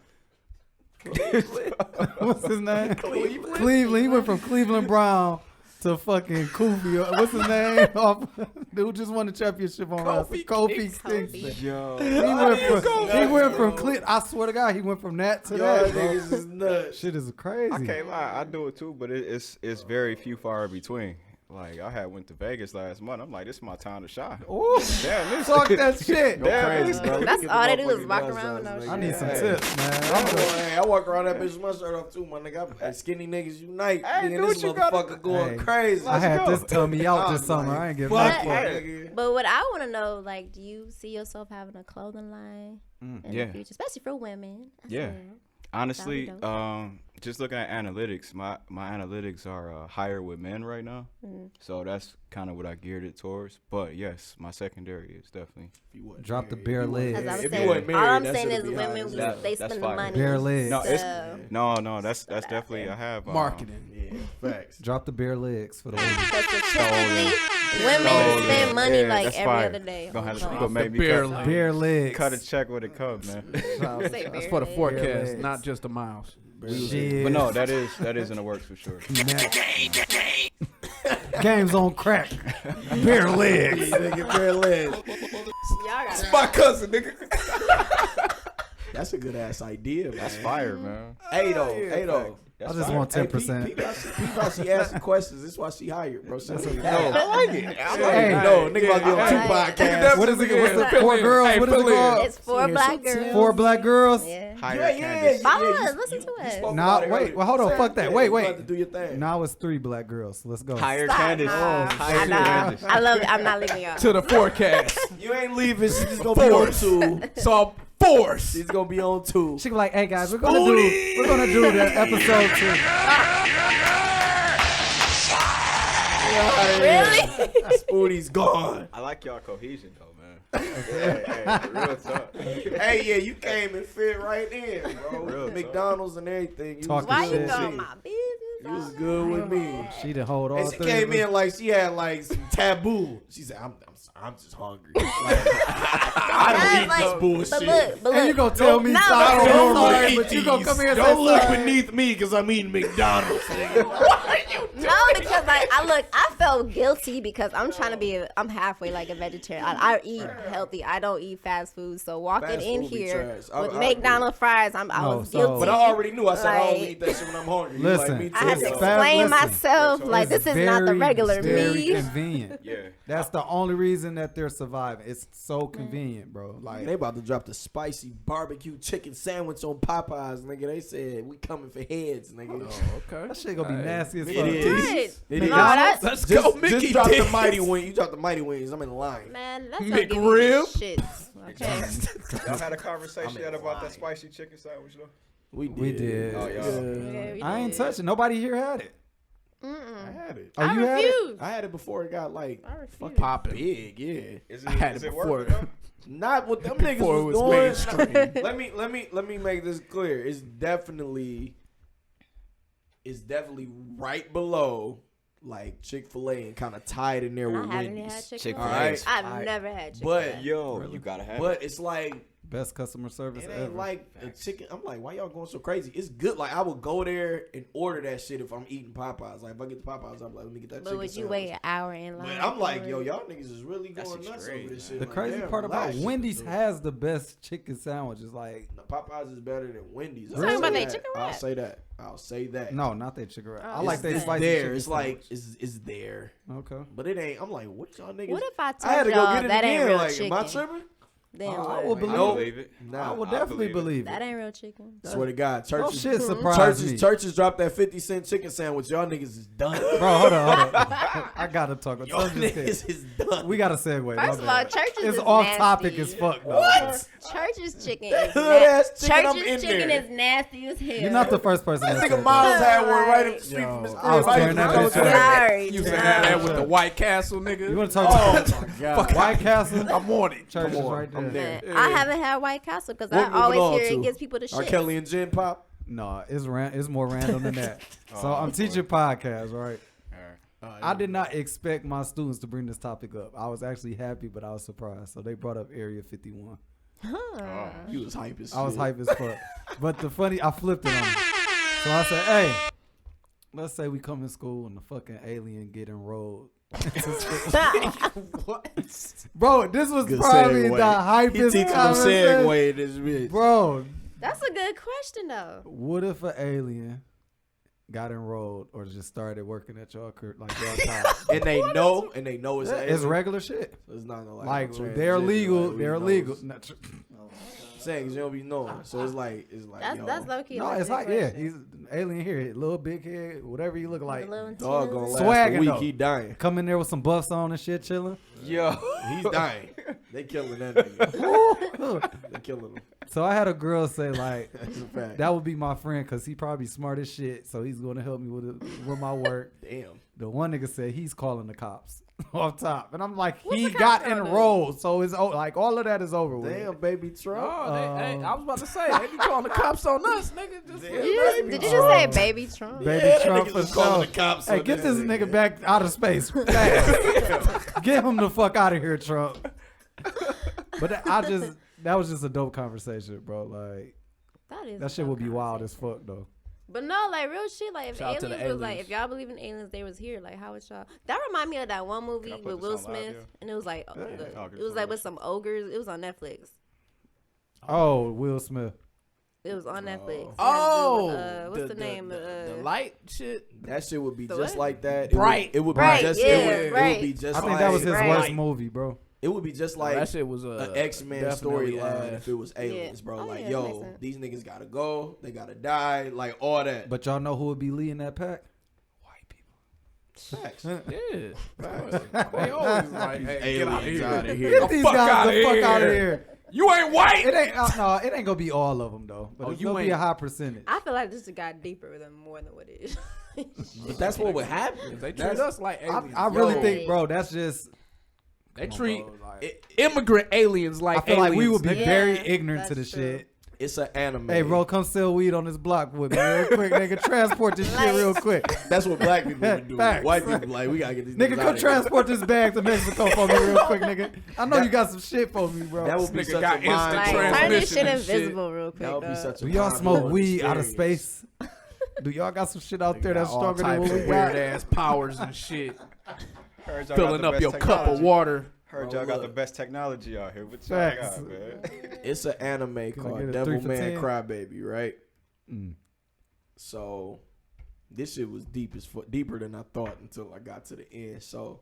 What's his name? Cleveland. He went from Cleveland Brown to fucking Kofi. What's his name? Dude just won the championship on wrestling. Kofi Kingston. yo, He went from I swear to God, he went from that to Y'all that. Bro. niggas is nuts. Shit is crazy. I can't lie, I do it too, but it's very few far in between. Like I went to Vegas last month. I'm like, this is my time to shine. Ooh, Damn, this talk that shit. Damn, Crazy, bro. That's Get the all they do is motherfucking walk nuts around out, with nigga. no I need some Hey. tips, man. Hey, I walk around that bitch with my shirt off too, my nigga. Hey, skinny niggas unite. Hey, Me do and this what you gotta motherfucker do. going Hey, crazy. I had go. this tummy out this I'm summer. like, I ain't getting fuck back yeah, for it. nigga. But what I want to know, like, do you see yourself having a clothing line in Yeah. the future, especially for women? as Yeah. well? Honestly, That'd be just looking at analytics, my analytics are higher with men right now. So that's kind of what I geared it towards. But yes, my secondary is definitely. Drop the bare legs. As I was If you saying, wasn't all married, I'm that saying should've is been women, high. they That's spend the fire. money. Bare legs. No, it's So, no, that's definitely I have Marketing. Yeah, facts. Drop the bare legs for the women. because statistically, women Stolen. spend money Yeah, like that's every fire. other day. Gonna have on to clothes. go make me bare cut, Bare legs. cut a check when it comes, man. Say That's bare for the legs. forecast, legs. not just the miles. Shit. But no, that is in the works for sure. Game's on crack. Bare legs. Nigga, bare legs. Y'all got My cousin, nigga. That's a good ass idea, man. That's fire, man. Hey though. I just want 10%. People how she asking questions. This is why she hired, bro. She doesn't know. I like it. Hey. No, nigga about to be on two Right. podcasts. What is it? What's the four girls? Hey, What is it fill in. called? It's 4 black girls. 4 black girls? Yeah. Hire Candace. Follow us. Listen to us. Nah, wait. Well, hold on. Fuck that. Wait, You wait. have to do your thing. Now it's 3 black girls. Let's go. Hire Stop. Candace. Nah. Hire I know. Candace. I love it. I'm not leaving y'all. To the forecast. You ain't leaving. She's just gonna be on two. So I'm forced. She's gonna be on two. She be like, "Hey guys, we're gonna do the episode 2." Really? Spoonie's gone. I like y'all cohesion though, man. hey, real talk. Hey, yeah, you came and fit right in, bro. Real talk. McDonald's and everything. You Talking was Why good you shit. with going me. my business? You was good with me. She done hold all And she 3 came of us. in like she had like some taboo. She said, I'm just hungry. Like, I don't eat this bullshit. But And you look. gonna tell me No, stop but doing Don't all look right, at but you gonna these. come here and Don't say look sorry. beneath me because I'm eating McDonald's. No, because I felt guilty because I'm trying to be. I'm halfway like a vegetarian. I eat healthy. I don't eat fast food. So walking Fast in food be here trash. with I McDonald's fries, I No, was so- guilty. But I already knew. I said I Like- don't eat that shit when I'm hungry. You Listen, like me too, I had to It's so. fast. explain Listen. myself like It's this is not the very, regular very me. convenient. Yeah. That's the only reason that they're surviving. It's so convenient, bro. Like, They about to drop the spicy barbecue chicken sandwich on Popeyes, nigga. They said we coming for heads, nigga. Okay. that shit gonna be nasty as fuck. It is. Right. It No, is. that's Let's Just, go, Mickey. just drop the D's. mighty wing. You drop the mighty wings. I'm in line. man. That's gonna give me McRib? shit. Okay. Y'all had a conversation yet about that spicy chicken sandwich though? We did. We did. Oh, y'all. Yeah, we I ain't did. touching. Nobody here had it. I had it. Oh, I you had it? refuse. I had it before it got like I refuse. fucking Poppin'. big. Yeah. Is I had is it worth before. it, though? Not what them niggas Before it was was doing. mainstream. let me make this clear. It's definitely right below like Chick-fil-A and kind of tied in there I with haven't had Wendy's. Chick-fil-A. Chick-fil-A. Alright. I've never had Chick-fil-A. But Yo, you gotta have it. but it's like Best customer service it ever. ain't like a chicken. I'm like, why y'all going so crazy? It's good. Like I would go there and order that shit if I'm eating Popeyes. Like if I get the Popeyes, I'm like, let me get that But chicken would you sandwich. wait an hour in line? But I'm like, for yo, it? y'all niggas is really That's going nuts extreme, over this man. shit. The Like, crazy damn, part about relax. Wendy's has the best chicken sandwiches. Like, No, Popeyes is better than Wendy's. You talking about say they that. chicken I'll wrap? say that. I'll say that. no, not that chicken wrap. I It's- like that it's spicy there. chicken It's like sandwich. it's there, Okay. but it ain't. I'm like, what y'all niggas? What if I I had told to go y'all get it that ain't again. real Like, chicken? am I tripping? Then I what? would I Nope. believe it. I would I definitely believe it. believe That it. ain't real chicken. Swear to God, No churches. shit surprised me. Churches dropped that 50-cent chicken sandwich. Y'all niggas is done. Bro, hold on. I gotta talk. Y'all I'm just kidding. niggas is done. We gotta segue. my First of bad. all, churches It's is off nasty. topic as fuck. Though. What? Church's chicken is Hood-ass nasty. chicken, I'm in Church's chicken there. is nasty as hell. You're not the first person That that nigga said Miles that. had one right up Like- the street from his crib. I was tearing that bitch up. Sorry. Used to have that with the White Castle, nigga. You want to talk Oh about my God. White Castle? I'm on it. Church is Come on, right there. I'm there. Man, I haven't had White Castle because What I moving always on hear to? it gives people the R. shit. Kelly and Jen Pop. No, it's more random than that. So I'm teaching podcasts, right? I did not expect my students to bring this topic up. I was actually happy, but I was surprised. So they brought up Area 51. You was hype as shit. I was hype as fuck. But I flipped it on them. So I said, hey, let's say we come in school and the fucking alien get enrolled. Bro, this was Good probably segue. the hypest He teaching them conversation. segue in this bitch. Bro, That's a good question though. what if an alien got enrolled or just started working at y'all job? And they know it's It's alien. regular shit. So it's not no, Like no they're transition, legal. like, They're we legal. knows. Not tr- Saying 'cause you don't be knowing. So it's like That's low key. No, it's like he's an alien here, little big head, whatever you look like. dog gonna last Swagging a week. though. He dying. Come in there with some buffs on and shit, chilling. Yo, He's dying. They killing that nigga. They killing him. So I had a girl say like, That's a fact. that would be my friend because he probably smart as shit. So he's going to help me with my work. Damn. The one nigga said he's calling the cops off top. And I'm like, What's he the cops got gonna do? enrolled. So it's like all of that is over with. Damn, baby Trump. Oh, hey, I was about to say, they be calling the cops on us, nigga. Just Did you just say baby Trump? Baby Trump niggas for is calling sure. the cops Hey, on get this this nigga. nigga back out of space. Fast. Get him the fuck out of here, Trump. But that was just a dope conversation, bro. Like, that shit would be wild as fuck, though. But no, like real shit. Like if Shout out to the aliens was like, aliens. if y'all believe in aliens, they was here. Like how would y'all? That remind me of that one movie Can I put with this Will on live, Smith, yeah? and it was like, Oh, it was like with some ogres. It was on Netflix. Oh, Will Smith. It was on Netflix. It Oh, had to do with, what's the name? The light shit. That shit would be The just what? like that. Bright. It would be Bright, just. yeah, It would right. be just. I think like, that was his Right. worst movie, bro. It would be just Like, like that shit was an X-Men definitely storyline ass. if it was aliens, bro. Oh, like, yeah, that makes yo, sense. these niggas gotta go. They gotta die. Like, all that. But y'all know who would be leading that pack? White people. Facts. Yeah. They always like, hey, get out of Aliens here. outta here. Get The these fuck guys outta the fuck here. out of here. You ain't white. It ain't no, it ain't gonna be all of them though. But Oh, it's you gonna be ain't- a high percentage. I feel like this got deeper than more than what it is. But that's what would happen. They treat us like aliens. I really Yo. think, bro, that's just. They treat It- immigrant aliens like I feel aliens. like we would be nigga. very Yeah, ignorant to the that's true. shit. It's an anime. Hey, bro, come sell weed on this block with me real quick, nigga. Transport this shit real quick. That's what black people would do. Facts. White people like, we gotta get these Nigga, niggas come outta here. transport this bag to Mexico for me real quick, nigga. I know you got some shit for me, bro. That would be Nigga such got a mind. instant Like turn this transmission shit and shit. invisible real quick. That would be dog. such a Do y'all mind smoke blowing weed out of experience. space? Do y'all got some shit out there Got that's all stronger than types what we of weird got? ass powers and shit. Heard y'all got Filling the up best your cup of technology. water. Heard Bro, y'all got the look. best technology out here. What y'all Facts. got, man? It's an anime get called a 3 Devil for Man 10? Crybaby, right? Mm. So this shit was deeper than I thought until I got to the end. So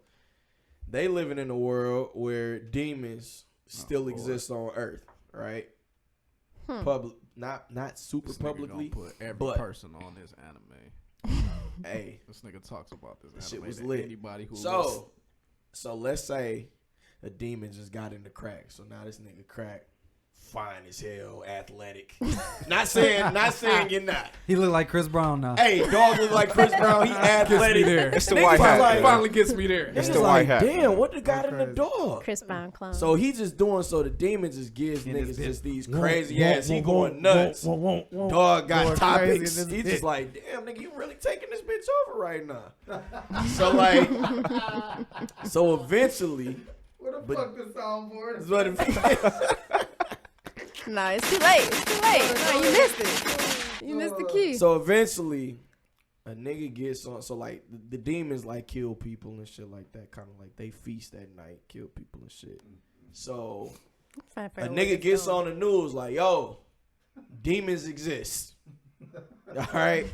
they living in a world where demons still exist on Earth, right? Public, not super This nigga publicly, gonna put every but person on this anime. hey. This nigga talks about this That shit anime was to lit. anybody who So let's say a demon just got into crack. So now this nigga crack, fine as hell, athletic. not saying you're not. He look like Chris Brown now. Hey, dog look like Chris Brown. He athletic. there. It's the Niggas white hat. like- man. finally gets me there. It's Niggas the white like, hat. damn, what the got in the dog? Chris Brown clone. So he just doing so the demon just gives In niggas his just these Won't, crazy won't, ass. He won't, going won't, nuts. won't. Dog got Going topics. crazy in He his just dick. like, damn nigga, you really taking this bitch over right now. So like, so eventually, Where the But- fuck this soundboard? is what it- no, it's too late. It's too late. No, you missed it. You missed the key. so eventually, a nigga gets on. So like the demons like kill people and shit like that. Kind of like they feast at night, kill people and shit. So Trying to a figure out where nigga gets it's going. on the news like, yo, demons exist. All right.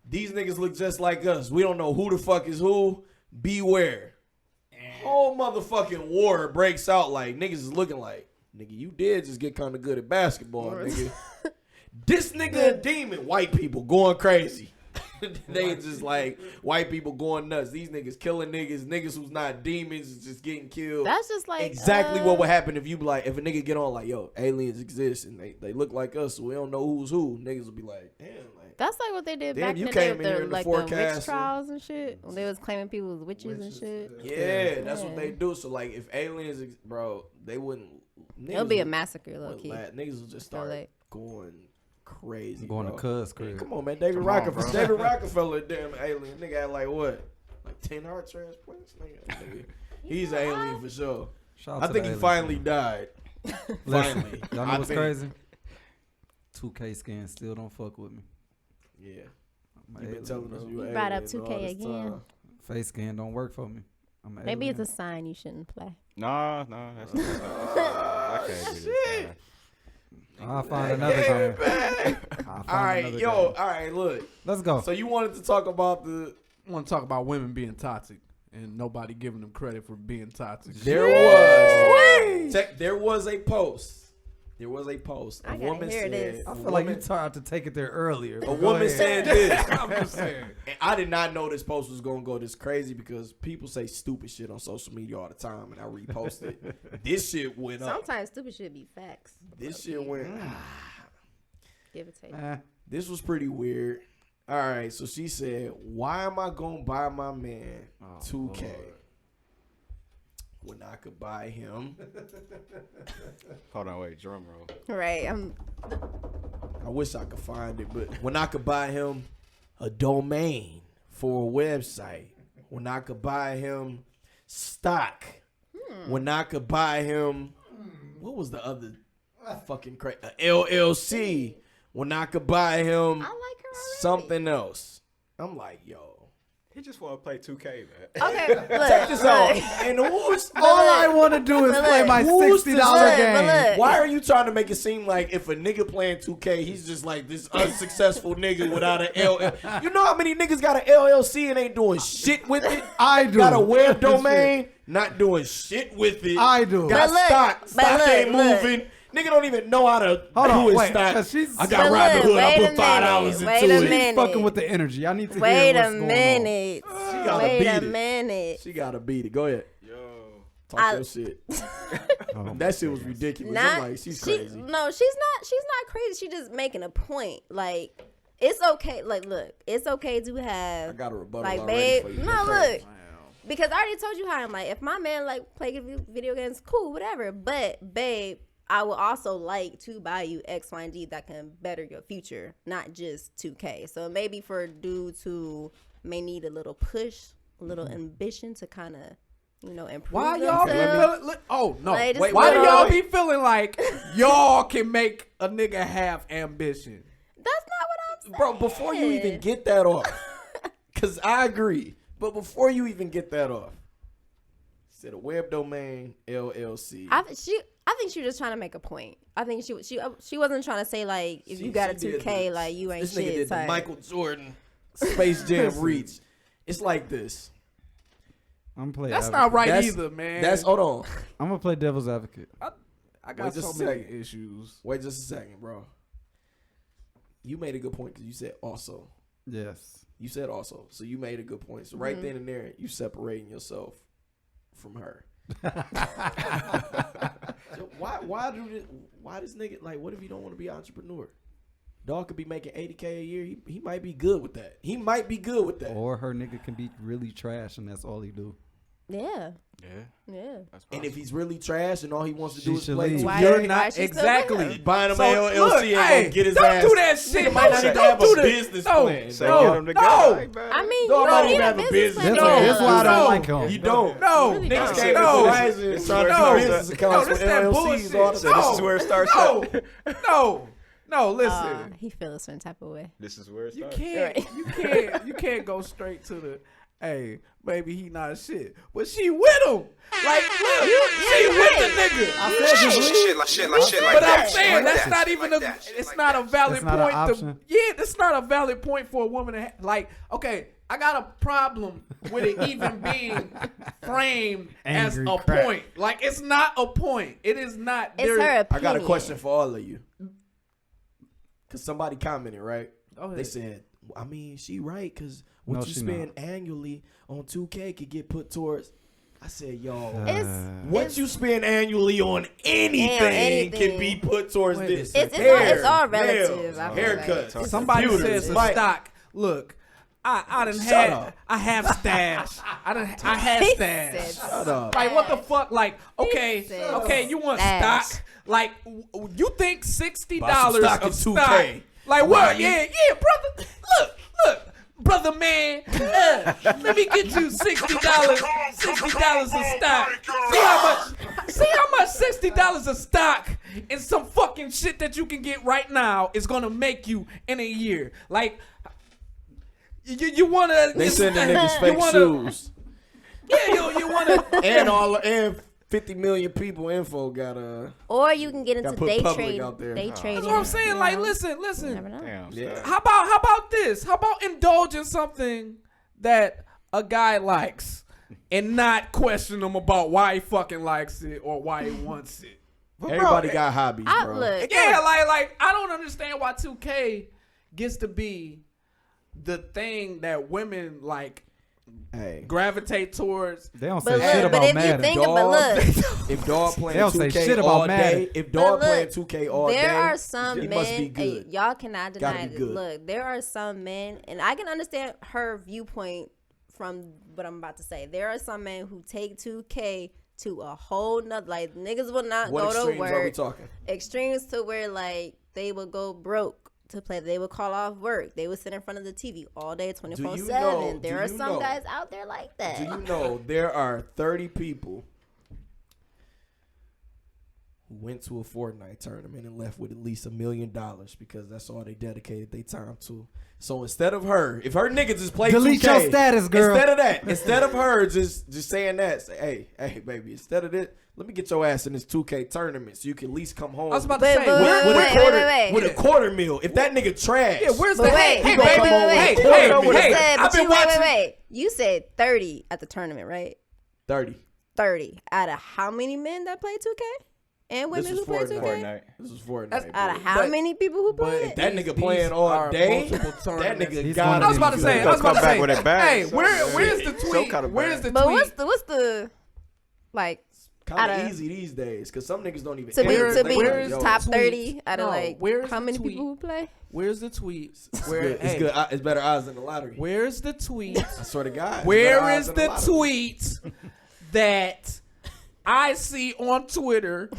These niggas look just like us. We don't know who the fuck is who. Beware. Whole motherfucking war breaks out like niggas is looking like, nigga, you did just get kind of good at basketball, nigga. This nigga a demon. White people going crazy. They just like white people going nuts. These niggas killing niggas. Niggas who's not demons is just getting killed. That's just like Exactly what would happen if you be like, if a nigga get on like, yo, aliens exist and they look like us, so we don't know who's who. Niggas will be like, damn, like, That's like what they did Damn, back you in the day came with in here the in the like the witch forecast. trials and shit. When they was claiming people was witches and shit. yeah, that's what they do. So like, if aliens, bro, they wouldn't. It'll be a massacre, low key. Niggas will just start like- going crazy. Going to bro. cuz crib. Come on, man, David Rockefeller. David Rockefeller, damn alien. Nigga had like what, like 10 heart transplants. Nigga. He's an alien for sure. Shout out I to think the he aliens. finally died. Listen, Finally, y'all know I what's think- crazy? 2K skins still don't fuck with me. Yeah, I'm you a been alien, telling us bro. you You an brought up alien all 2K this again. time. Face scan don't work for me. I'm a Maybe it's alien. a sign you shouldn't play. Nah, that's not. I can't do this. I'll find another game. I'll All find right, another yo, game. all right, look. Let's go. So you wanted to talk about the? I want to talk about women being toxic and nobody giving them credit for being toxic. There was a post There was a post. I A gotta woman hear said. this. A I feel like you woman- tried to take it there earlier. A Go woman ahead. said this. I'm just saying. And I did not know this post was gonna go this crazy because people say stupid shit on social media all the time, and I repost it. This shit went up. Sometimes stupid shit be facts. This shit went. Give it take. This was pretty weird. All right, so she said, "Why am I gonna buy my man 2K when I could buy him?" Hold on, wait, drum roll. Right. I wish I could find it, but when I could buy him a domain for a website, when I could buy him stock, when I could buy him, what was the other fucking crazy? LLC, when I could buy him I like her already. something else. I'm like, yo. He just want to play 2K, man. Okay, look. Check this out. And who's All I want to do is But play look, my who's $60 to- game. but look. Why are you trying to make it seem like if a nigga playing 2K, he's just like this unsuccessful nigga without an LLC? You know how many niggas got an LLC and ain't doing shit with it? I do. Got a web domain, not doing shit with it. I do. Got But look, stock. but Stock look, ain't look. moving. Nigga don't even know how to Hold do on, his wait, stock. 'cause she's- I got But Robin look, Hood. I wait put a $5 minute, into wait a it. minute. She's fucking with the energy. I need to Wait hear a what's going on. minute. gotta Wait beat a it. minute. She gotta beat it. Go ahead. Yo. Talk your shit. Oh, That shit was ridiculous. Not, I'm like, she's she, crazy. No, she's not crazy. She's just making a point. Like, it's okay. Like, look, it's okay to have. I got a rebuttal like, already babe. for you. No, Go crazy. look. Because I already told you how I'm like. If my man like play video games, cool, whatever. But babe, I would also like to buy you X, Y, and Z that can better your future, not just 2K. So maybe for dudes who may need a little push, a little ambition to kind of, improve Why y'all be themselves. feeling? Oh no! Like, just Wait, why do little- y'all be feeling like y'all can make a nigga have ambition? That's not what I'm saying. Bro, before you even get that off, because I agree, but before you even get that off, said a web domain LLC. I think she was just trying to make a point. I think she wasn't trying to say like if you got a 2K like you ain't this nigga shit. did the type. Michael Jordan Space Jam reach. It's like this. I'm playing. That's not right That's- either, man. That's hold on. I'm gonna play devil's advocate. I got Wait just so a many second. issues. Wait just a second, bro. You made a good point because you said also. Yes. You said also, so you made a good point. So right then and there, you separating yourself from her. So why this nigga like? What if you don't want to be an entrepreneur? Dog could be making $80K a year. He might be good with that. He might be good with that. Or her nigga can be really trash and that's all he do. Yeah. Yeah. That's And if he's really trash and all he wants to do She is should play, leave. Why- You're why not she still with exactly him? buying him So, an LLC look, ain't hey, gonna get his don't ass. do that shit. Nigga might not even Don't have do a that. business No. plan. Say dog. get them together. no. Like, man. I mean, Dog you might don't even need a have a business business. plan. That's, that's why I don't No. like him. You don't. No. Really Niggas don't. came No. into Verizon and trying to No. do business accounts No, with this that LLCs bullshit. all the So this time. is where it starts No. at. No, listen. He feels a certain type of way. This is where it You starts. can't, you can't go straight to the, hey, maybe he not shit, but she with him. Like, look, she with the nigga. Shit like But I'm that. saying Like that's that. not even Like a. that. Shit It's like not that. a valid That's not an point. option? That's not a valid point for a woman to like. Okay, I got a problem with it even being framed as Angry a crap. point. Like it's not a point. It is not. It's there- her I opinion. got a question for all of you. Because somebody commented, right? Go ahead. They said, I mean, she right, because what No, you she spend annually on 2K could get put towards. I said, yo, It's what you spend annually on anything can be put towards Wait a this. second. It's all Hair, relative. nails, I feel like. haircuts. Somebody computers, says a like- stock. Look, I done Shut had. up. I have stash. I had He stash. said Shut up. Like what the fuck? Like okay, said okay, you want stash. stock? Like you think $60 Buy some stock of in stock? 2K. Like Why what? you- Yeah, brother. Look, brother man. Let me get you $60. $60 of stock. See how much $60 of stock and some fucking shit that you can get right now is gonna make you in a year. Like you wanna? They send the you niggas fake wanna- shoes. Yeah, you wanna? And 50 million people info got Or you can get into Gotta put day public trade. out there. Day Oh. trading. That's what I'm saying. you Like, know? listen. You never know. Damn. Yeah. How about this? How about indulging something that a guy likes and not question him about why he fucking likes it or why he wants it Everybody got hobbies, bro. Yeah, like I don't understand why 2K gets to be the thing that women like gravitate towards. They don't say shit about Madden. If dog playing they don't say 2K shit about all Madden. day, if dog playing 2K all day, there are some it men. must be good. Y'all cannot deny Gotta be this. good. Look, there are some men, and I can understand her viewpoint from what I'm about to say. There are some men who take 2K to a whole nother. Like niggas will not What go to extremes work. are we talking? Extremes to where like they would go broke to play. They would call off work. They would sit in front of the TV all day, 24/7. There are some guys out there like that. Do you know there are 30 people who went to a Fortnite tournament and left with at least $1 million because that's all they dedicated their time to? So instead of her, if her niggas just play delete 2K, your status, girl. Instead of her just saying that, say, hey, baby, instead of this, let me get your ass in this 2K tournament so you can at least come home. I was about to say, with a quarter meal. If that nigga trash, yeah, where's But the wait, hey, wait, baby, hey, I've been watching. Wait. You said 30 at the tournament, right? 30. 30 out of how many men that play 2K and women who play 2K? Fortnite. This was Fortnite. That's out of how many people who play it? That nigga playing all day. That nigga got. I was about to say. Hey, where's the Some tweet? kind of Where's the But tweet? what's the like Kind outta- of easy these days because some niggas don't even. to be enter. They where's like, yo, top tweet? 30 out of No, like where's how the many tweet? people who play? Where's the tweet? It's Where good. It's good. It's better odds than the lottery. Where's the tweet? I swear to God. it's Where better odds is than the lottery. tweet that I see on Twitter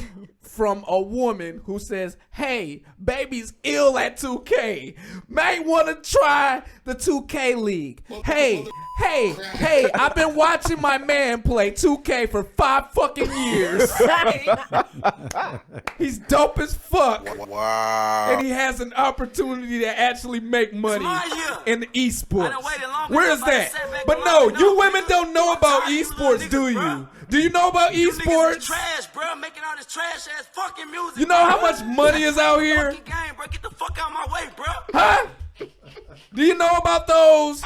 from a woman who says, "Hey, baby's ill at 2K. May want to try the 2K league. Hey, I've been watching my man play 2K for 5 fucking years. He's dope as fuck. Wow. And he has an opportunity to actually make money in the esports. Where is that? But no, you women don't know about esports, do you? Do you know about esports? Trash, bro. Making all this trash ass fucking music. You know how much money is out here? Fucking game, bro. Get the fuck out my way, bro. Huh? Do you know about those?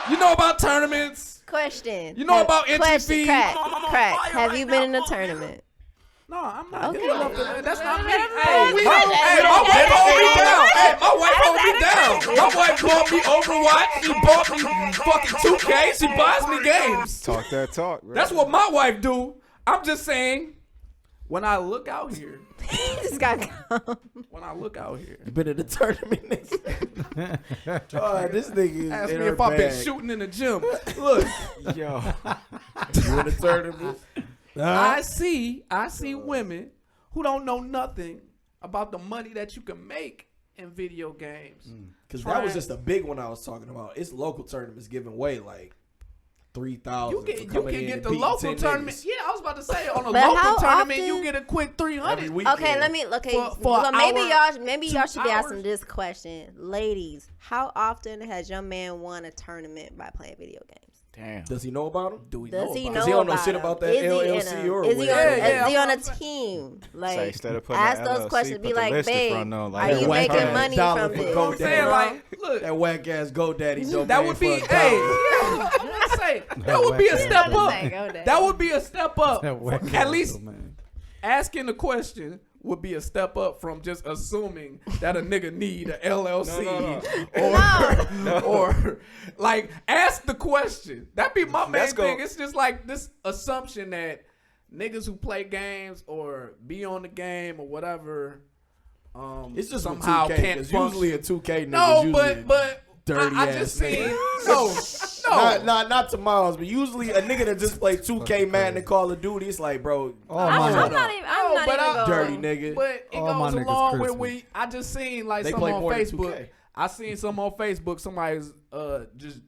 You know about tournaments? Question. You know about entry Question, fees? Crack. I'm on Crack. fire Have right you now, been in a fuck, tournament? No, I'm not. Okay. That's not me. Hey, Hey, my wife hold me down. Hey, my wife hold me down. My wife bought me Overwatch. She bought me fucking 2K. She buys me games. Talk that talk, bro. That's what my wife do. I'm just saying, when I look out here, This guy come. when I look out here, You been in the tournament, nigga. This nigga is ask in me her if I've been bag. shooting in the gym. Look, Yo. You in the tournament? I see women who don't know nothing about the money that you can make in video games. Because that was just a big one I was talking about. It's local tournaments giving away like 3,000. You can get the local tournament. Yeah, I was about to say on a But local how tournament often- you get a quick 300. Every weekend. Okay, let me. Okay, For well, an maybe hour, y'all 2 should be asking hours? this question, ladies. How often has your man won a tournament by playing video games? Damn. Does he know about him? Do we Does know he about know him? He don't know about shit him? about that Is he in LLC a- or is he on, whatever. Yeah, is he on a I'm- team? So Like, instead of putting ask the those LLC, questions. put Be the like, list in babe, front of, are like, you whack making ass money dollar from for this? GoDaddy. I'm saying, like, look, That whack ass GoDaddy domain that would be, for hey, $1. yeah, I'm gonna say, that would be a step Go up. there. That would be a step up. That whack At ass least domain. asking the question would be a step up from just assuming that a nigga need a LLC or like ask the question. That'd be my main thing. It's just like this assumption that niggas who play games or be on the game or whatever It's just somehow with 2K, can't 'cause function. usually a 2K nigga. No, usually but dirty I ass just seen nigga. no. Not to Miles, but usually a nigga that just play 2K Madden and Call of Duty, it's like, bro, All I'm my not niggas. even. I'm not but even going. dirty nigga. But it All my goes niggas along with crispy. I just seen like They some play on more than Facebook. 2K. I seen some on Facebook. Somebody's just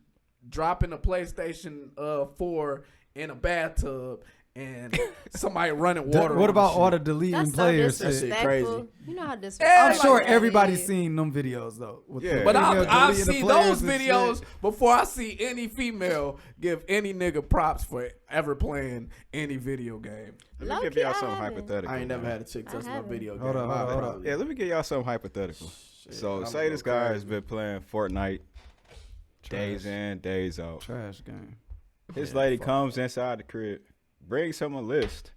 dropping a PlayStation 4 in a bathtub and somebody running water. What on about the all shit. the deleting That's so players? That shit disrespectful. crazy. You know how I'm disrespectful. sure that everybody's is. seen them videos though. with Yeah. the But female I'll deleting the see players those and videos shit. before I see any female give any nigga props for ever playing any video game. Let me give Low-key, y'all I something haven't. hypothetical. I ain't never man. had a chick touch my haven't. video game. Hold up, hold up, hold up. Yeah, let me give y'all something hypothetical. So I'm say this gonna go guy has crazy. been playing Fortnite days in, days out. Trash game. His lady comes inside the crib, brings him a list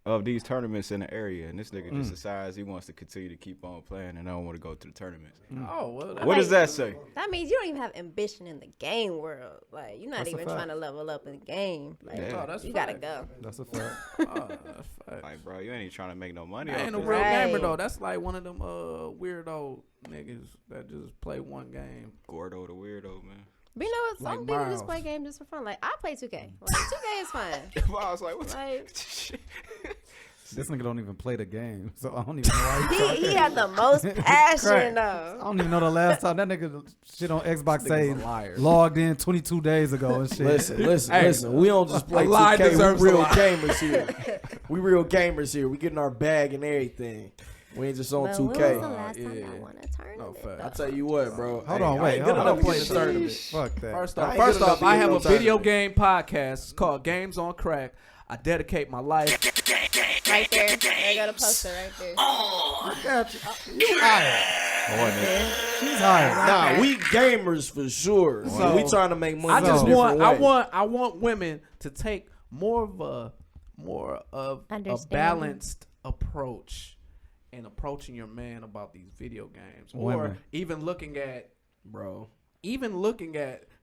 of these tournaments in the area, and this nigga just decides he wants to continue to keep on playing and don't want to go to the tournaments. Oh, well. What does that say? That means you don't even have ambition in the game world. Like, you're not That's a even fact. trying to level up in the game. Like, Oh, that's you fact. gotta go. That's a fact. Oh, that's fact. Like, bro, you ain't trying to make no money. I ain't a off real this. Right. gamer though. That's like one of them weirdo niggas that just play one game. Gordo the weirdo, man. But you know what? Some Like people Miles. just play games just for fun. Like, I play 2K. Like, 2K is fun. I was like, what the Like, shit? This nigga don't even play the game, so I don't even know why he had the most passion, Crack. I though. don't even know the last time that nigga shit on Xbox Nigga's say a liar. logged in 22 days ago and shit. Listen. We don't just play a lie 2K. deserves We a real lie. gamers here. We real gamers here. We getting our bag and everything. We ain't just on But when was the 2K. last time yeah. I won a tournament? fact. I tell you what, bro. Hold on, I wait. ain't good Hold enough on. to play the tournament. Fuck that. First I ain't off, good enough to I get have no a video tournament. game podcast. It's called Games on Crack. I dedicate my life. Right there. There you go, the poster right there. I got you. You hired. She's hired. Nah, we gamers for sure. So, we trying to make money. I in just a different want, way. I want women to take more of a Understanding. balanced approach in approaching your man about these video games, or Women. even looking at bro.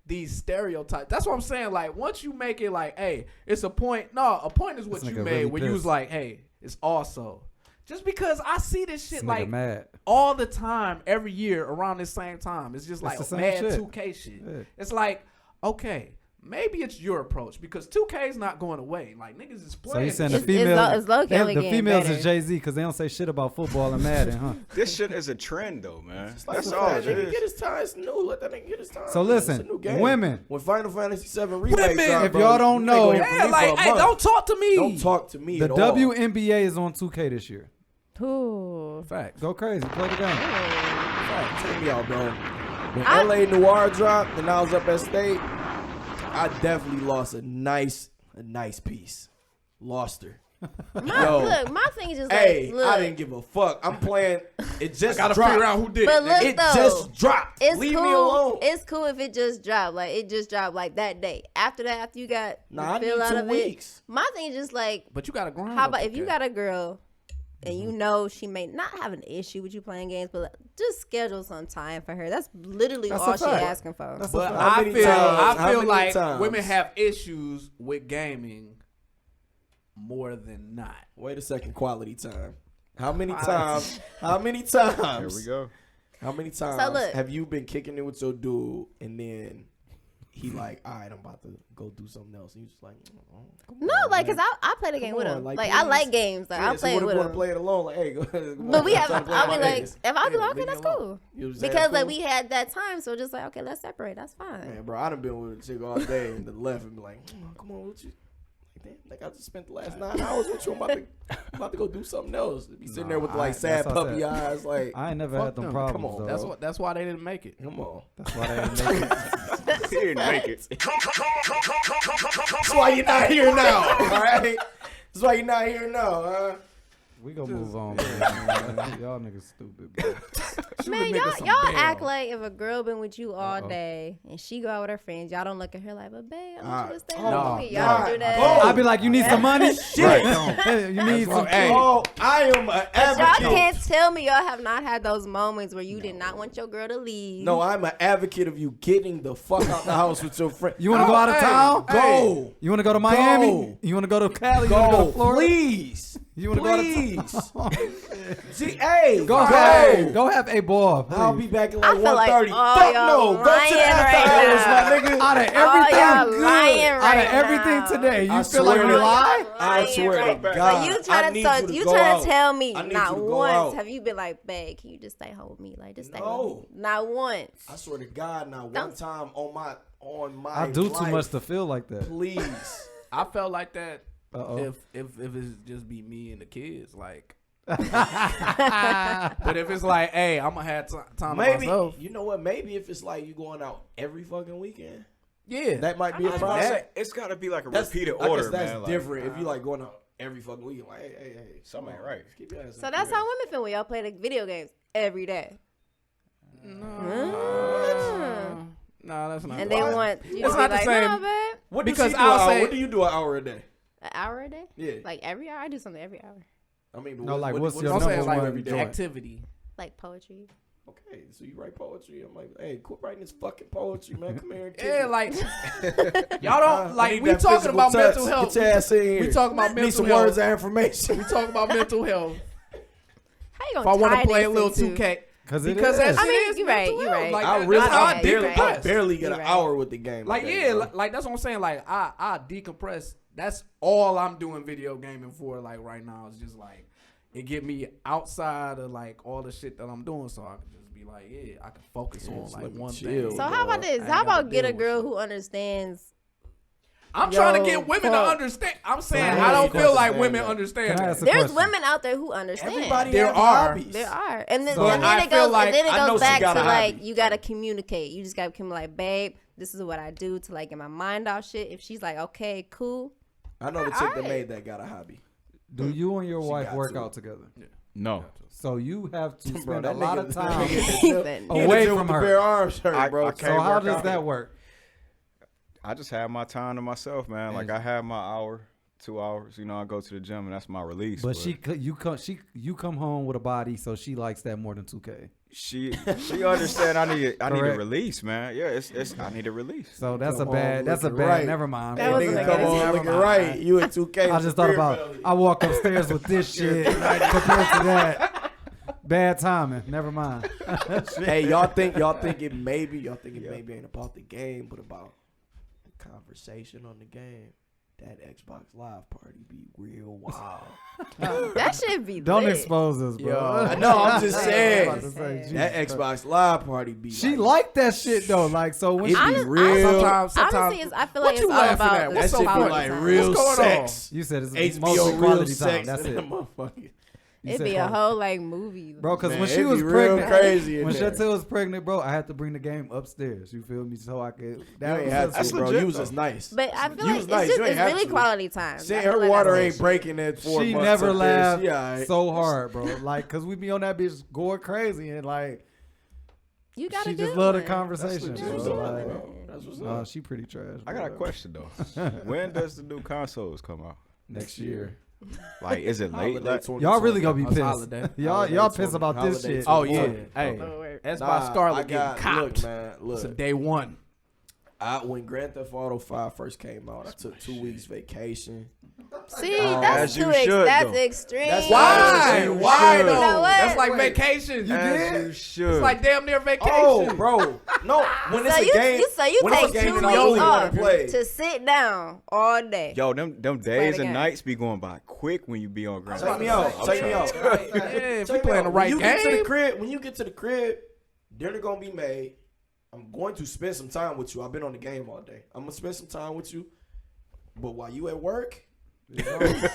these stereotypes. That's what I'm saying. Like, once you make it like, hey, it's a point. No, a point is what This you nigga made really when you was pissed. like, hey, it's also. Just because I see this shit This nigga like mad. all the time, every year around this same time. It's just like the same mad shit. 2K shit. Yeah. It's like, okay, maybe it's your approach because 2K is not going away. Like, niggas is So playing. you saying this the shit. females, it's low-key only the getting females better. is Jay-Z because they don't say shit about football and Madden, huh? This shit is a trend, though, man. That's That all nigga it get is. his time. It's new. Let that nigga get his time. So man. It's listen, a new game. women. When Final Fantasy 7 remake Women. drop, If bro, y'all don't you ain't gonna know- hear from Yeah, me like, for a hey, month. don't talk to me. Don't talk to me The at all. WNBA is on 2K this year. Ooh. Facts. Go crazy. Play the game. Check me out, bro. When LA Noir dropped and I was up at state, I definitely lost a nice piece. Lost her. Look, my thing is just Hey, like, look. I didn't give a fuck. I'm playing. It just Gotta dropped. figure out who did But it. look, It though, just dropped. it's Leave cool. me alone. It's cool if it just dropped. Like, it just dropped like that day. After that, after you got Nah, I the feel need out 2 of weeks. it. My thing is just like, But you got to grind. how up about if you 2K. got a girl and you know she may not have an issue with you playing games, but like, just schedule some time for her. That's literally That's all a she fact. asking for. That's But a fact. How I many feel, times? How I feel many like times? women have issues with gaming more than not. Wait a second. Quality time. How many times? How many times? Here we go. How many times look. have you been kicking it with your dude and then he like, all right, I'm about to go do something else. And you just like, oh, come No, on, like, man. cause I play the game Come with on, him. like, Like, I please. like games. Like, I'll so play what it if with you want to him. play it alone? Like, hey, go ahead. But we have, I'm trying to play I'll be my like, niggas. if I do, Yeah, okay, leave me that's alone. cool. You know what I'm saying? Because like Cool? we had that time, so just like, okay, let's separate. That's fine. Man, bro, I done been with a chick all day and then left and be like, come on, what you? Like, damn, like I just spent the last 9 hours with you. I'm about to go do something else. Be sitting there with like sad that's what I puppy said. eyes. Like, I ain't never fuck had them them. problems, Come on, though. That's why they didn't make it. come on. That's why they didn't make it. He didn't make it. That's why you're not here now. All right. That's why you're not here now. Huh? We gonna move on, man. Y'all niggas stupid, bro. Man, niggas some y'all bail. act like if a girl been with you all day and she go out with her friends, y'all don't look at her like, but babe, I want you to stay home with me. Y'all don't do that. I'd be like, you need some money? Shit. You need some. Oh, I am an Y'all advocate. can't tell me y'all have not had those moments where you did not want your girl to leave. No, I'm an advocate of you getting the fuck out the house with your friend. You want to go out of town? Go. You want to go to Miami? Go. You want to go to Cali? You want to go Go, to Florida? please. You want to go Please. to town? Hey, Go have a ball. I'll be back at like I feel like 1:30. all Fuck y'all no. Go to the lying after right hours, now. my nigga. Out of Oh, everything, y'all lying out right of everything now. today, you I feel like swear we to lie? I swear to Right. God. So you I trying need to you to you go trying out. to tell me I need not you to go once out. have you been like, babe, can you just stay home with me? Like, just stay No. home with me. Not once. I swear to God, not one Don't- time on my I do too life. much to feel like that. Please. I felt like that Uh-oh. if it's just be me and the kids, like. But if it's like, hey, I'm gonna have time to Maybe myself. you know what? Maybe if it's like you going out every fucking weekend, Yeah, that might be a I was problem. about to say, it's got to be like a That's repeated I guess order, that's man. different. If you like going out every fucking weekend, like hey, Something come ain't on, right. Keep your ass So in that's the how women feel when y'all play the video games every day. no, that's not. And they want you to It's be not the like, same. no, babe. What Because does she do I'll an hour? say- What do you do an hour a day? An hour a day? Yeah. Like every hour? I do something every hour. I mean, but No, like, what's your I'm number saying like one every joint? activity. Like poetry. Okay, so you write poetry. I'm like, hey, quit writing this fucking poetry, man. Come here and kick Yeah, it. like y'all don't I like need we that talking physical about touch. mental health. Get your ass in here. We talking about Need mental some health. words of information. We talking about mental health. How you If I gonna want tie to play this a little into- 2K, Because because that's I mean, it is you're right, mental you're health. right. Like, I that's really, how I barely, you're right. I barely get You're an right. hour with the game. Like, today, yeah, bro. like that's what I'm saying. Like, I decompress. That's all I'm doing video gaming for. Like right now, it's just like it get me outside of like all the shit that I'm doing, so I can just be like, yeah, I can focus on just like let me one chill. thing. So how about this? I ain't How gotta about get deal a with girl shit. who understands? I'm trying to Yo, get women to fuck. understand. I'm saying I I don't don't feel like understand women that. understand Can I that. ask a There's question? women out there who understand. Everybody There have are. hobbies. There are, and then, So and I then it feel goes, like- and then it I know goes she back got to a like hobby. you gotta communicate. You just gotta come like, babe, this is what I do to like get my mind off shit. If she's like, okay, cool, I know the chick that Alright. made that got a hobby. Do you and your wife got work to. out together? No. So you have to Bro, spend a that lot nigga- of time He said, He in the away gym from with the her. bare arms shirt, I bro. can't So how work does out. that work? I just have my time to myself, man. Like I have my hour, 2 hours. You know, I go to the gym and that's my release. But you come home with a body, so she likes that more than 2K. she understand I need a Correct. release, man. Yeah, it's I need a release. So that's a Come bad. on, That's a looking bad. right. Never mind. That was Nigga, a come good- on, Never looking mind. right. You in 2K. I just thought about. I walk upstairs with this shit compared to that. Bad timing. Never mind. Hey, y'all think it maybe ain't about the game, but about the conversation on the game. That Xbox Live party be real wild. that should be. Don't lit. expose us, bro. Yo, I know. I'm just I was saying about to say, Jesus that Christ. Xbox Live party be. She like that shit though. Like so when It she, be Honest- real. Honestly, it's, I feel What like you it's all laughing about at? the That What's shit so be funny? like time. real What's going on? sex. you said it's HBO mostly real quality sex. time. That's in it. that motherfucker. You It'd said be a quality. whole like movie, Bro, because Man, when it she be was real pregnant, crazy in when there. Chantel was pregnant, bro, I had to bring the game upstairs. You feel me? So I could. You That ain't was have just- to, bro. legit, You was though. just nice. But I feel You like was it's nice. just You ain't it's have really to. quality time. I Saying feel her like water that's ain't it. breaking at 4 She months never up there. laughed She all right. so hard, bro. Like, cause we be on that bitch going crazy and like You got she a good just love the one. conversation. That's what's bro. up, Like, bro. That's what's up. she pretty trash. I got a bro. question though. When does the new consoles come out? Next year. Like, is it late? Holiday Like, 2020. Y'all really gonna be That's pissed. holiday. Y'all pissed about this Holiday shit. Oh 2020. yeah, hey, Lord. that's Nah, by Scarlet I getting got, copped. look, man, It's a look. day one. When Grand Theft Auto 5 first came out, I took 2 weeks vacation. See, as that's you too should, that's though. extreme. That's Why? you Why should. though? You know what? That's like Wait. vacation. You as did? you should. It's like damn near vacation. Oh, bro. No, when it's So a you, game, you when it's take a game 2 that weeks I really want off to play. to sit down all day. Yo, them play days the and game. nights be going by quick when you be on Grand Check Theft me Auto. out. Check me out. Yeah, if Check you me playing out. the When right you get to the game. crib, when you get to the crib, dinner gonna be made. I'm going to spend some time with you. I've been on the game all day. I'm gonna spend some time with you. But while you at work,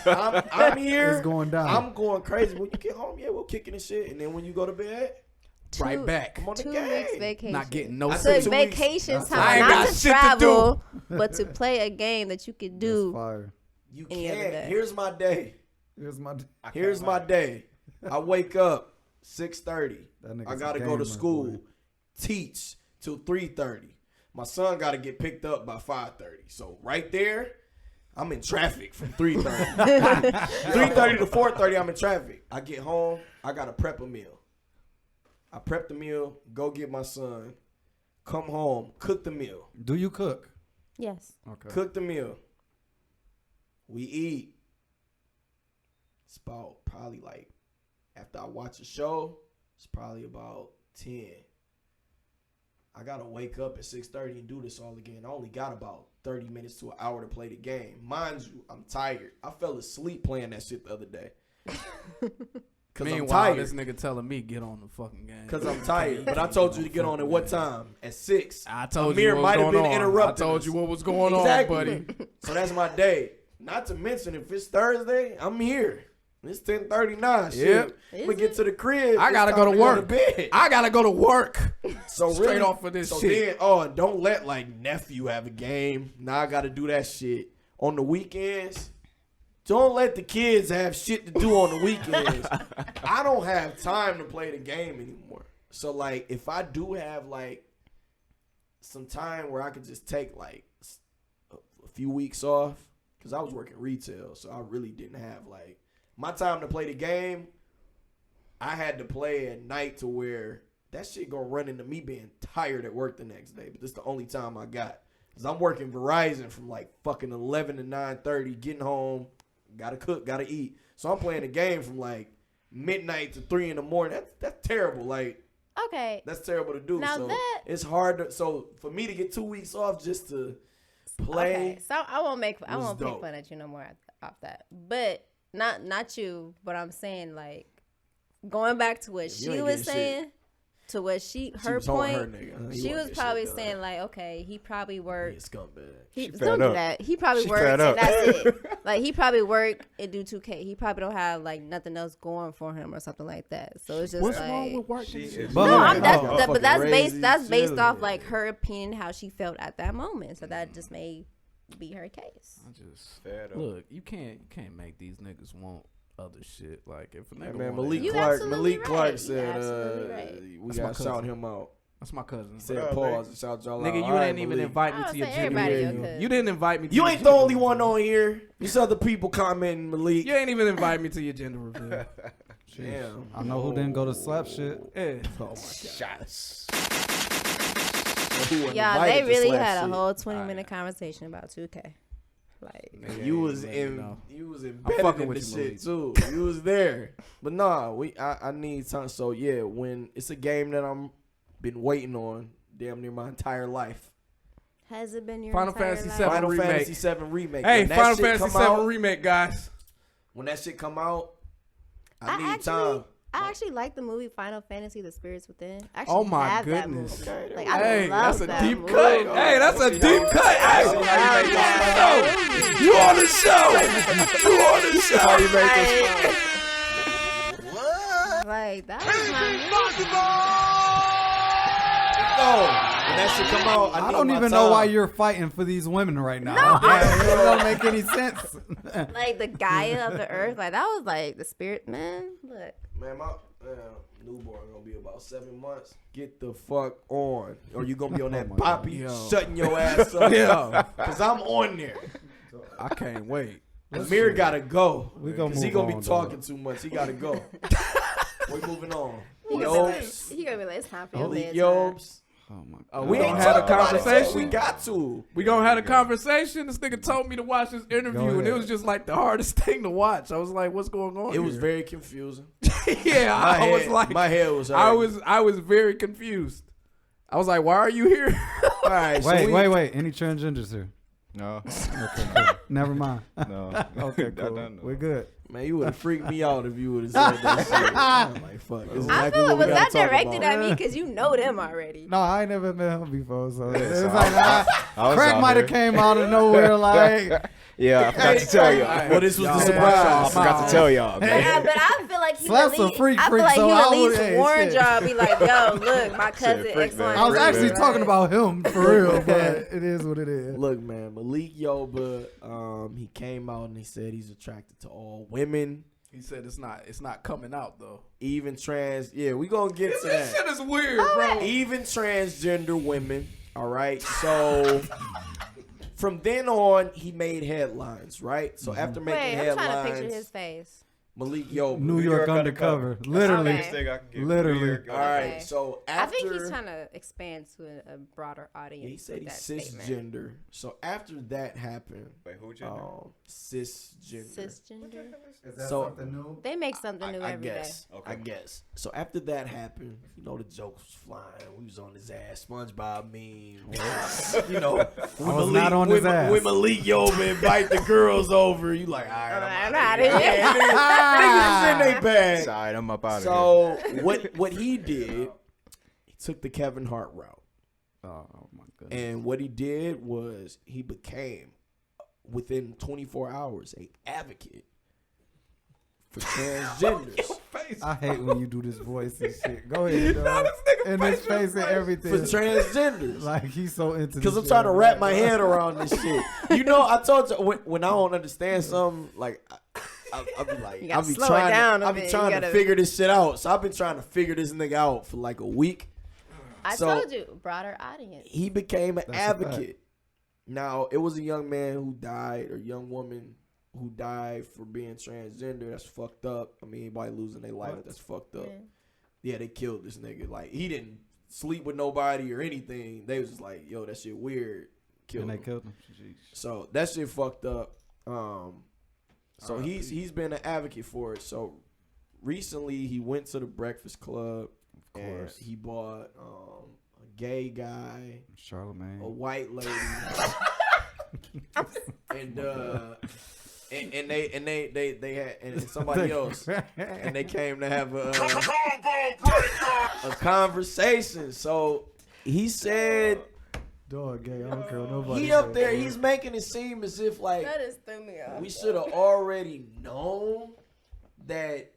I'm here. It's going down. I'm going crazy. When you get home, yeah, we're kicking and shit. And then when you go to bed, Right back. I'm on the 2 game. weeks vacation. Not getting no I So took sleep. 2 weeks. vacation I time, ain't not got to shit to travel, but to play a game that you could That's do. fire. You Any other can't. day. Here's my day. Here's my. Here's my day. I wake up 6:30. That nigga's I a gotta go gamer, to school, boy. teach till 3:30. My son gotta get picked up by 5:30. So right there, I'm in traffic from 3:30. 3:30 to 4:30, I'm in traffic. I get home, I gotta prep a meal. I prep the meal, go get my son, come home, cook the meal. Do you cook? Yes. Okay. Cook the meal. We eat. It's about probably like after I watch a show, it's probably about 10. I gotta wake up at 6:30 and do this all again. I only got about 30 minutes to an hour to play the game. Mind you, I'm tired. I fell asleep playing that shit the other day. Cause I'm Meanwhile, tired. this nigga telling me get on the fucking game. Cause I'm tired. But I told you to get on at what time? At 6. I told Amir you what might was have going been on. interrupting I told us. you what was going Exactly. on, buddy. So that's my day. Not to mention, if it's Thursday, I'm here. It's 10:39. Shit. Yep. I'm gonna get to the crib. I It's gotta time go to work. bed. I gotta go to work. So Straight really, off of this so shit. then, don't let like nephew have a game. Now I gotta do that shit on the weekends. Don't let the kids have shit to do on the weekends. I don't have time to play the game anymore. So like, if I do have like some time where I could just take like a few weeks off, because I was working retail, so I really didn't have like my time to play the game. I had to play at night to where that shit gonna run into me being tired at work the next day. But this the only time I got. Because I'm working Verizon from like fucking 11 to 9:30, getting home, gotta cook, gotta eat. So I'm playing the game from like midnight to 3 in the morning. That's terrible. Like, Okay. that's terrible to do. Now so that- it's hard to, so for me to get 2 weeks off just to play. Okay, so I won't pick dope. fun at you no more off that. But not you, but I'm saying like going back to what You she ain't was getting saying, shit. to what her was on point, her nigga. He she want was that probably shit done. saying like, okay, he probably He worked. a scumbag. He, fed don't do up. that. He probably She worked fed and up. that's it. Like he probably worked and do 2K. He probably don't have like nothing else going for him or something like that. So it's just What's like wrong with working? She shit? is- But no, look, I'm that's no, that, but that's fucking based crazy off shit. like her opinion, how she felt at that moment. So that just may be her case. I just Fed up. look. You can't make these niggas want other shit. Like if a Yeah, nigga man, want Malik You Clark. absolutely Malik right. Clark You said, absolutely right. we That's my gotta shout cousin. him out. that's my cousin. He said, What up, pause and shout y'all out. Nigga, you All right, didn't even Malik. invite me I to would your say gender everybody reveal. your cousin. You didn't invite me. To You your ain't the gender only one reveal. on here. There's other people commenting, Malik. You ain't even invite me to your gender reveal. Damn. I know who didn't go to slap shit. Yeah. Oh my God. Yeah, they really had a whole 20-minute conversation about 2K. Like, Nigga You ain't was let me in. know. You was I'm embedded fucking in with the you, shit too. You was there. But nah, I need time. So yeah, when it's a game that I'm been waiting on damn near my entire life. has it been your Final entire Fantasy life? VII Final remake. Fantasy 7 remake. Hey, When that Final shit Fantasy come 7 out, remake, guys. when that shit come out, I I need actually, time. I actually like the movie Final Fantasy: The Spirits Within. I Oh actually my have that goodness. movie. Okay, Like, there I Hey, love that's a that deep movie. cut. Hey, that's a deep cut. Hey, You on the show? You on the show? How you make this Like that was my When that shit come out, I need don't my even know why time. you're fighting for these women right now. Yeah, it don't make any sense. like the Gaia of the Earth. Like that was like the spirit, man. Look, Man, my newborn gonna be about 7 months. Get the fuck on, or you gonna be on that poppy Yo. shutting your ass up. Yeah. Cause I'm on there. I can't wait. Amir gotta go. We gonna Cause he move gonna on, be talking dog. too much. He gotta go. We moving on. he gonna Yobes. be like, it's time for your Elite bedtime. Yobes. Oh my We gonna ain't have a talking about it, conversation? We got to. We gonna have a conversation. This nigga told me to watch this interview, Go and it ahead. was just like the hardest thing to watch. I was like, "What's going on?" It was here? very confusing. yeah. I was like, my head was. I hurting. was very confused. I was like, "Why are you here?" All right. so Wait, we- wait. Any transgenders here? No. Okay, cool. Never mind. No. Okay, I cool. don't know. We're good. Man, you would have freaked me out if you would have said that shit. I'm like, fuck. This is I exactly feel what like we was gotta that talk directed about. at me because you know them already. No, I ain't never met him before, so it's so like I was Craig out might have here. came out of nowhere like. Yeah, I forgot to tell y'all. Well, this was the Yeah. surprise. I forgot to tell y'all, man. Yeah, but I feel like he Slap's would a at least, freak I feel freak, like so he would I at would- least hey, warn shit. y'all, be like, yo, look, my cousin freak X, man. Y, I was and Z. actually talking about him for real, but it is what it is. Look, man, Malik Yoba, he came out and he said he's attracted to all women, He said it's not coming out though. even trans. Yeah, we gonna get to This that. shit is weird, bro. Even transgender women. All right, so from then on, he made headlines. Right, so after making Wait, I'm trying to picture headlines, his face. Malik Yoba. New York undercover, literally. Okay. Thing I can get. Literally. New York All right, Okay. so I after think he's trying to expand to a broader audience. he said with he's that statement. cisgender. So after that happened, Wait, who gender? cisgender. Cisgender. Is that So- something new? They make something new I every day. guess. Okay. I guess. So after that happened, you know, the jokes was flying. We was on his ass. SpongeBob meme. You know, when I was not on his ass. When Malik Yoba invite the girls over, you like, all right, I'm I'm out out of here. Niggas in they bag. Sorry, I'm up out of So what he did, he took the Kevin Hart route. Oh my goodness. And what he did was he became, within 24 hours, a advocate for transgenders. I hate when you do this voice and shit. Go ahead, dog. And his face and everything. For transgenders. Like he's so into this Because I'm shit. trying to wrap my head around this shit. You know, I told you when I don't understand something, like I'll be like, You I'll gotta be slow it trying, down a I'll be bit. trying You to gotta- figure this shit out. So I've been trying to figure this nigga out for like a week. I So- told you, broader audience. He became an That's a fact. advocate Now, it was a young man who died, or young woman who died for being transgender. That's fucked up. I mean, anybody losing their life, that's fucked up. Yeah, they killed this nigga. Like, he didn't sleep with nobody or anything. They was just like, yo, that shit weird. And they killed him. Jeez. So that shit fucked up. So he's been an advocate for it. So recently he went to the Breakfast Club and he bought a gay guy, Charlemagne, a white lady, and they had and somebody else, and they came to have a conversation. So he said. Dog gay, I don't care what nobody. He up there, he's making it seem as if like That just threw me off. we should have already known that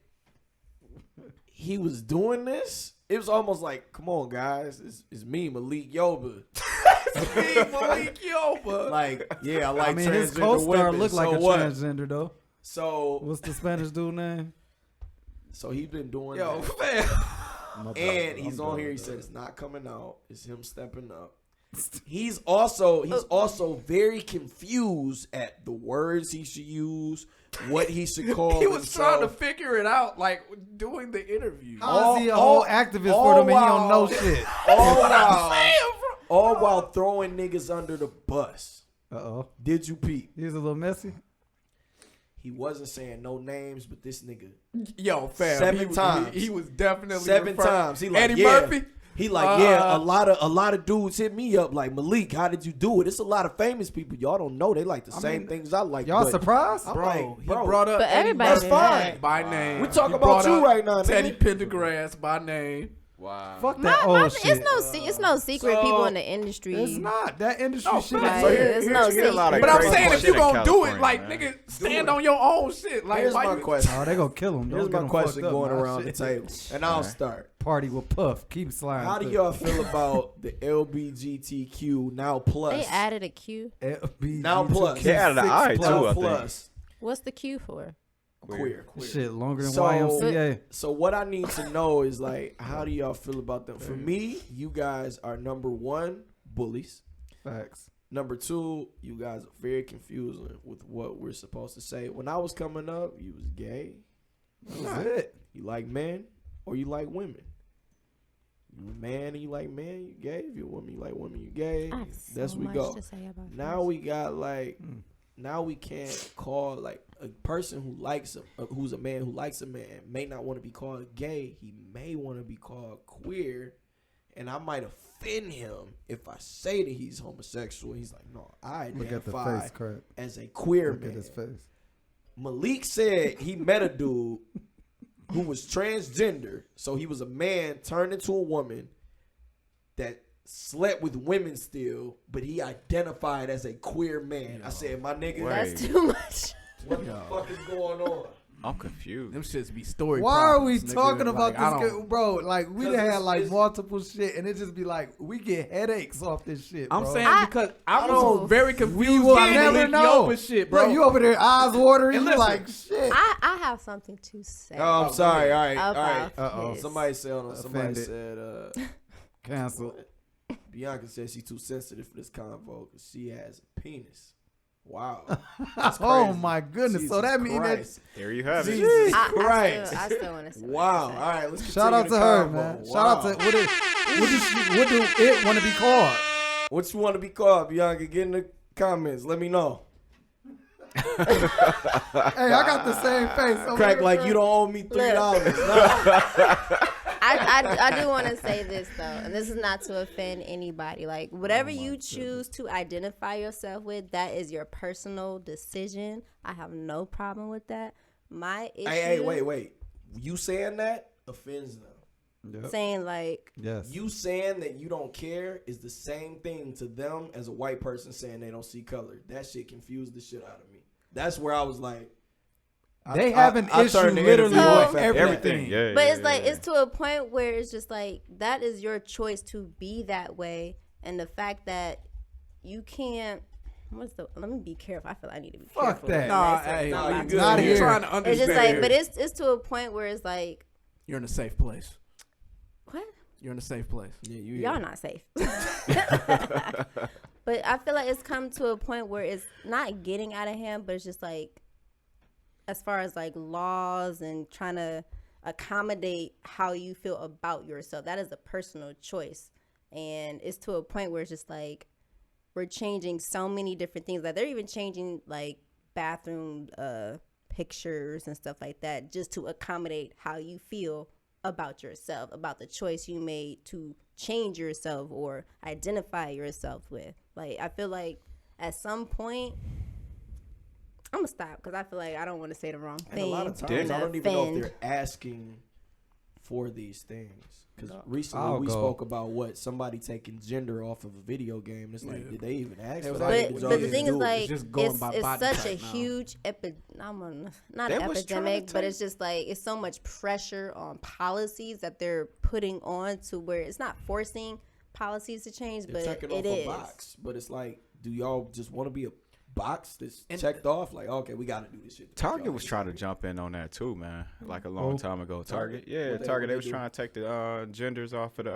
he was doing this. It was almost like, come on, guys, it's me, Malik Yoba. It's me, Malik Yoba. Like, yeah, I like I mean, transgender his co-star women. looked like so a what? transgender though. So What's the Spanish dude name? So he's been doing Yo, that. man. And he's on here. He said it's not coming out. It's him stepping up. He's also very confused at the words he should use, what he should call He was trying to himself. figure it out, like doing the interview. How is he a whole activist for them and he don't know shit? All while throwing niggas under the bus. Uh-oh. Did you peep? He was a little messy. He wasn't saying no names, but this nigga Yo, fam. Seven times. He was definitely seven times. He like, Eddie yeah. Murphy. He like, yeah, a lot of dudes hit me up like, Malik, how did you do it? It's a lot of famous people. Y'all don't know they like the same things I like. Y'all but surprised? I'm Bro, like, he bro, brought up But Eddie everybody that's Murphy fine. by name. We talking He about brought you up right now, Teddy nigga. Pendergrass by name. Wow. Fuck that old shit. It's no secret So- people in the industry. It's not. That industry No, shit. facts. is- It's no you get a lot of But I'm crazy saying if shit you in gonna do it, California, like man. nigga, stand on your own shit. Like, Here's why my you- question. Oh, they gonna kill him. Here's my question going around the table, and I'll start. Party with Puff. Keep sliding. How do through. y'all feel about the LBGTQ now plus? They added a Q. LBGTQ Now plus. They added an I, too, Now I think. plus. What's the Q for? Queer. Shit longer than So- YMCA. So what I need to know is like, how do y'all feel about them? For me, you guys are number one, bullies. Facts. Number two, you guys are very confusing with what we're supposed to say. When I was coming up, you was gay. That was it. You like men or you like women. You a man and you like men, you gay. If you're a woman, you like women, you gay. I have so That's we much go. to say about Now this. we got like, now we can't call like a person who likes who's a man who likes a man may not want to be called gay. He may want to be called queer, and I might offend him if I say that he's homosexual. He's like, no, I Look at the identify face, Craig. as a queer Look man. at his face. Malik said he met a dude who was transgender, so he was a man turned into a woman that slept with women still, but he identified as a queer man. I said, my nigga, That's too much. what the fuck is going on? I'm confused. Them shits be story. Why are we problems, nigga. talking about Like, I this, don't- bro? Like, we 'Cause done had it's- like it's- multiple shit, and it just be like, we get headaches off this shit, bro. I'm saying I- because I was very confused. we will by never Malik know. Yoba shit, bro. Bro, you over there eyes watering, And you listen, like, shit. I have something to say. Oh, I'm sorry. All right, all right. about Uh-oh. this. Somebody said, Offended. said, Cancel. Bianca said she's too sensitive for this convo because she has a penis. Wow. That's Oh crazy. my goodness. So Jesus that means that Christ. There you have it. Jesus I Christ. still want to say. Wow. All right, let's continue shout out the to her, convo. man. Wow. Shout out to what do it want to be called? What you want to be called, Bianca? Get in the comments. Let me know. Hey, I got the same face. over Crack here, like bro. you don't owe me $3. I do want to say this though, and this is not to offend anybody. Like whatever you choose to identify yourself with, that is your personal decision. I have no problem with that. My issue, Hey, wait. You saying that offends them. Yep. saying like, Yes. You saying that you don't care is the same thing to them as a white person saying they don't see color. That shit confused the shit out of me. That's where I was like, They have an I issue turned the literally interview with off after everything. Yeah, but yeah, it's like yeah. it's to a point where it's just like that is your choice to be that way, and the fact that you can't. Let me be careful. I feel I need to be Fuck careful. that. Nah, It's hey, not you like- good. Not you're here. trying to It's understand. just like, but it's to a point where it's like, You're in a safe place. what? You're in a safe place. yeah, you Y'all not safe. But But I feel like it's come to a point where it's not getting out of hand, but it's just like, as far as like laws and trying to accommodate how you feel about yourself, that is a personal choice. And it's to a point where it's just like, we're changing so many different things. Like they're even changing like bathroom pictures and stuff like that just to accommodate how you feel about yourself, about the choice you made to change yourself or identify yourself with. Like, I feel like at some point, I'm gonna stop because I feel like I don't want to say the wrong thing. And a lot of times, I don't even know if they're asking for these things. Because recently we spoke about somebody taking gender off of a video game. It's like, did they even ask for that? But the thing is, like, it's such a huge not an epidemic, but it's just like, it's so much pressure on policies that they're putting on to where it's not forcing policies to change, but it is. Box. But it's like, do y'all just want to be a box that's checked off? Like, okay, we got to do this shit. Target was trying to jump in on that too, man. Like a long time ago. Target, yeah, Target. They was trying to take the genders off of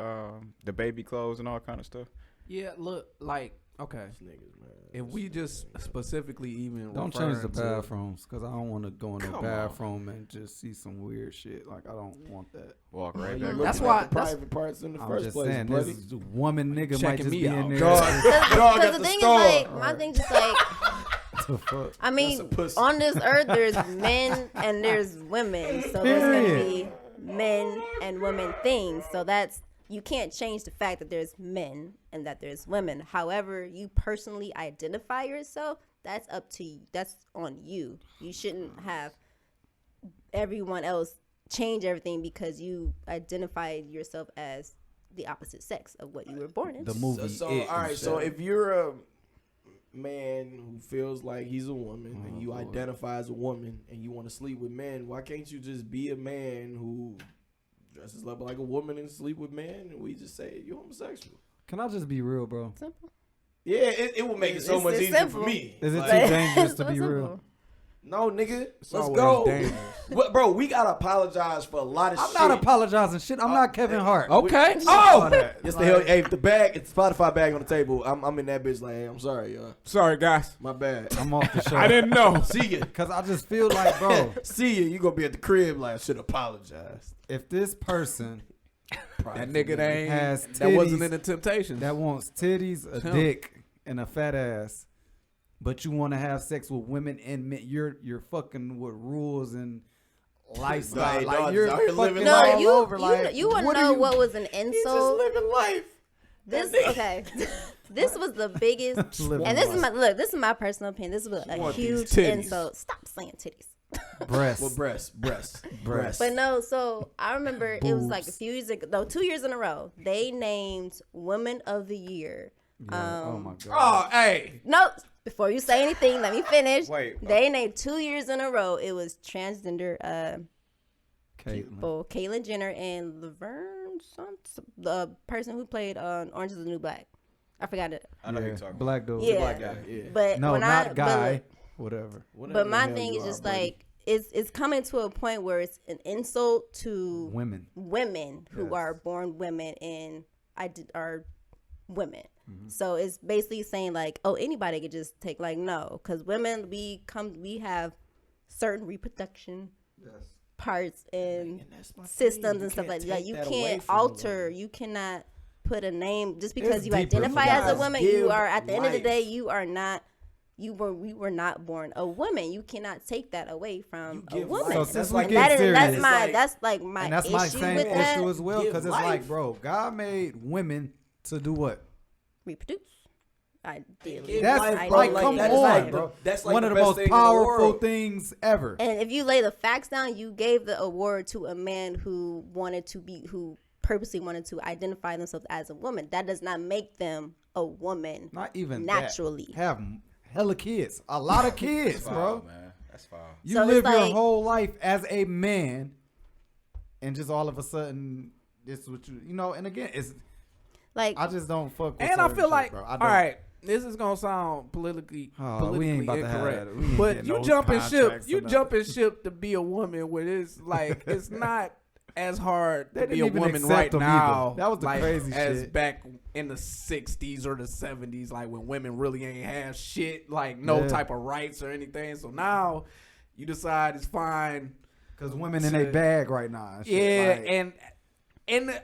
the baby clothes and all kind of stuff. Yeah, look, like, okay, Niggas, man. if we just specifically even Don't change the referring to- bathrooms because I don't want to go in the bathroom and just see some weird shit. Like, I don't want that. Walk right You back. looking That's at why- the private parts in the I'm first just place, saying, buddy. this woman nigga might Checking just me be out. in there. Dog Because at the the thing store. is, like, my thing just like, The fuck? I mean, That's a pussy. on this earth, there's men and there's women. So there's going to be men and women things. So you can't change the fact that there's men and that there's women. However, you personally identify yourself, that's up to you. That's on you. You shouldn't have everyone else change everything because you identified yourself as the opposite sex of what you were born into. The movie. So It all right. and So shit. if you're a man who feels like he's a woman and you identify as a woman and you want to sleep with men, why can't you just be a man who dresses up like a woman and sleep with men, and we just say you're homosexual? Can I just be real, bro? Simple. Yeah, it will make it so It's much easier simple. for me. Is it Like, too dangerous So to be simple. real? no, nigga, let's always go. dangerous. Bro, we gotta apologize for a lot of I'm shit. not apologizing. Shit, I'm not Kevin Hart. Okay. Oh, It's the hell. Hey, the bag, it's Spotify bag on the table. I'm in that bitch like, hey, I'm sorry, y'all. Sorry, guys. My bad. I'm off the show. I didn't know. See ya. Because I just feel like, bro, See ya. You gonna be at the crib like, I should apologize. if this person That nigga that ain't has that wasn't titties in the Temptations. that wants titties, a Him. dick, and a fat ass, but you want to have sex with women and men, you're fucking with rules and lifestyle. Hey, like dog, you're out here fucking living No, life. all you over. Like, you want what to are know you- what was an He's just insult? living life. This okay. This was the biggest, Living and this is life. this is my personal opinion. This was a want these huge titties. insult. Stop saying titties. breasts. Well, breast. But no, so I remember it was like a Boobs. few years ago, 2 years in a row. They named Woman of the Year. Yeah, oh my god. Oh, hey. No, before you say anything, let me finish. Wait. They named 2 years in a row. It was transgender Caitlyn. people, Caitlyn Jenner and Laverne, the person who played Orange is the New Black. I forgot it. I know who Yeah, you're talking black dude. Yeah. Black guy, yeah. But No, when not guy. Whatever. But my thing is just like it's coming to a point where it's an insult to Women. who Yes. are born women and are women. Mm-hmm. So it's basically saying like, oh, anybody could just take, like, no, because women we have certain reproduction parts and that's my systems thing. and stuff can't like that. take You that away can't from a alter. woman. You cannot put a name just because It's you deeper. identify You as a guys woman. give You are at the end of the life. day, you are not. We were not born a woman. You cannot take that away from You a give woman. life. So That's since like- we And get serious, that's like my and that's my issue same with that. issue as well, Give because it's life. like, bro, God made women to do what? Reproduce. Ideally. Give That's life, like, bro. come That is on, like bro. that's like one the of the best most thing in the powerful world. things ever. And if you lay the facts down, you gave the award to a man who purposely wanted to identify themselves as a woman. That does not make them a woman. Not even naturally. that. Have hella kids, a lot of kids, about. bro. Foul, man. That's foul. You So it's live your like- whole life as a man, and just all of a sudden, this is what you know. And again, it's Like I just don't fuck with And I certain feel shit, like, bro. all right, this is gonna sound politically we ain't about to have incorrect, that. We ain't but getting you no jumping ship, contracts or you nothing. jumping ship to be a woman where it's like it's not as hard They to be didn't a even woman accept right them now. either. That was the like, crazy as shit. back in the 60s or the 70s, like when women really ain't have shit, like no Yeah. type of rights or anything. So now you decide it's fine. Because women in their bag right now. And shit, Yeah, like, and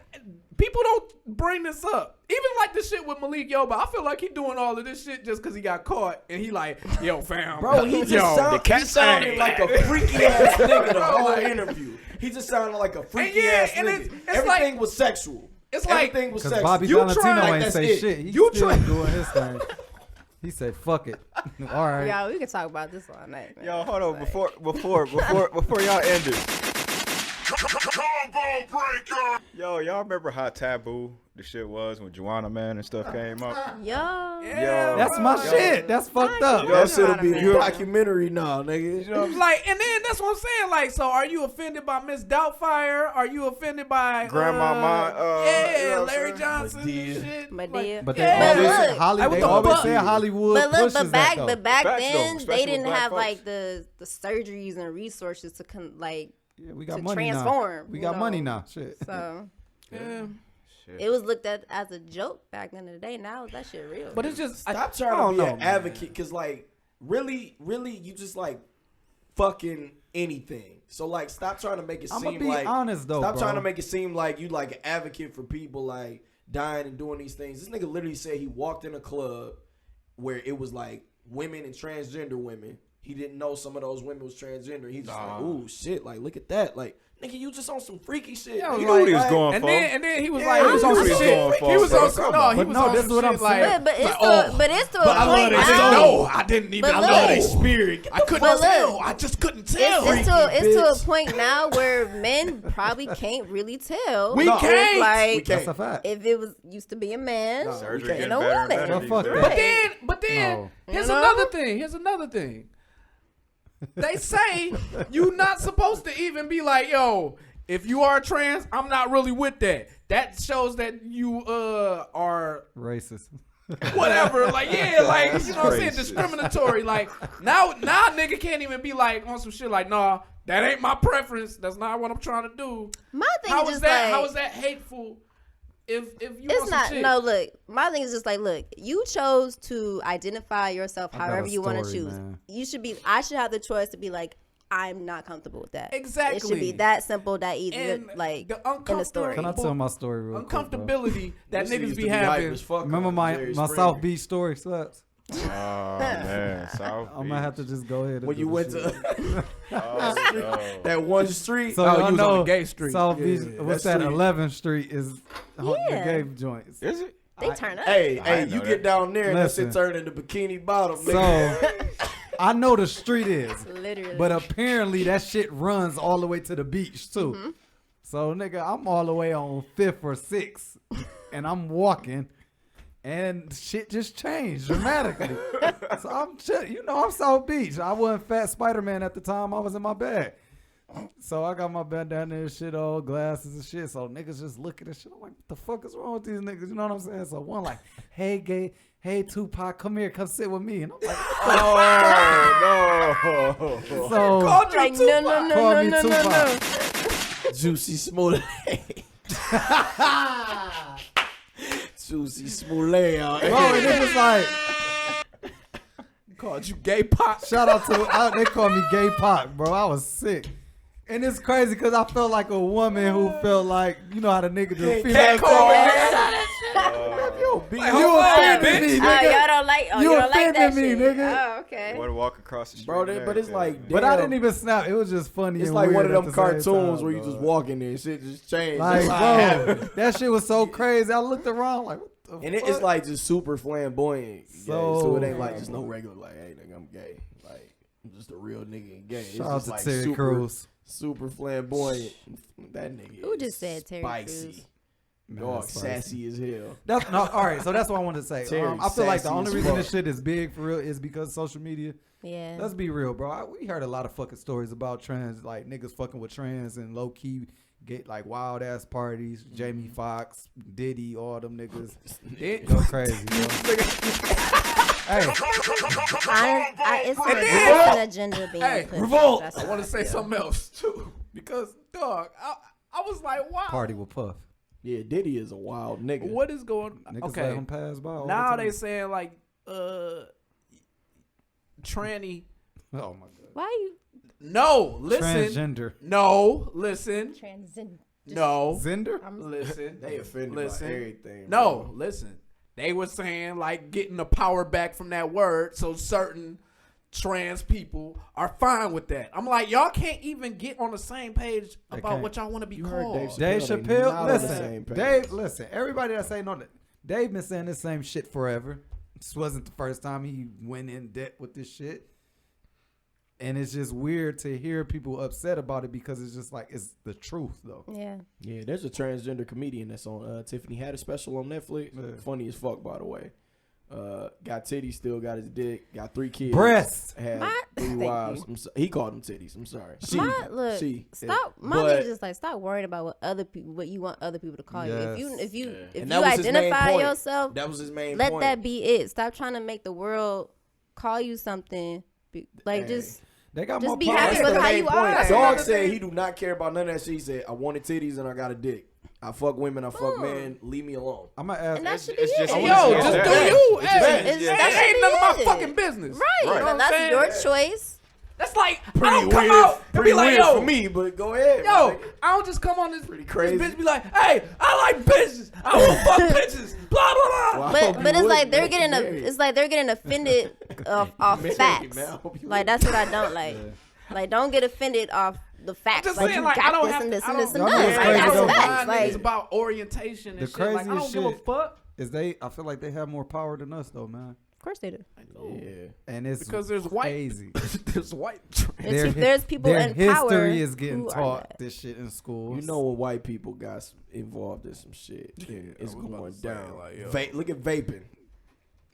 people don't bring this up. Even like the shit with Malik Yoba, I feel like he doing all of this shit just because he got caught and he like, yo, fam. Bro, he just sounded like a freaky ass nigga the whole interview. He just sounded like a freaky ass and nigga. it's Everything like- was sexual. It's like Everything was Because sexual. Bobby You Valentino trying- ain't that's say it. shit. He's You still trying- doing his thing. He said, "Fuck it." All right. Y'all, we can talk about this all night, man. Yo, hold on, before y'all end it. Yo, y'all remember how taboo the shit was when Juana Man and stuff came up? Yo. Yo, That's my shit. That's fucked up. that shit'll be You- a documentary now, nigga. You know what I'm saying? Like, and then that's what I'm saying. Like, so are you offended by Miss Doubtfire? Are you offended by Grandmama, you know what I'm Larry saying? Johnson Medea. and shit? Medea. But they Yeah. always But say look, Hollywood. like, what They the always fuck? say Hollywood But look, pushes but back, that though. but back Facts, though, then especially they didn't with black have folks. like the surgeries and resources to like Yeah, we got to money transform. now. We you got know? money now. Shit. So Yeah. Shit. it was looked at as a joke back in the day. Now that shit real. But it's just Stop I trying to don't be know, an man. advocate, because like really you just like fucking anything. So like stop trying to make it I'ma seem be like honest, though, Stop bro. trying to make it seem like you like an advocate for people like dying and doing these things. This nigga literally said he walked in a club where it was like women and transgender women. He didn't know some of those women was transgender. He's just like, ooh, shit, like look at that. Like, nigga, you just on some freaky shit. Yeah, I was You Nigga, knew what he was like- going And for. then he was Yeah, like, he was on I some knew what he shit. was going He was for. on some, no, he But was no, on this some is what I'm shit like, saying. but it's like, to, but it's to a but I love point that shit. now. No, I didn't even. But I love look. their spirit. I couldn't But look. tell. I just couldn't tell. It's to bitch. a point now where men probably can't really tell. We No, can't. Like We can't. That's a fact. if it was used to be a man. No. Surgery can't. getting And a better and woman. better Well, these fuck days. that. But then, No. here's You know? another thing. Here's another thing. They say you not supposed to even be like, yo, if you are trans, I'm not really with that. That shows that you are Racist. whatever. Like, yeah, like, you know what I'm saying? Racist. Discriminatory. Like, now nigga can't even be like on some shit like, nah, that ain't my preference. That's not what I'm trying to do. My thing How is is just that? like, How is that hateful? If you want it's some not. shit? No, look. My thing is just like, look. You chose to identify yourself I got however a you want to story, choose. man. You should be. I should have the choice to be like, I'm not comfortable with that. Exactly. It should be that simple, that easy. And Like the in the story. Can I tell my story real quick, bro? uncomfortability that This nigga niggas used be to hype having. as fuck Remember on my Jerry my Springer. South Beach story, Slaps? Oh man, South I'm gonna have to Beach. just go ahead. And When do you the went shit. to Oh, no. that one street. So Oh, y'all you was on know the gay street. South Yeah, Beach. yeah, What's that that? street. 11th Street is the Yeah. gay joints. Is it? They turn up. Hey, I hey, didn't you know get that. down there and that shit Listen. turn into bikini bottom, nigga. So I know the street is, Literally. but apparently that shit runs all the way to the beach too. Mm-hmm. So nigga, I'm all the way on 5th or 6th, and I'm walking, and shit just changed dramatically. So I'm chill. You know, I'm South Beach. I wasn't Fat Spider-Man at the time. I was in my bag. So I got my bed down there, shit, all glasses and shit. So niggas just look at this shit. I'm like, what the fuck is wrong with these niggas? You know what I'm saying? So one like, hey Tupac, come here, come sit with me. And I'm like, Oh no. so like no, no, no, call no, me no, no, no. Tupac. Juicy Smollett. Juicy Smollett out Bro, and it was like, Called you gay pop. shout out to, they called me Gay Pac, bro. I was sick. And it's crazy because I felt like a woman who felt like, you know how the nigga do. You offended me, Y'all nigga. don't like. Oh, You you don't like that offended me, shit. nigga. Oh, okay. Want to walk across the street, Bro, and but it's everything. like, But I damn. didn't even snap. It was just funny. It's and like one weird of them at the same cartoons time, where you just dog. walk in there and shit just change. Like, That's how it happened. bro, that shit was so crazy. I looked around like, what the And fuck? it's like just super flamboyant. So So it ain't like just no regular like, hey nigga, I'm gay. Like I'm just a real nigga and gay. It's Shout out just to like Terry Crews. super flamboyant. That nigga. Who is just said Terry spicy. Crews? Dog, that's spicy. sassy as hell. That's no, all right. So that's what I wanted to say. Terry I feel like the sassy only as reason fuck. this shit is big for real is because of social media. Yeah. Let's be real, bro. We heard a lot of fucking stories about trans, like niggas fucking with trans and low key get like wild ass parties. Jamie Foxx, Diddy, all them niggas go crazy, bro. Hey, It's an agenda being Hey, pushed. revolt. That's I want to say something else too, because dog, I was like, wow. Party with Puff. Yeah, Diddy is a wild nigga. What is going on? Niggas Okay. let him pass by. all Now the they time. saying like tranny. Oh my god. Why you No, listen. Transgender. No, listen. transcend? No, Zender? listen. They offended by everything. No, bro. listen. They were saying like getting the power back from that word, so certain trans people are fine with that. I'm like, y'all can't even get on the same page about can't. what y'all want to be You heard called. Dave Dave Chappelle, they not Chappelle, on the listen. same page. Dave, listen. Everybody that's saying on it, Dave been saying the same shit forever. This wasn't the first time he went in debt with this shit. And it's just weird to hear people upset about it because it's just like, it's the truth, though. Yeah. Yeah, there's a transgender comedian that's on Tiffany had a special on Netflix. Yeah. Funny as fuck, by the way. Got titties, still got his dick, got 3 kids. Breasts. Had My- 3 Thank wives. He called them titties. I'm sorry. She. Stop. My But- nigga just like stop worrying about what you want other people to call you. If you And you that was his main identify point. yourself, That was his main let point. that be it. Stop trying to make the world call you something. Like Hey. They got Just more be power. happy That's with the how main you point. are. Dog said he do not care about none of that shit. He said, I wanted titties and I got a dick. I fuck women, I fuck men. Leave me alone. I'm going to ask. and that should be it's it. just- Yo, Yeah, just yeah. do Yeah. you. It's Hey, just- It's- yeah. that it ain't should none of my be it. fucking business. Right. Right. And that's saying? your choice. That's like I Pretty don't come weird. out and be Pretty like, weird yo, for me, but go ahead. yo, my nigga. I don't just come on this crazy. This bitch be like, hey, I like bitches. I will fuck bitches. Blah blah blah. Well, I hope But you it's would, like they're man. getting Married. it's like they're getting offended off Married, facts. man. I hope you Like would. that's what I don't like. Like don't get offended off the facts. Just Like saying, you like I got don't this have and to. this I and this don't. and Y'all this. niggas Like crazy that's though. facts. Like, it's Like about orientation and The shit. Like I craziest don't give a shit fuck is I feel like they have more power than us, though, man. of course they do. Yeah. And it's because there's white. crazy. There's white. There's people their in power history is getting who are taught that. this shit in schools. You know when white people got involved in some shit, it's I was about going to say, down. like, yo. Look at vaping.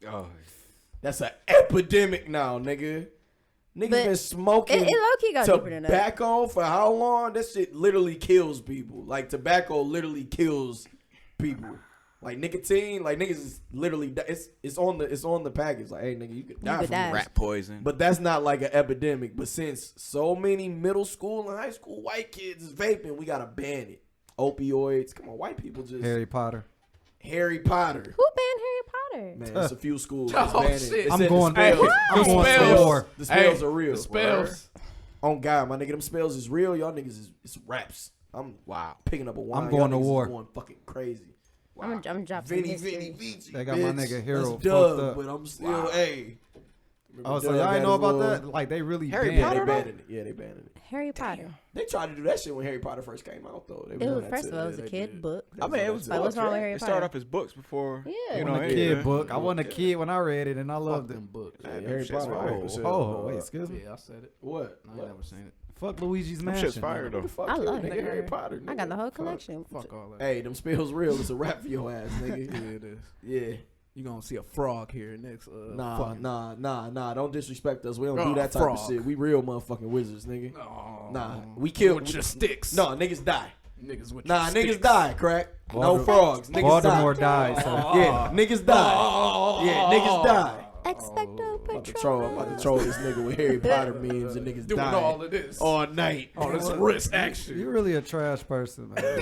Oh, That's an epidemic now, nigga. Niggas But been smoking it low-key got deeper than that. tobacco for how long? That shit literally kills people. Like tobacco literally kills people. Like nicotine, like niggas is literally it's on the package. Like, hey nigga, you could die could from die. this. rat poison. But that's not like an epidemic. But since so many middle school and high school white kids is vaping, we gotta ban it. Opioids. Come on, white people just Harry Potter. Harry Potter. Who banned Harry Potter? Man, it's a few schools that's Oh, banning. shit. They I'm said going- the spells, I'm going to spells. war. the spells are real. The spells. On God, my nigga, them spells is real. Y'all niggas is it's raps. I'm picking up a wine. I'm going Y'all to niggas war. Is going fucking crazy. I'm dropping Vinny, history. Vinny, Vici. They got my bitch. nigga Hero That's fucked Doug, up. but I'm still hey. Oh, so Doug y'all had ain't know his about little- that? Like, they really Harry banned Yeah, they it. banning it. Yeah, they banning it. Harry Potter. They tried to do that shit when Harry Potter first came out, though. They It was on that first tip. of all, it was Yeah, a they kid did. book. I mean, it was Like, what's books, wrong with right? Harry It started Potter? off as books before. Yeah. You I know, wasn't a yeah. kid book. I wasn't a kid when I read it, and I loved it. Them books. Yeah, them Harry shit's Potter. fire. 100%. Oh, wait, excuse me. Yeah, I said it. What? I ain't never seen it. Fuck Luigi's Them Mansion. shit's fire though. Fuck I you, love nigga. Harry Potter. I got the nigga. whole collection. Fuck all that. Hey, them spells real. It's a rap for your ass, nigga. Yeah, it is. Yeah. You gonna see a frog here next. Nah. Don't disrespect us. We don't Oh, do that type frog. of shit. We real motherfucking wizards, nigga. Oh, Nah, we kill with your sticks. No, niggas die. Niggas with Nah, your niggas sticks. die, crack. No Baltimore- frogs. Niggas Baltimore die. died, so Yeah, niggas die. Yeah, niggas die. Expecto I'm Patronum. about to troll this nigga with Harry Potter memes and niggas Doing dying all of this. all night. All this wrist action. You're really a trash person, man.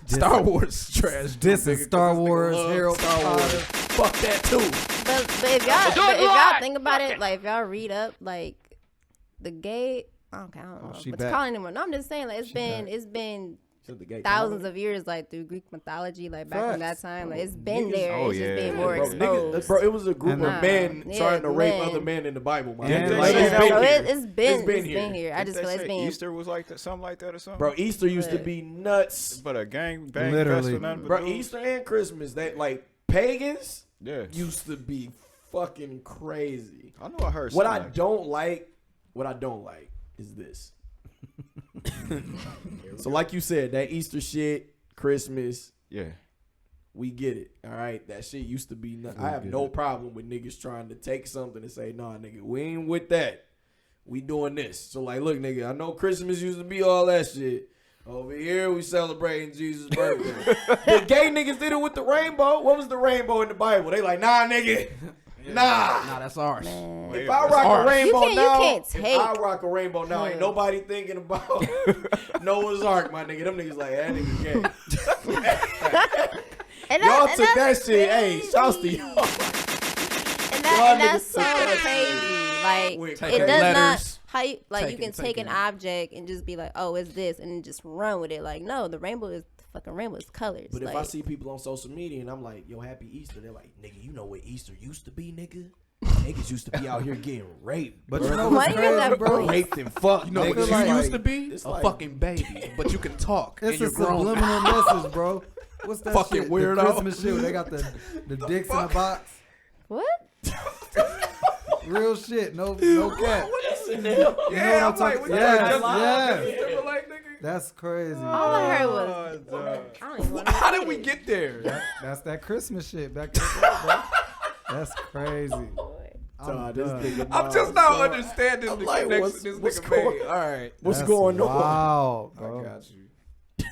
Star Wars trash. This is Star Wars, love Harold Star Wars. Potter. Fuck that too. But if y'all think about it, like if y'all read up, like the gay, I don't know she what back. to call it anymore. No, I'm just saying, like it's been thousands of years, like through Greek mythology, like back in that time, like it's been there. Oh, It's just yeah. being more Bro, exposed. bro, it was a group And of men yeah, trying to rape men. other men in the Bible, man. And Like, like- it's Yeah, been So here. it's been here. here. I just feel like it's been. Easter was like that, something like that or something. Bro, Easter used to be nuts. But a gang bang Literally. fest for nothing but Bro, dudes. Easter and Christmas, that like pagans Yeah. used to be fucking crazy. I know I heard What something I like don't like is this. So like you said, that Easter shit, Christmas, Yeah. we get it. All right. That shit used to be I have no problem with niggas trying to take something and say, nah, nigga, we ain't with that. We doing this. So like, look, nigga, I know Christmas used to be all that shit. Over here, we celebrating Jesus' birthday. The gay niggas did it with the rainbow. What was the rainbow in the Bible? They like, nah, nigga. Nah, that's ours. Man. if I rock a rainbow You now, can't if take- I rock a rainbow now, ain't nobody thinking about Noah's Ark, my nigga. Them niggas like, that nigga gay. And Y'all that- took and that shit. Hey, shouts to y'all. And that's so crazy. Like Wait, it taking does not letters. how you like you Taking- can take an taking- object and just be like, oh, it's this, and then just run with it. Like, no, the rainbow is fucking rainbow is colors. But like, if I see people on social media and I'm like, yo, happy Easter, they're like, nigga, you know what Easter used to be, nigga? Niggas used to be out here getting raped. But bruh. you know why what's do you got that crazy, bro? voice? Raped and fucked. You know what nigga. you It's used like- to be? it's A like- fucking baby, but you can talk. It's and you're a grown. subliminal message, bro. What's that Fucking shit? weirdo. The Christmas shit where they got the dicks in a box. what? Real shit. No cap. What is it now? You know what I'm talking? Yes, yes. Timberlake, nigga. That's crazy. All I heard was Oh, I don't even want to. How did we get there? That's that Christmas shit back in the day, bro. That's crazy. Dog, this done. nigga I'm Miles, just not dog. understanding I'm the like, connection what's- this what's nigga going- made. All right. What's That's going on? Wow, bro. I got you.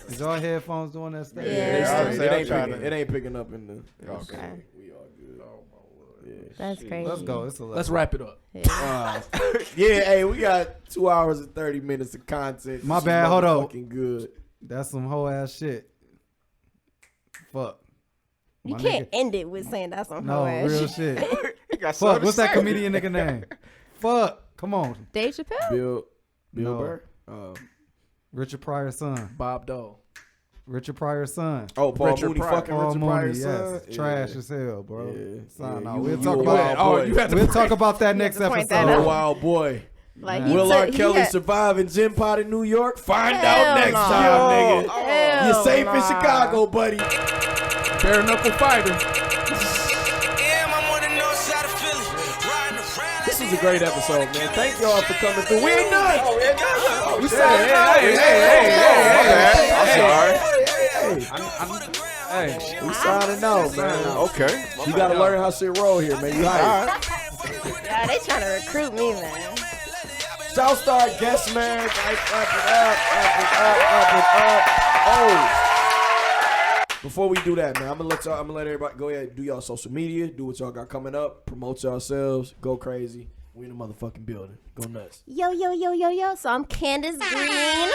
Is y'all headphones doing that stuff? Yeah. It ain't picking up in the. Okay. We all good. That's crazy. Let's go. It's a Let's wrap it up. Yeah. Yeah, hey, we got 2 hours and 30 minutes of content. My This is bad, hold on. Fucking good. That's some whole ass shit. Fuck. You My can't nigga- end it with saying that's on No, whole ass real shit. shit. He got Fuck. something to What's that say. comedian nigga name? Fuck. Come on. Dave Chappelle? Bill No. Burr. Richard Pryor's son. Bob Dole. Richard Pryor's son. Oh, Paul Richard Mooney Pryor. fucking Paul Richard Mooney, Pryor's yes. son? Trash Yeah. as hell, bro. Yeah. Son, Yeah, no, you- we'll you talk a about wild Oh, boy. you had to we'll talk about that next to point that episode. You a out. wild boy. Like Man. he Will took- R. he Kelly had- survive in Gym Pot in New York? Find Hell out next no. time, nigga. Hell You're safe in nah. Chicago, buddy. Bare knuckle fighter. This was a great episode, man. Thank y'all for coming through. We ain't done. We Hey, signing out. Hey. We signing out, man. Okay. You gotta learn how shit roll here, man. You hype. Yeah, they trying to recruit me, man. Shout star guest, man. Wrap it up. Oh. Before we do that, man, I'm gonna let everybody go ahead and do y'all social media, do what y'all got coming up, promote yourselves, go crazy. We in the motherfucking building. Go nuts. Yo. So I'm Candace Green.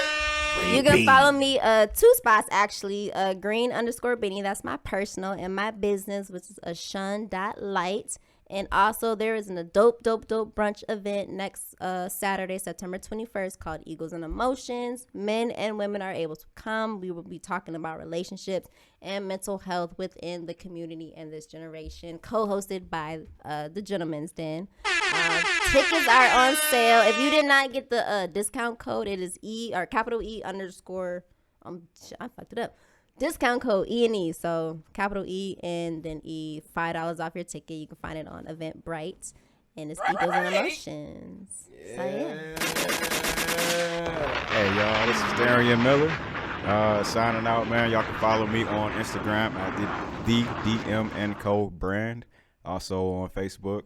You can follow me 2 spots actually. Green_Benny. That's my personal, and my business, which is ashun.light. And also there is a dope brunch event next Saturday, September 21st, called Eagles and Emotions. Men and women are able to come. We will be talking about relationships and mental health within the community and this generation, co-hosted by the Gentleman's Den. Tickets are on sale. If you did not get the discount code, it is capital E _ I fucked it up. Discount code E&E, so capital E and then E, $5 off your ticket. You can find it on Eventbrite, and it's Eagles and Emotions. So yeah. Hey, y'all, this is Darian Miller. Signing out, man. Y'all can follow me on Instagram at the DMNCo brand. Also on Facebook,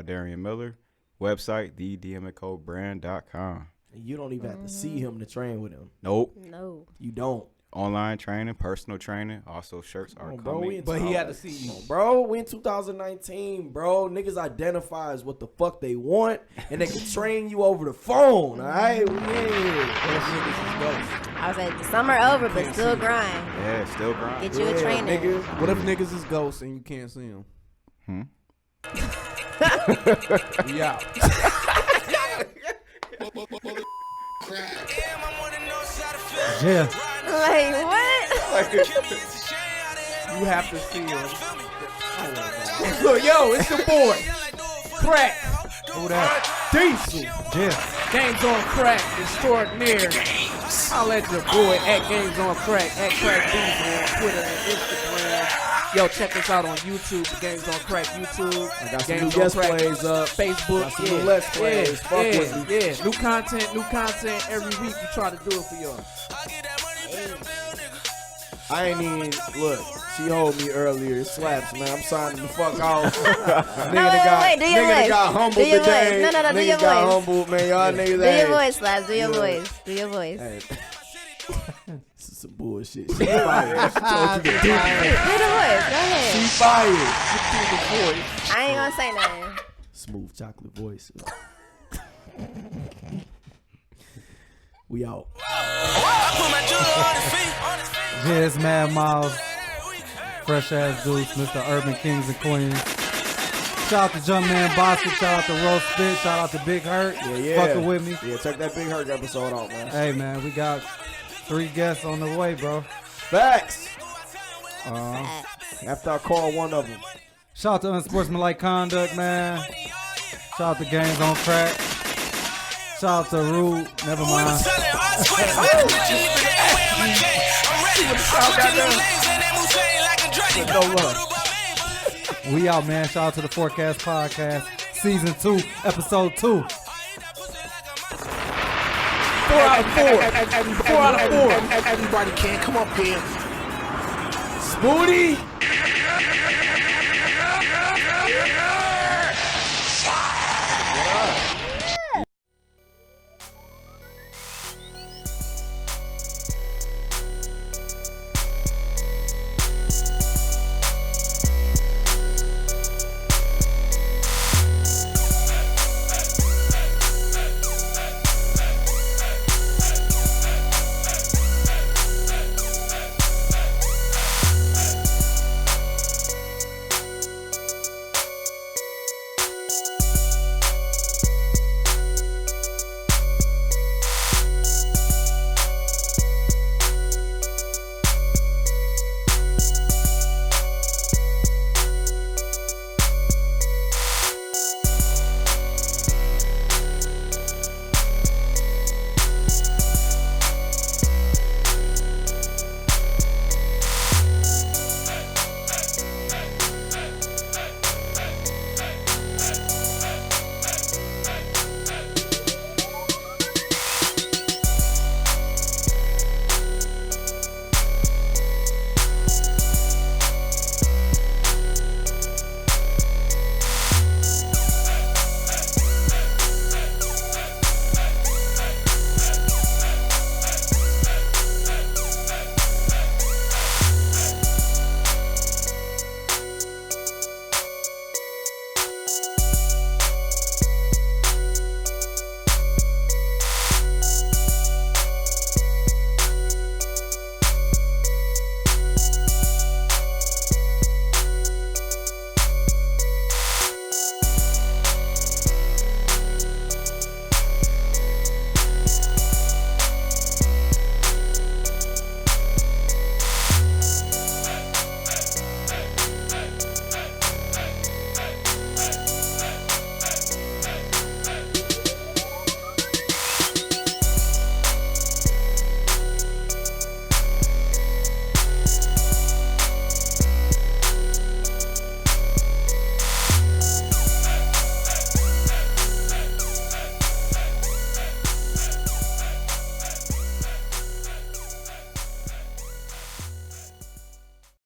Darian Miller. Website, thedmandcobrand.com. You don't even have to see him to train with him. Nope. No. You don't. Online training, personal training. Also, shirts are Bro, coming. we in But he had to see you. Bro, we in 2019, bro. Niggas identify as what the fuck they want, and they can train you over the phone, all right? We in here. I was like, the summer over, but still grind. Yeah, still grinding. Get you a trainer. Nigga. What if niggas is ghosts and you can't see them? We out. Yeah. Like, what? You have to see him. Look, yo, it's the boy. Crack. Who that? Diesel. Yeah. Games on Crack extraordinaire. I'll let your boy at Games on Crack, at Crack Diesel on Twitter and Instagram. Yo, check us out on YouTube, the Games on Crack YouTube. I got some Games new on guest Crack plays up. Facebook. Got some new Let's Plays. Fuck with me. Yeah. New content every week. We try to do it for y'all. I ain't even, look, she hold me earlier. It slaps, man. I'm signing the fuck off. Nigga do your that voice. got humbled Do your today. voice. No, do Nigga your got voice. humbled, man. Y'all niggas Do your ain't- voice, Slaps. Do your Yeah. voice. Do your voice. Hey. This is some bullshit. She fired. She told you to do it. Do the voice. Go ahead. She fired. chocolate voice. I ain't gonna say nothing. Smooth chocolate voice. We out. Yeah, it's Mad Miles, Fresh Ass Deuce, Mr. Urban Kings and Queens. Shout out to Jumpman Boston, shout out to Roast Spit, shout out to Big Hurt. Yeah. Fucking with me. Yeah, check that Big Hurt episode out, man. Hey man, we got 3 guests on the way, bro. Facts. After I call one of them. Shout out to Unsportsmanlike Conduct, man. Shout out to Games on Crack. Shout out to Rude. Never mind. We out, man. Shout out to the Forecast Podcast, Season 2, Episode 2. 4 out of 4. 4 out of 4. Everybody can come up here. Spooty.